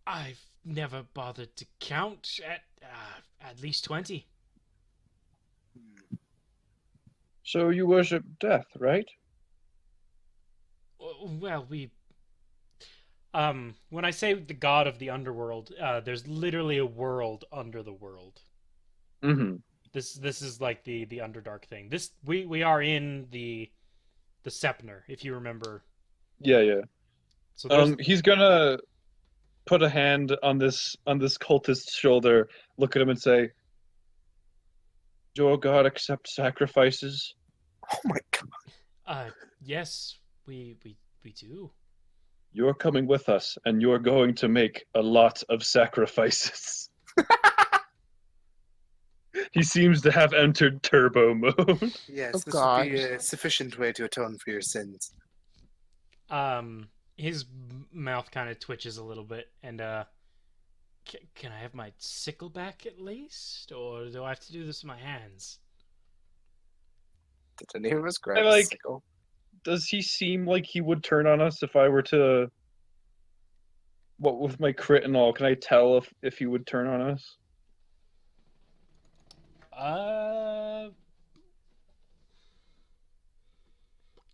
I've never bothered to count. At least 20. So you worship death, right? Well, when I say the god of the underworld, there's literally a world under the world. Mm-hmm. This is like the Underdark thing. We are in the Sepner, if you remember. Yeah. So he's gonna put a hand on this cultist's shoulder, look at him, and say, "Your god accept sacrifices?" Oh my god. Yes, we do. You're coming with us, and you're going to make a lot of sacrifices. He seems to have entered turbo mode. Yes, Oh, this would be God. a sufficient way to atone for your sins. His mouth kind of twitches a little bit, and can I have my sickle back at least, or do I have to do this with my hands? Did any of us grab I like- a sickle? Does he seem like he would turn on us if I were to what with my crit and all, can I tell if he would turn on us?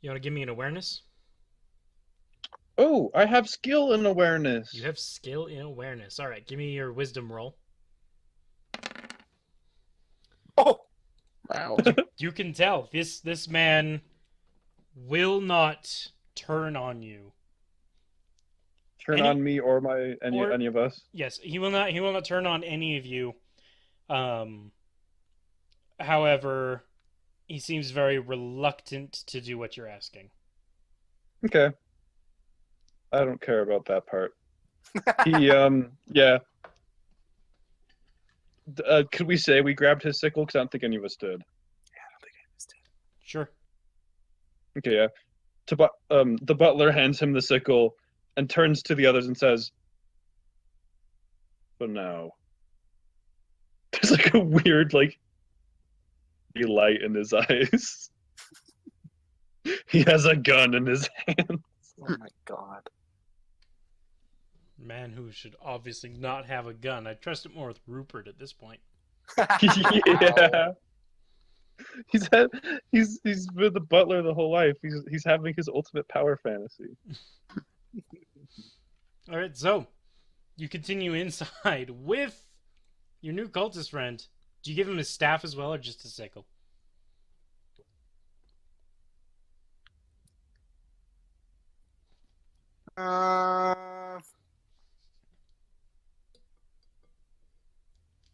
You want to give me an awareness? Oh, I have skill and awareness. You have skill in awareness. All right, give me your wisdom roll. Oh, Wow. You can tell this man will not turn on you. Turn on me or any of us. Yes, he will not. He will not turn on any of you. However, he seems very reluctant to do what you're asking. Okay. I don't care about that part. He yeah. Could we say we grabbed his sickle? Because I don't think any of us did. Sure. Okay, yeah. The butler hands him the sickle and turns to the others and says, "But now." There's like a weird light in his eyes. He has a gun in his hand. oh my god. Man who should obviously not have a gun. I trust it more with Rupert at this point. Yeah. He's been the butler the whole life. He's having his ultimate power fantasy. All right, so you continue inside with your new cultist friend. Do you give him his staff as well, or just a sickle?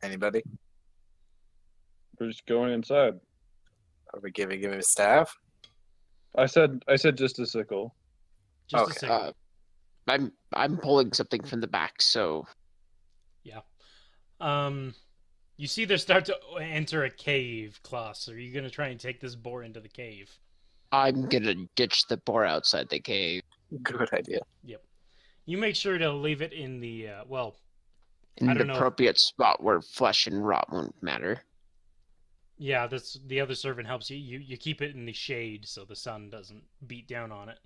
Anybody? We're just going inside. Are we giving him his staff? I said just a sickle. Just Okay. a sickle. I'm pulling something from the back, so Yeah. You see, they start to enter a cave, Klaus. Are you gonna try and take this boar into the cave? I'm gonna ditch the boar outside the cave. Good idea. You make sure to leave it in the In I the don't know. appropriate spot where flesh and rot won't matter. Yeah, that's the other servant helps you. You keep it in the shade so the sun doesn't beat down on it.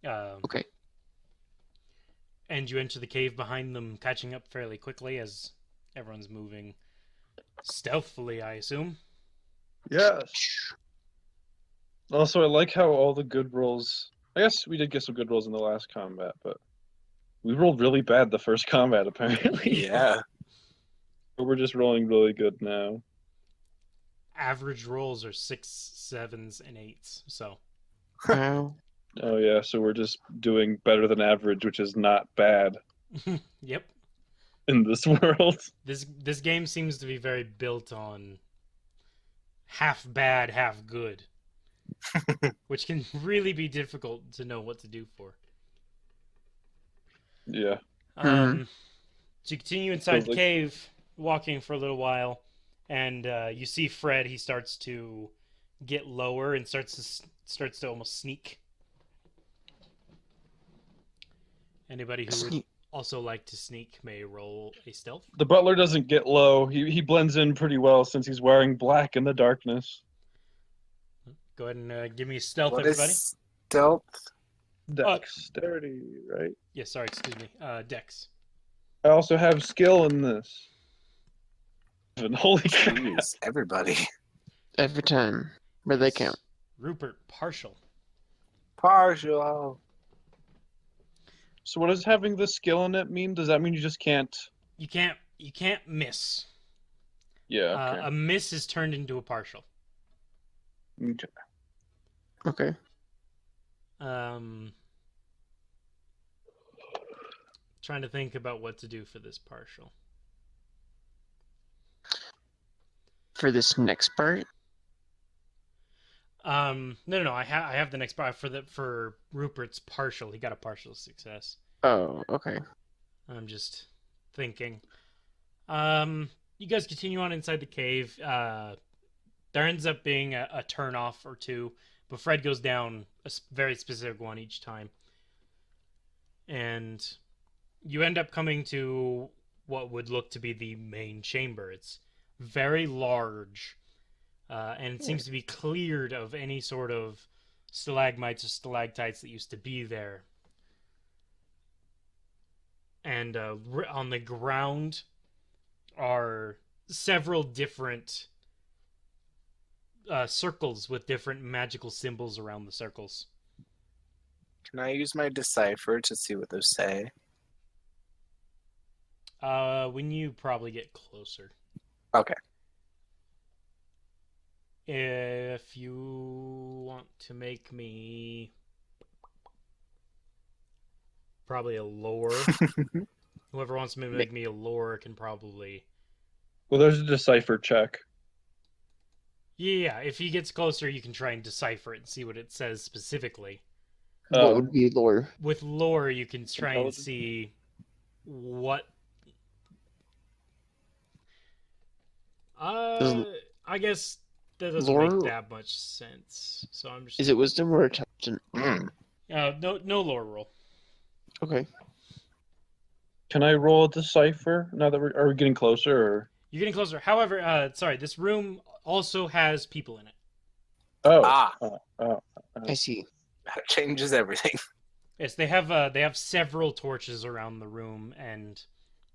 Okay. And you enter the cave behind them, catching up fairly quickly as everyone's moving stealthily, I assume. Yes. Also, I like how all the good rolls. I guess we did get some good rolls in the last combat, but we rolled really bad the first combat, apparently. Yeah. But we're just rolling really good now. Average rolls are 6s, 7s, and 8s. So Wow. Oh yeah, so we're just doing better than average, which is not bad yep. in this world. This game seems to be very built on half bad, half good. Which can really be difficult to know what to do for. Yeah. So you continue inside the Like- cave, walking for a little while, and you see Fred. He starts to get lower and starts to almost sneak. Anybody who would also like to sneak may roll a stealth. The butler doesn't get low. He blends in pretty well since he's wearing black in the darkness. Go ahead and give me a stealth, What everybody. is stealth? Dexterity, right? Yeah, sorry, excuse me. Dex. I also have skill in this. Holy crap. Jeez, everybody. Every time. Where they count. Rupert, partial. Partial. So what does having the skill in it mean? Does that mean you just can't? You can't miss. Yeah. Okay. A miss is turned into a partial. Okay. Okay. Trying to think about what to do for this partial. For this next part? No. I have the next part for Rupert's partial. He got a partial success. Oh, okay. I'm just thinking. You guys continue on inside the cave. There ends up being a turn-off or two, but Fred goes down a very specific one each time. And you end up coming to what would look to be the main chamber. It's very large, and it seems to be cleared of any sort of stalagmites or stalactites that used to be there. and on the ground are several different circles with different magical symbols around the circles. Can I use my decipher to see what those say? When you probably get closer. Okay. If you want to make me probably a lore, whoever wants to make me a lore can probably. Well, there's a decipher check. Yeah, if he gets closer, you can try and decipher it and see what it says specifically. What would be lore? With lore, you can try and Intelligence? see what. I guess that doesn't Lore? make that much sense. So I'm just. Is it wisdom or intelligence? No lore roll. Okay. Can I roll a decipher now that are we getting closer? Or? You're getting closer. However, sorry, this room also has people in it. Oh, I see. That changes everything. Yes, they have several torches around the room, and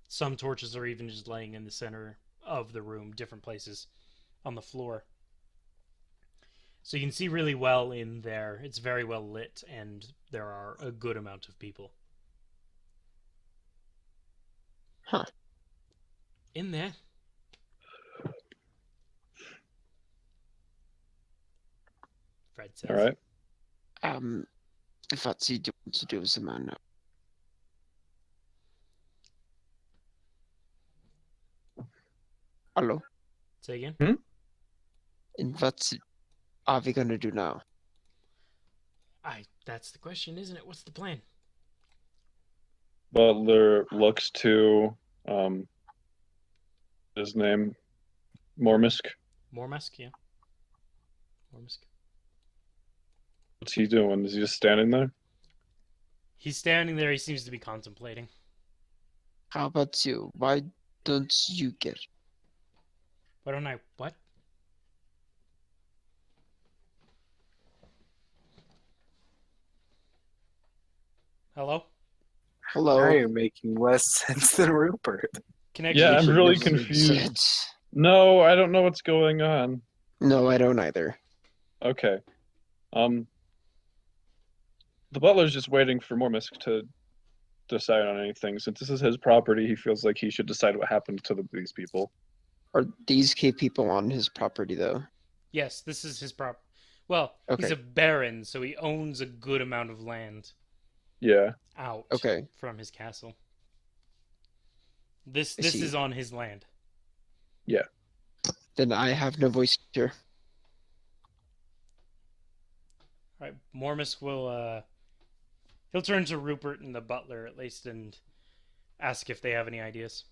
some torches are even just laying in the center of the room, different places on the floor. So you can see really well in there. It's very well lit, and there are a good amount of people. Huh. In there. Fred says. all right. What do you want to do with the man now? Hello? Say again? And what are we gonna do now? That's the question, isn't it? What's the plan? Butler looks to his name, Mormisk. Mormusk, yeah. Mormusk. What's he doing? Is he just standing there? He's standing there. He seems to be contemplating. How about you? Why don't you get? Why don't I? What? Hello? Hello? Now you're making less sense than Rupert. Connection. Yeah, I'm Connection really doesn't confused. exist. No, I don't know what's going on. No, I don't either. Okay. The butler's just waiting for Mormisk to decide on anything. Since this is his property, he feels like he should decide what happened to these people. Are these people on his property though? Yes, this is his prop. Well, he's Okay. a baron, so he owns a good amount of land Yeah. out Okay. from his castle. This I see. is on his land. Then I have no voice here. All right, Mormus will he'll turn to Rupert and the butler at least and ask if they have any ideas.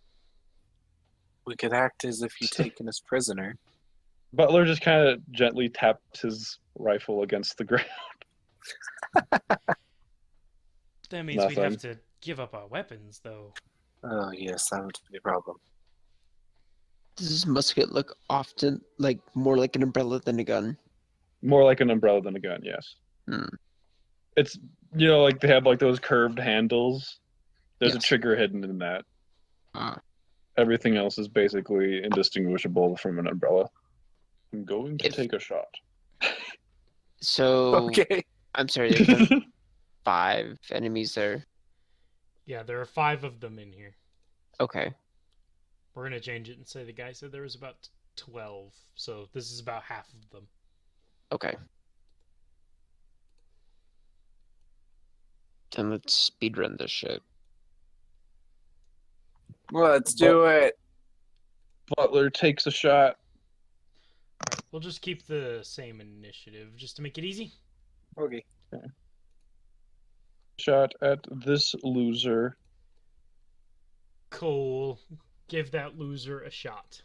We could act as if you'd taken us prisoner. Butler just kind of gently taps his rifle against the ground. That means we'd have Nothing. to give up our weapons, though. Oh, yes, that would be a problem. Does this musket look often more like an umbrella than a gun? More like an umbrella than a gun, yes. Hmm. It's, like they have like those curved handles. There's a Yes. trigger hidden in that. Ah. Everything else is basically indistinguishable from an umbrella. I'm going to If- take a shot. So Okay. I'm sorry, there's 5 enemies there. Yeah, there are 5 of them in here. Okay. We're gonna change it and say the guy said there was about 12, so this is about half of them. Okay. Then let's speedrun this shit. Let's do it. Butler takes a shot. Alright, we'll just keep the same initiative just to make it easy. Okay. Shot at this loser. Cool. Give that loser a shot.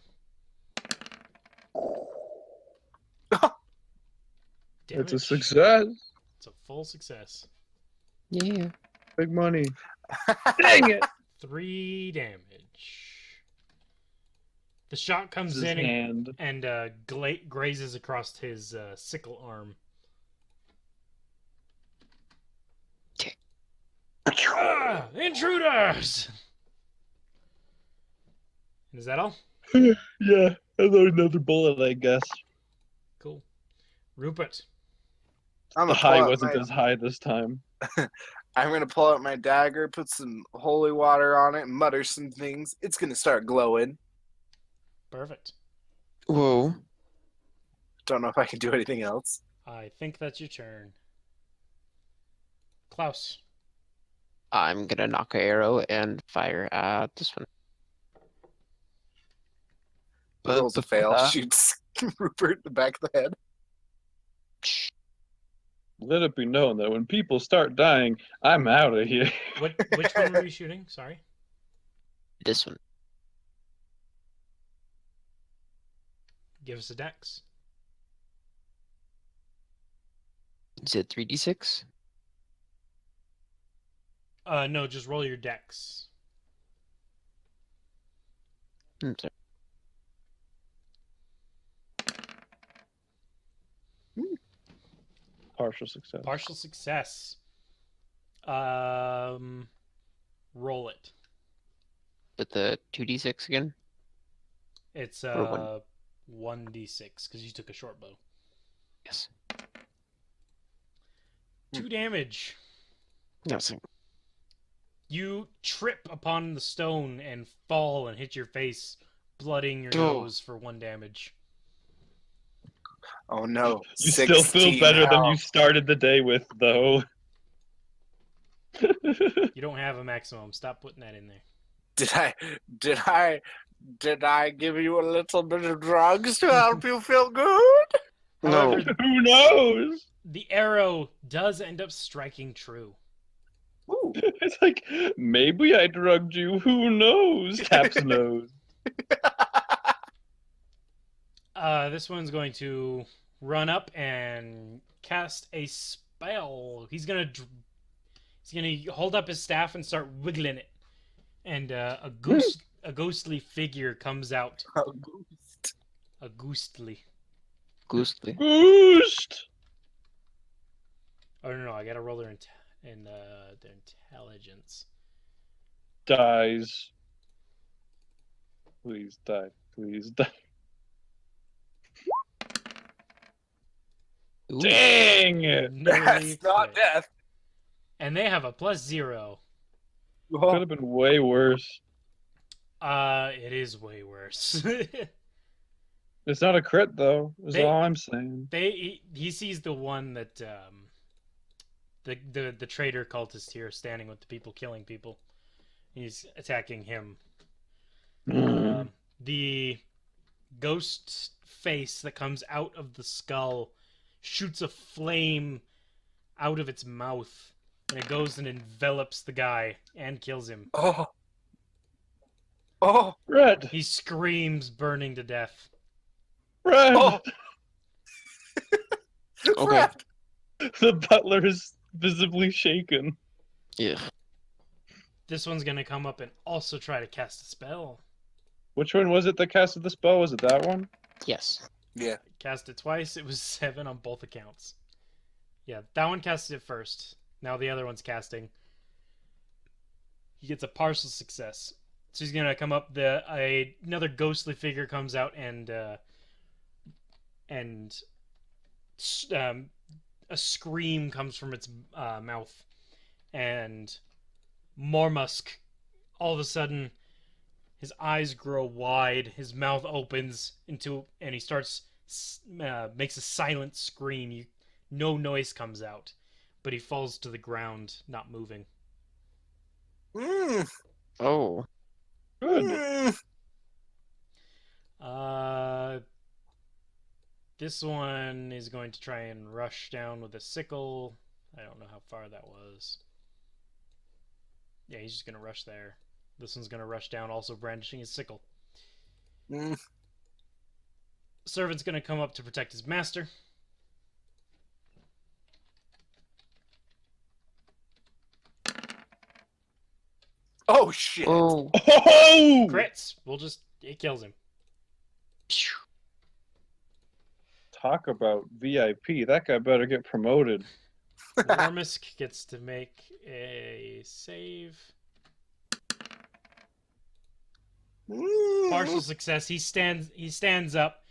It's a Damage. success. It's a full success. Yeah. Big money. Dang it! 3 damage. The shot comes His in hand. and grazes across his sickle arm. Ah, intruders! Is that all? Yeah, another bullet, I guess. Cool. Rupert. I'm The gonna pull high out wasn't as high this time. I'm gonna pull out my dagger, put some holy water on it, and mutter some things. It's gonna start glowing. Perfect. Whoa. Don't know if I can do anything else. I think that's your turn. Klaus. I'm gonna knock an arrow and fire at this one. Rolls a fail, But shoots Rupert in the back of the head. Let it be known that when people start dying, I'm out of here. Which one were you shooting? Sorry. this one. Give us a dex. Is it 3d6? No, just roll your dex. Sorry. Partial success. Partial success. Roll it. With the 2d6 again? It's Or 1d6 because you took a short bow. Yes. 2 damage. Yes. You trip upon the stone and fall and hit your face, blooding your Oh. nose for 1 damage. Oh no. You still feel better than you started the day with, though. You don't have a maximum. Stop putting that in there. Did I give you a little bit of drugs to help you feel good? However, Who knows? the arrow does end up striking true. Ooh. It's like, maybe I drugged you. Who knows? Taps nose. This one's going to run up and cast a spell. He's gonna hold up his staff and start wiggling it, and a ghostly figure comes out. A ghostly. Ghostly. Boost! Oh no! I gotta roll their intelligence. Dies. Please die. Please die. Ooh. Dang! Nearly That's not crit. death. And they have a +0. Could have been way worse. It is way worse. It's not a crit, though, is They- all I'm saying. He sees the one that the traitor cultist here standing with the people killing people. He's attacking him. The ghost face that comes out of the skull shoots a flame out of its mouth, and it goes and envelops the guy and kills him. Oh. Oh. Red! He screams, burning to death. Red! Oh. Okay. The butler is visibly shaken. Yeah. This one's gonna come up and also try to cast a spell. Which one was it that casted the spell? Was it that one? Yes. Yeah. Cast it twice. It was 7 on both accounts. Yeah, that one casted it first. Now the other one's casting. He gets a partial success. So he's gonna come up. Another ghostly figure comes out and a scream comes from its mouth, and Mormusk, all of a sudden, his eyes grow wide, his mouth opens and he starts makes a silent scream. No noise comes out, but he falls to the ground, not moving. Mm. Oh. Good. Mm. This one is going to try and rush down with a sickle. I don't know how far that was. Yeah, he's just going to rush there. This one's going to rush down, also brandishing his sickle. Mm. Servant's going to come up to protect his master. Oh shit. Oh. Oh! Crits! It kills him. Talk about VIP. That guy better get promoted. Mormusk gets to make a save. Partial success. He stands up,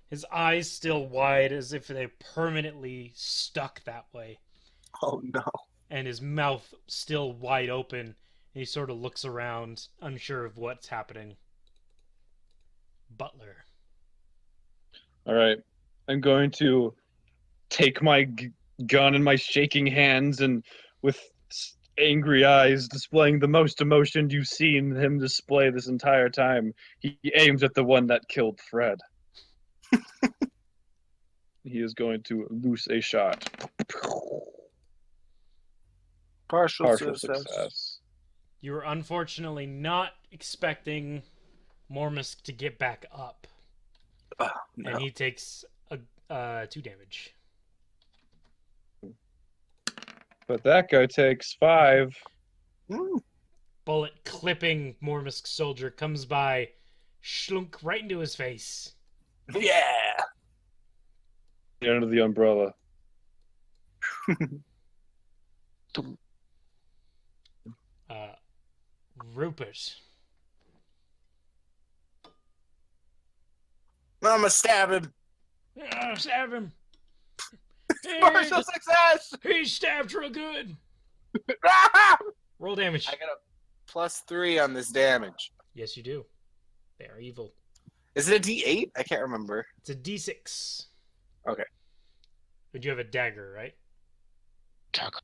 his eyes still wide as if they're permanently stuck that way, Oh no. and his mouth still wide open, and he sort of looks around, unsure of what's happening. Butler. All right. I'm going to take my gun in my shaking hands and with angry eyes displaying the most emotion you've seen him display this entire time. He aims at the one that killed Fred. He is going to loose a shot. Partial success. You were unfortunately not expecting Mormusk to get back up, No. and he takes 2 damage. But that guy takes 5. Bullet clipping Mormusk's soldier comes by, schlunk right into his face. Yeah. Under the umbrella. Rupert. I'm gonna stab him. Stab him. Partial success. He's stabbed real good. Roll damage. I got a +3 on this damage. Yes, you do. They are evil. Is it a D8? I can't remember. It's a D6. Okay. But you have a dagger, right?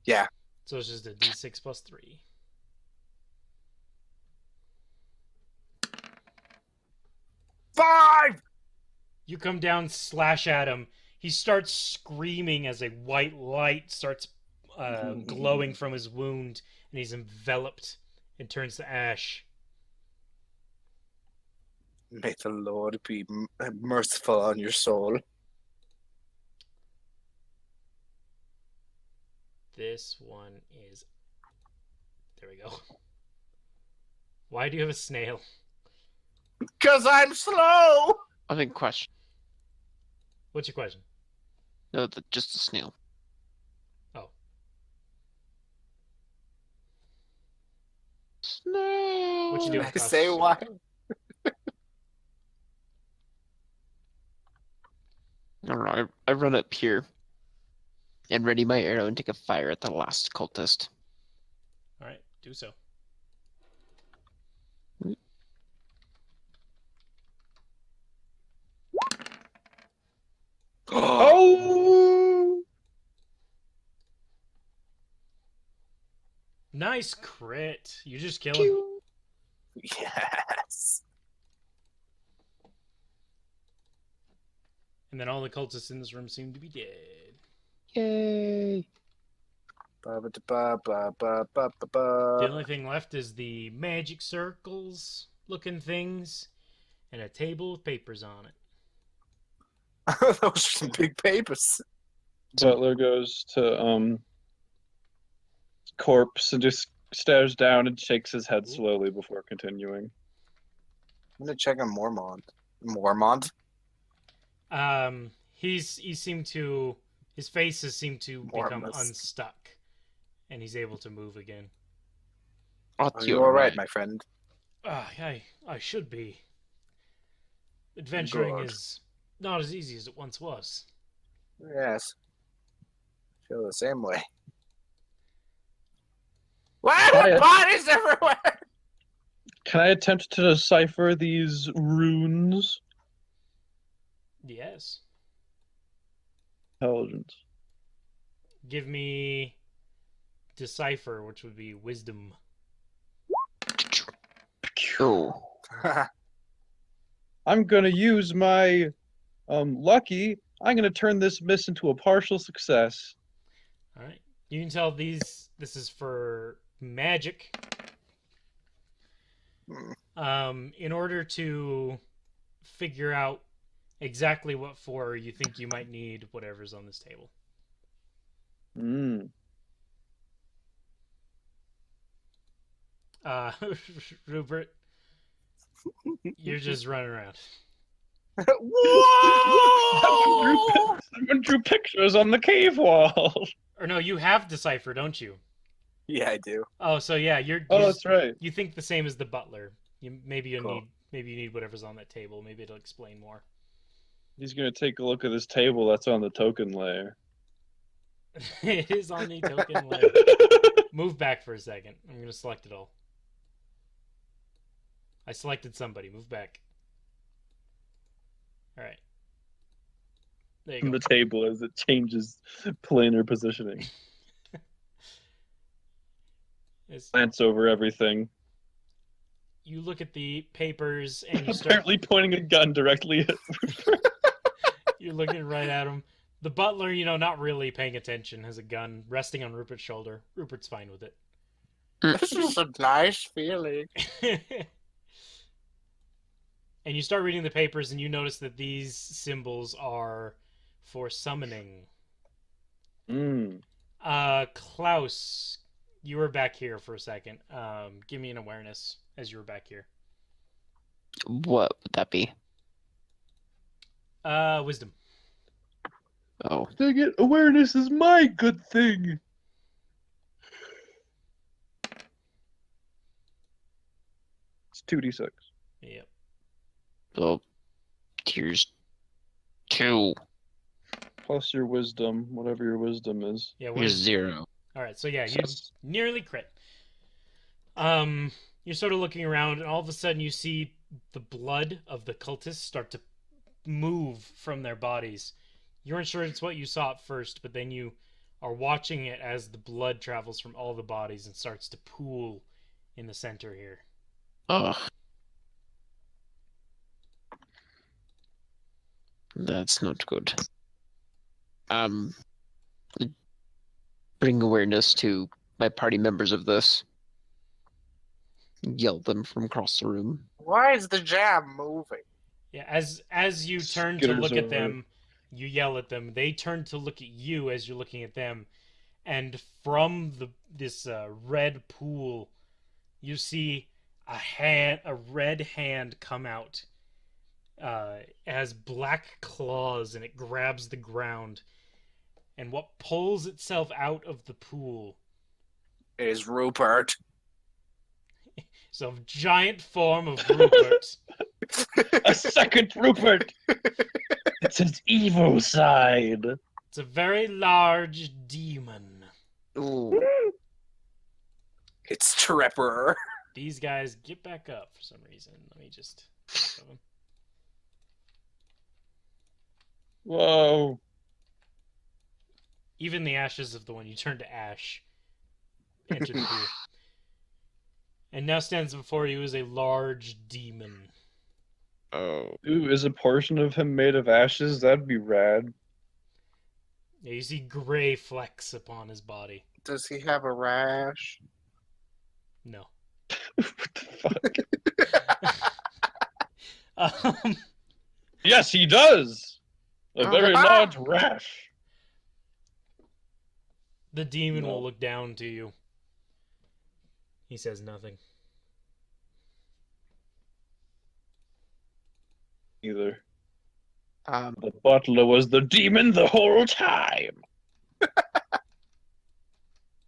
Yeah. So it's just a D6 plus 3. Five. You come down, slash at him. He starts screaming as a white light starts glowing from his wound, and he's enveloped and turns to ash. May the Lord be merciful on your soul. This one is... There we go. Why do you have a snail? 'Cause I'm slow. I'm in question. What's your question? No, just the snail. Oh. Snail. What you doing? I say why? Alright, I run up here and ready my arrow and take a fire at the last cultist. Alright, do so. Oh! Nice crit. You just kill him. Yes. And then all the cultists in this room seem to be dead. Yay! The only thing left is the magic circles looking things and a table with papers on it. Those are some big papers. Butler goes to corpse and just stares down and shakes his head slowly before continuing. I'm gonna check on Mormont. Mormont? His face has seemed to become Mormons. unstuck, and he's able to move again. Are Are you alright, my friend? I should be. Adventuring Good. is not as easy as it once was. Yes. Feel the same way. Why are there bodies everywhere? Can I attempt to decipher these runes? Yes. Intelligence. Give me decipher, which would be wisdom. Oh. I'm gonna use my lucky. I'm gonna turn this miss into a partial success. All right. You can tell this is for magic. In order to figure out exactly what for, you think you might need whatever's on this table. Rupert, you're just running around. Whoa! Someone drew pictures on the cave wall. Or no, you have decipher, don't you? Yeah, I do. Oh, so yeah, Oh, that's right. You think the same as the butler. Maybe you'll Cool. need Maybe you need whatever's on that table. Maybe it'll explain more. He's gonna take a look at this table that's on the token layer. It is on the token layer. Move back for a second. I'm going to select it all. I selected somebody. Move back. Alright. There you From go. the table as it changes planar positioning. Glance over everything. You look at the papers and you start... Apparently pointing a gun directly at You're looking right at him. The butler, not really paying attention, has a gun resting on Rupert's shoulder. Rupert's fine with it. This is a nice feeling. And you start reading the papers and you notice that these symbols are for summoning. Klaus, you were back here for a second. Give me an awareness as you were back here. What would that be? Wisdom. Oh. Dang it, awareness is my good thing. It's 2d6. Yep. So, here's 2. Plus your wisdom, whatever your wisdom is. Yeah, Here's 0. Alright, so yeah, you nearly crit. You're sort of looking around, and all of a sudden you see the blood of the cultists start to move from their bodies. You weren't sure it's what you saw at first, but then you are watching it as the blood travels from all the bodies and starts to pool in the center here. Ugh. That's not good. Bring awareness to my party members of this. Yell them from across the room. Why is the jam moving? Yeah, as you turn to Skitters look at over. them, you yell at them. They turn to look at you as you're looking at them, and from this red pool, you see a red hand come out. It has black claws and it grabs the ground, and what pulls itself out of the pool Is Rupert. is a giant form of Rupert. A second Rupert! It's his evil side. It's a very large demon. Ooh. It's Trepper. These guys get back up for some reason. Let me just... Whoa. Even the ashes of the one you turned to ash entered the pool. And now stands before you is a large demon. Oh. Ooh, is a portion of him made of ashes? That'd be rad. Yeah, you see gray flecks upon his body. Does he have a rash? No. What the fuck? um, Yes, he does! A very large rash. the demon No. will look down to you. He says nothing. Either. The butler was the demon the whole time.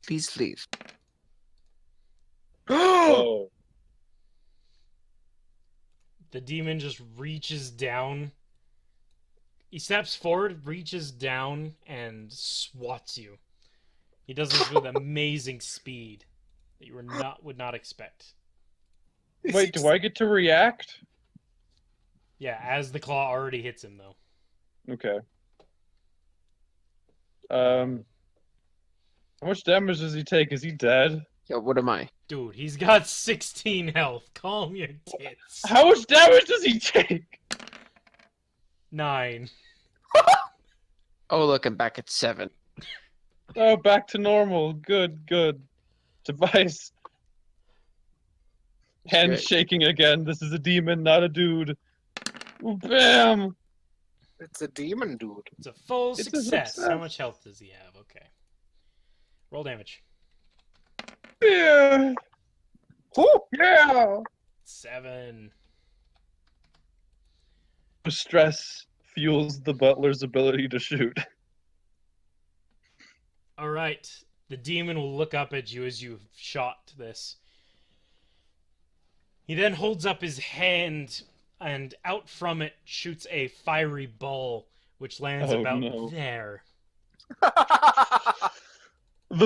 Please leave. Oh. The demon just reaches down. He steps forward, reaches down, and swats you. He does this with amazing speed that you would not expect. Wait, do I get to react? Yeah, as the claw already hits him, though. Okay. How much damage does he take? Is he dead? Yeah, what am I? Dude, he's got 16 health. Calm your tits. How much damage does he take? 9. Oh, look, I'm back at 7. Oh, back to normal. Good, good. Tobias. Hands Great. shaking again. This is a demon, not a dude. Ooh, bam! It's a demon dude. It's a full It's a success. success. How much health does he have? Okay. Roll damage. Yeah! Whoo! Yeah! 7. Stress fuels the butler's ability to shoot. All right. The demon will look up at you as you've shot this. He then holds up his hand, and out from it shoots a fiery ball, which lands Oh, about no. there. The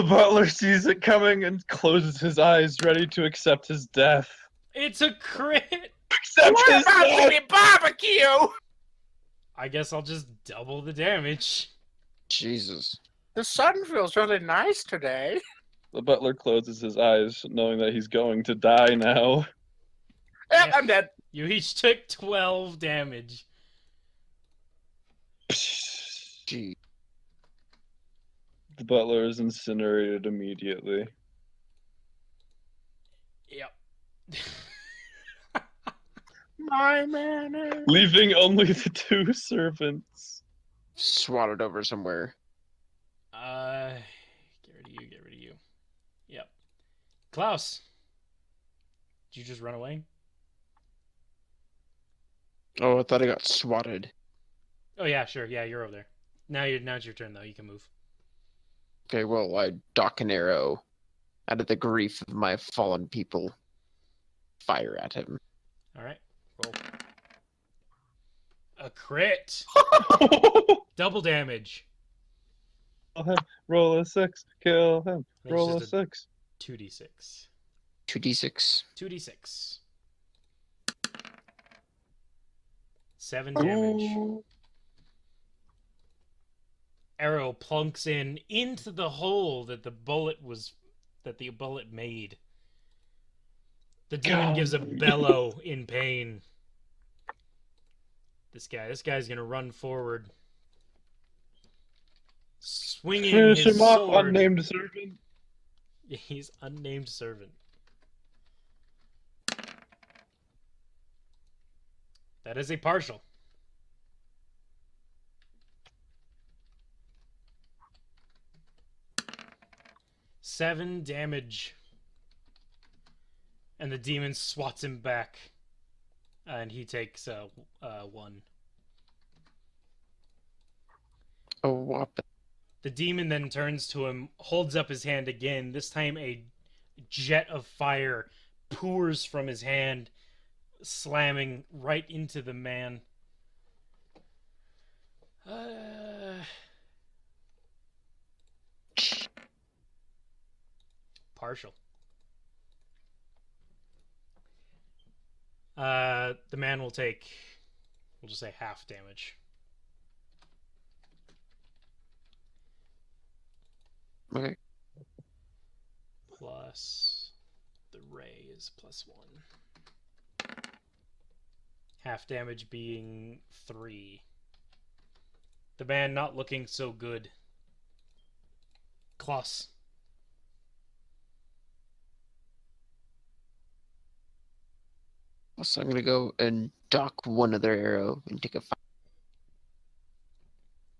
butler sees it coming and closes his eyes, ready to accept his death. It's a crit! Accept We're his about to death! be barbecue! I guess I'll just double the damage. Jesus. The sun feels really nice today. The butler closes his eyes, knowing that he's going to die now. Yep, Yeah. I'm dead. You each took 12 damage. Gee. The butler is incinerated immediately. Yep. My man. Leaving only the 2 servants. Swatted over somewhere. Get rid of you. Yep. Klaus. Did you just run away? Oh, I thought I got swatted. Oh yeah, sure. Yeah, you're over there. Now it's your turn though. You can move. Okay, well, I dock an arrow out of the grief of my fallen people. Fire at him. All right. Roll. A crit. Double damage. Kill him. Roll a 6. Kill him. That's Roll a just 6. 2d6. 2d6. 2d6. 7 damage. Ooh. Arrow plunks into the hole that the bullet made. The demon God. gives a bellow in pain. This guy's gonna run forward, swinging Finish his him off, sword. unnamed servant. He's unnamed servant. That is a partial. Seven damage. And the demon swats him back. And he takes 1. Oh, whop. The demon then turns to him, holds up his hand again. This time a jet of fire pours from his hand, slamming right into the man. Partial. The man will take, we'll just say half damage. Okay. Plus the ray is +1. Half damage being 3. The man not looking so good. Klaus. So I'm gonna go and dock one other arrow and take a fire.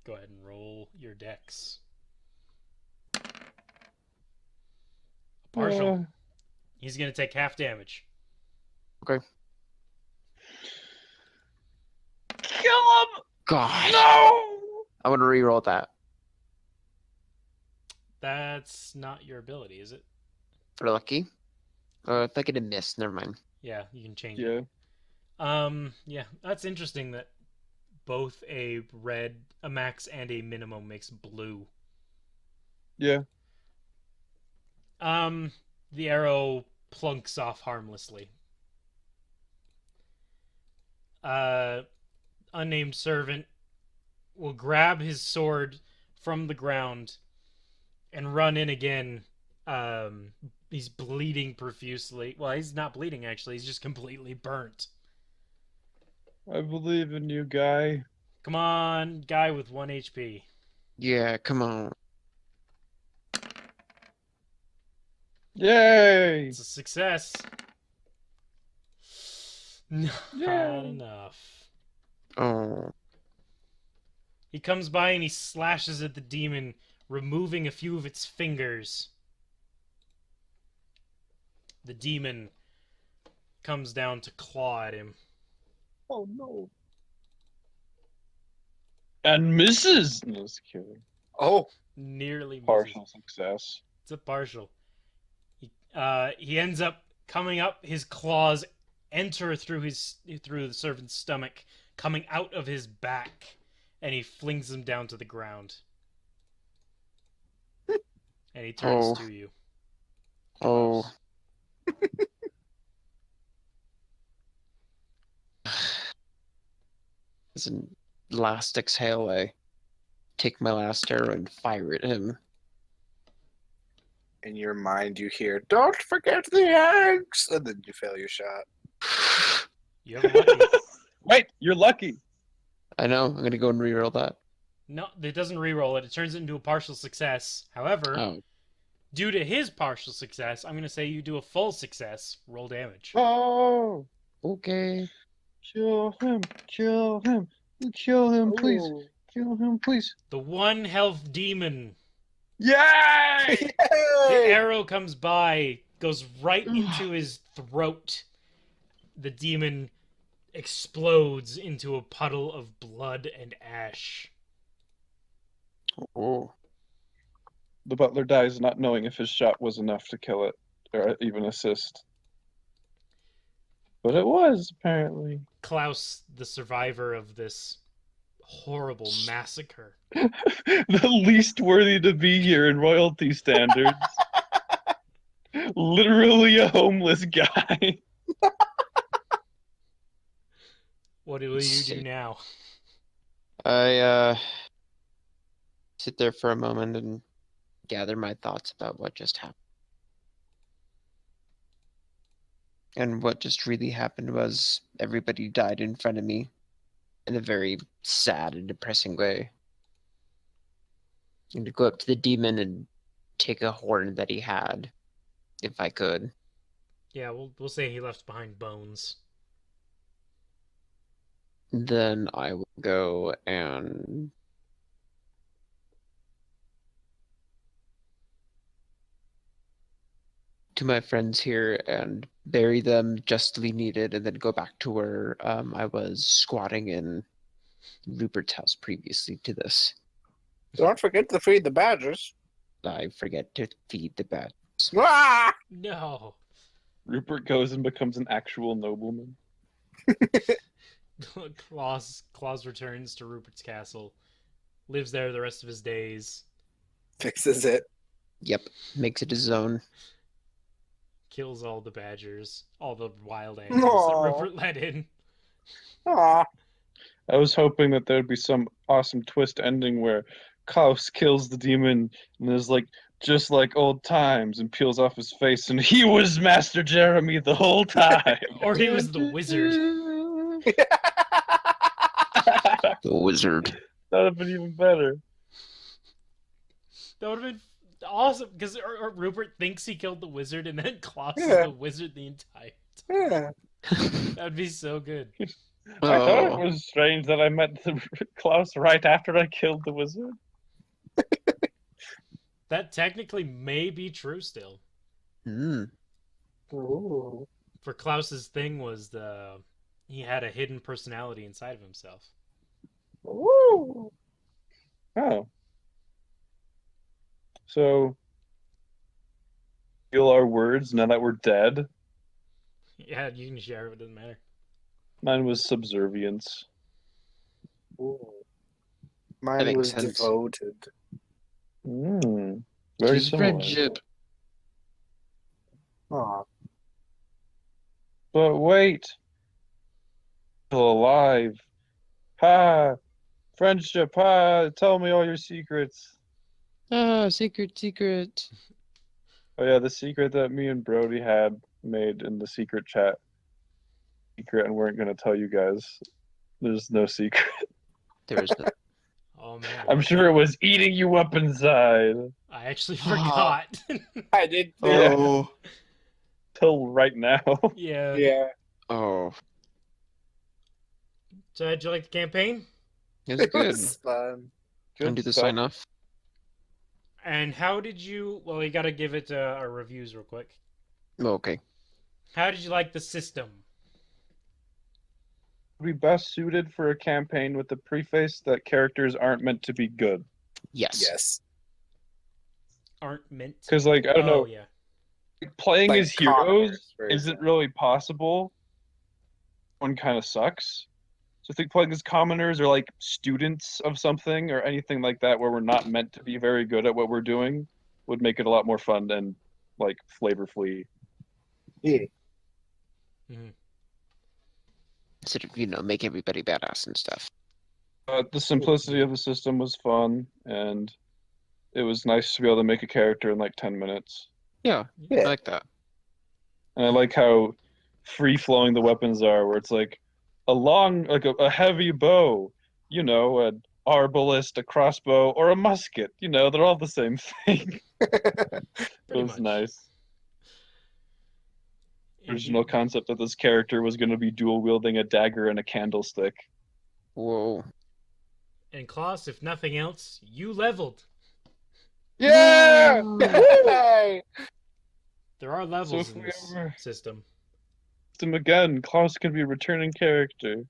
Go ahead and roll your dex. Partial. He's gonna take half damage. Okay. Kill him! God. No! I want to reroll that That's not your ability, is it? for lucky. If I get a miss, never mind. Yeah, you can change it. Yeah. Yeah, that's interesting that both a max and a minimum makes blue. Yeah. The arrow plunks off harmlessly. Unnamed servant will grab his sword from the ground and run in again. He's bleeding profusely. Well, he's not bleeding, actually. He's just completely burnt. I believe in you, guy. Come on, guy with 1 HP. Yeah, come on. Yay! It's a success. Not Yay. enough. Oh. He comes by and he slashes at the demon, removing a few of its fingers. The demon comes down to claw at him. Oh no. And misses! No, just kidding. Oh, Nearly misses. Partial success. It's a partial. He ends up coming up, his claws enter through the servant's stomach, coming out of his back, and he flings him down to the ground. And he turns to you. Oh. As a last exhale, I take my last arrow and fire at him. In your mind, you hear, "Don't forget the eggs!" And then you fail your shot. You have a lucky. Wait, you're lucky. I know. I'm gonna go and reroll that. No, it doesn't reroll it. It turns it into a partial success. However, Oh, due to his partial success, I'm going to say you do a full success. Roll damage. Oh, okay. kill him, kill him, kill him, please, Ooh. kill him, please. The 1 health demon. Yay! The arrow comes by, goes right into his throat. The demon explodes into a puddle of blood and ash. Oh. The butler dies not knowing if his shot was enough to kill it, or even assist. But it was, apparently. Klaus, the survivor of this horrible massacre. The least worthy to be here in royalty standards. Literally a homeless guy. What will you do now? I sit there for a moment and gather my thoughts about what just happened. And what just really happened was everybody died in front of me in a very sad and depressing way. And to go up to the demon and take a horn that he had, if I could. Yeah, we'll say he left behind bones. Then I will go and to my friends here and bury them justly needed, and then go back to where I was squatting in Rupert's house previously to this. Don't forget to feed the badgers. I forget to feed the bats. Ah! No. Rupert goes and becomes an actual nobleman. Claus returns to Rupert's castle, lives there the rest of his days, Fixes it. Yep, makes it his own. kills all the badgers, all the wild animals Aw. that Rupert let in. Aw. I was hoping that there'd be some awesome twist ending where Klaus kills the demon and is like, just like old times, and peels off his face, and he was Master Jeremy the whole time. Or he was the wizard. The wizard. That would have been even better. That would have been awesome, because Rupert thinks he killed the wizard, and then Klaus is Yeah. the wizard the entire Yeah. time. That would be so good. I thought Oh. it was strange that I met Klaus right after I killed the wizard. That technically may be true still. Mm. Ooh. For Klaus's thing was he had a hidden personality inside of himself. Ooh. Oh. So, feel our words now that we're dead? Yeah, you can share it, it doesn't matter. Mine was subservience. Ooh. That Mine makes was sense. devoted. Very Choose similar. friendship. Aw. But wait. Still alive. Ha! Friendship, ha! Tell me all your secrets. Ah, secret. Oh yeah, the secret that me and Brody had made in the secret chat. Secret, and weren't gonna tell you guys. There's no secret. There was no... Oh man, I'm sure it was eating you up inside. I actually forgot. I did. Yeah. Oh. Till right now. Yeah. Yeah. Oh. So how'd you like the campaign? It was good. It's fun. Undo the stuff. sign off. And how did you? Well, you got to give it our reviews real quick. Oh, okay. How did you like the system? Would be best suited for a campaign with the preface that characters aren't meant to be good. Yes. Yes. Aren't meant. Because, like, I don't know, Yeah. playing Like as heroes commoners, for isn't example. really possible one kind of sucks. So I think playing as commoners or like students of something or anything like that where we're not meant to be very good at what we're doing would make it a lot more fun and like flavorfully. Yeah. Instead of, make everybody badass and stuff. The simplicity of the system was fun, and it was nice to be able to make a character in like 10 minutes. Yeah, I Yeah. like that. And I like how free-flowing the weapons are, where it's like a heavy bow, an arbalist, a crossbow, or a musket. They're all the same thing. It was much. nice. And Original concept that this character was going to be dual-wielding a dagger and a candlestick. Whoa. And Klaus, if nothing else, you leveled. Yeah! Hey! There are levels if in we this ever- system. System again, Klaus can be a returning character.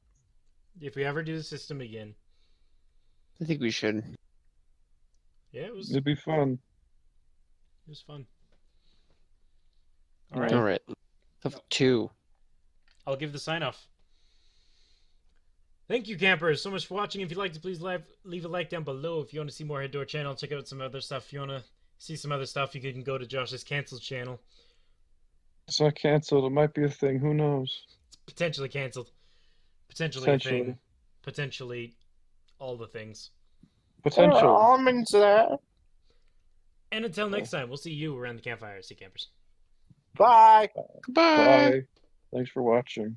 If we ever do the system again. I think we should. Yeah, it was It'd be fun. fun. All right. All right. Level 2. I'll give the sign off. Thank you, campers, so much for watching. If you'd like to, please leave a like down below. If you want to see more, head to our channel. Check out some other stuff. If you want to see some other stuff, you can go to Josh's canceled channel. It's not canceled. It might be a thing. Who knows? It's potentially canceled. Potentially a thing. Potentially all the things. There are Potential. almonds there. And until next time, we'll see you around the campfire. See you, campers. Bye. Goodbye. Bye. Thanks for watching.